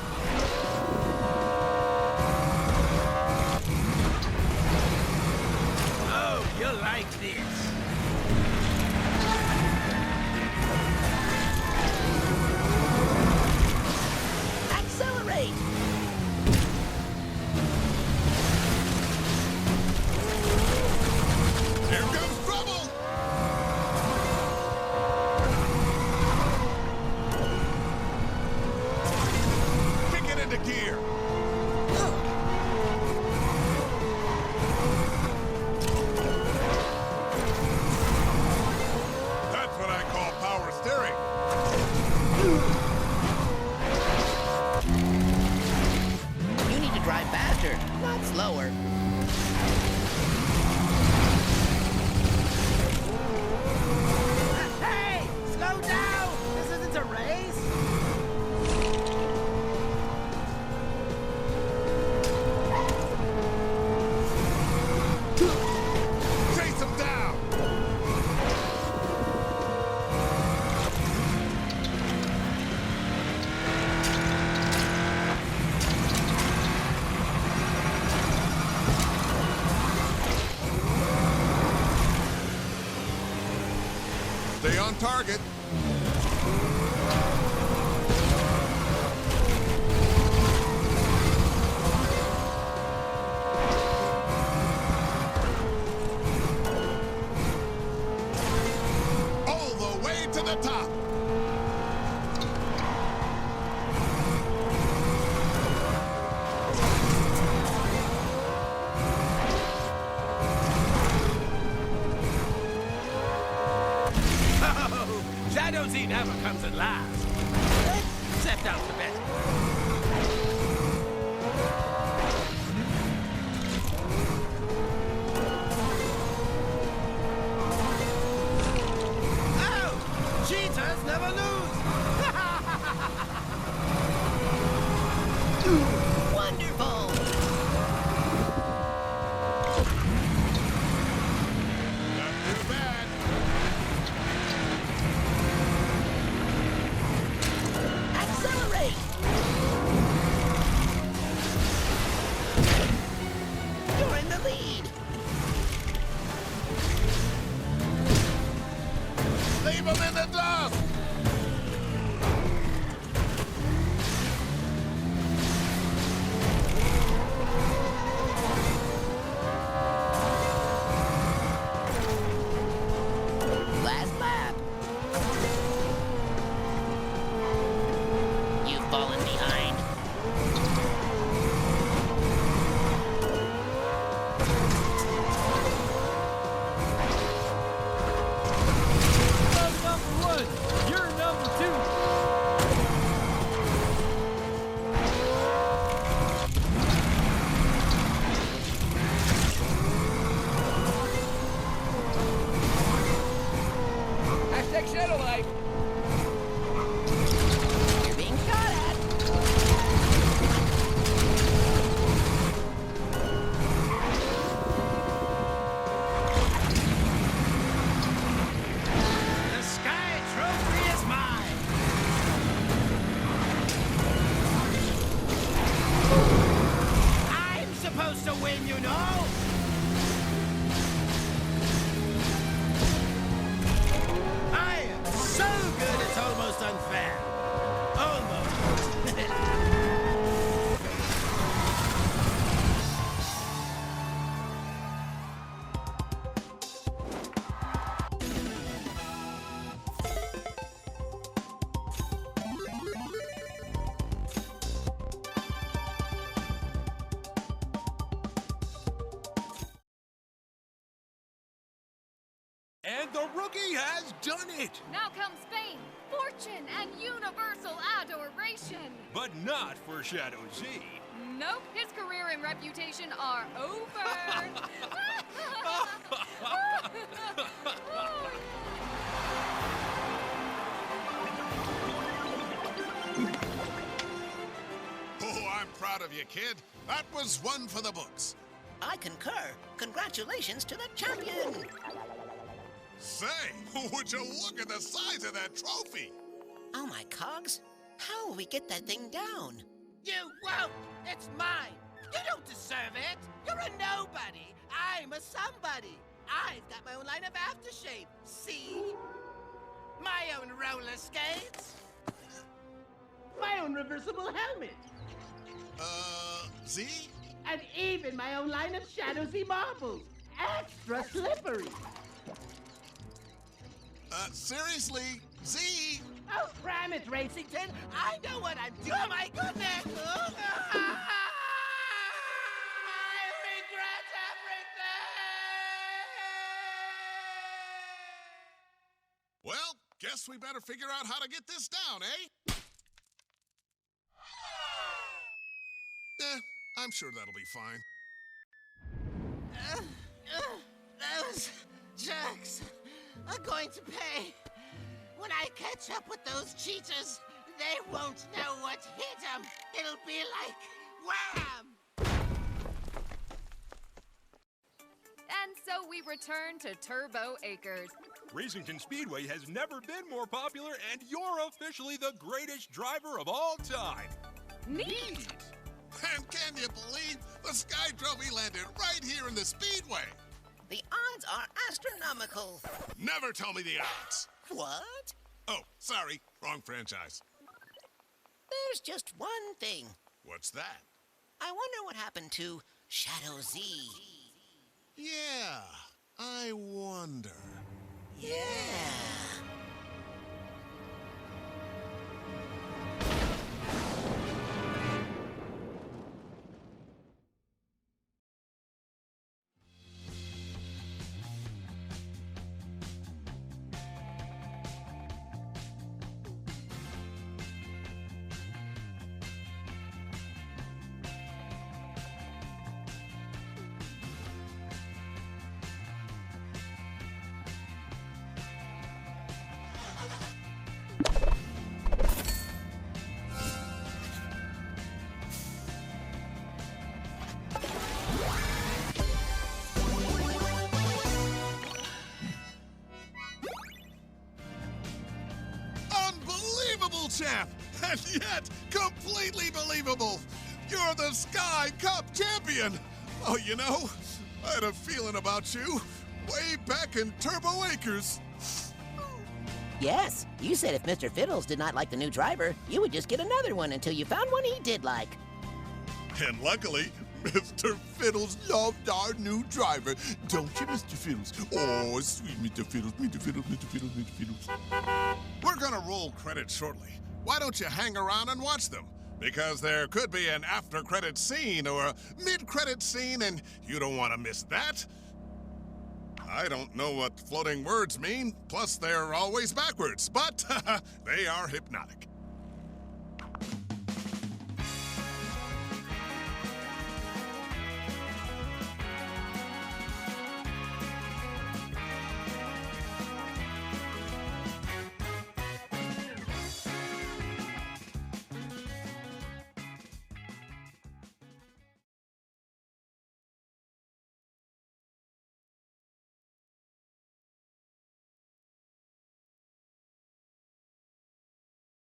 slower. Hey! Slow down! This isn't a race! Chase him down! Stay on target. All the way to the top. Shadow Z never comes at last. Except out the best. Oh! Cheaters never lose! Wonderful! Not too bad. Accelerate! You're in the lead! Leave him in the dust! Last lap. You've fallen behind. I'm number one. You're number two. Hashtag Shadow Life. You're being shot at. The Sky Trophy is mine! I'm supposed to win, you know! I am so good it's almost unfair. Almost. And the rookie has done it! Now comes fame, fortune, and universal adoration. But not for Shadow Z. Nope, his career and reputation are over. Oh, I'm proud of you, kid. That was one for the books. I concur. Congratulations to the champion. Say, would you look at the size of that trophy? Oh my cogs. How will we get that thing down? You won't! It's mine! You don't deserve it! You're a nobody! I'm a somebody! I've got my own line of aftershave! See? My own roller skates! My own reversible helmet! Z? And even my own line of Shadow Z marbles! Extra slippery! Seriously, Z? Oh, cram it, Racington! I know what I'm doing! Oh, my goodness! I regret everything! Well, guess we better figure out how to get this down, eh? I'm sure that'll be fine. Those jerks are going to pay. When I catch up with those cheaters, they won't know what hit them. It'll be like wham! And so we return to Turbo Acres. Racington Speedway has never been more popular, and you're officially the greatest driver of all time. Neat! And can you believe the Sky Trophy landed right here in the Speedway? The odds are astronomical. Never tell me the odds. What? Oh, sorry, wrong franchise. There's just one thing. What's that? I wonder what happened to Shadow Z. Yeah, I wonder. Yeah. Unbelievable, champ! And yet, completely believable! You're the Sky Cup champion! Oh, you know, I had a feeling about you way back in Turbo Acres. Yes, you said if Mr. Fiddles did not like the new driver, you would just get another one until you found one he did like. And luckily, Mr. Fiddles loved our new driver. Don't you, Mr. Fiddles? Oh, sweet Mr. Fiddles, Mr. Fiddles, Mr. Fiddles, Mr. Fiddles. We're gonna roll credits shortly. Why don't you hang around and watch them? Because there could be an after-credit scene or a mid-credit scene, and you don't want to miss that. I don't know what floating words mean, plus they're always backwards, but they are hypnotic.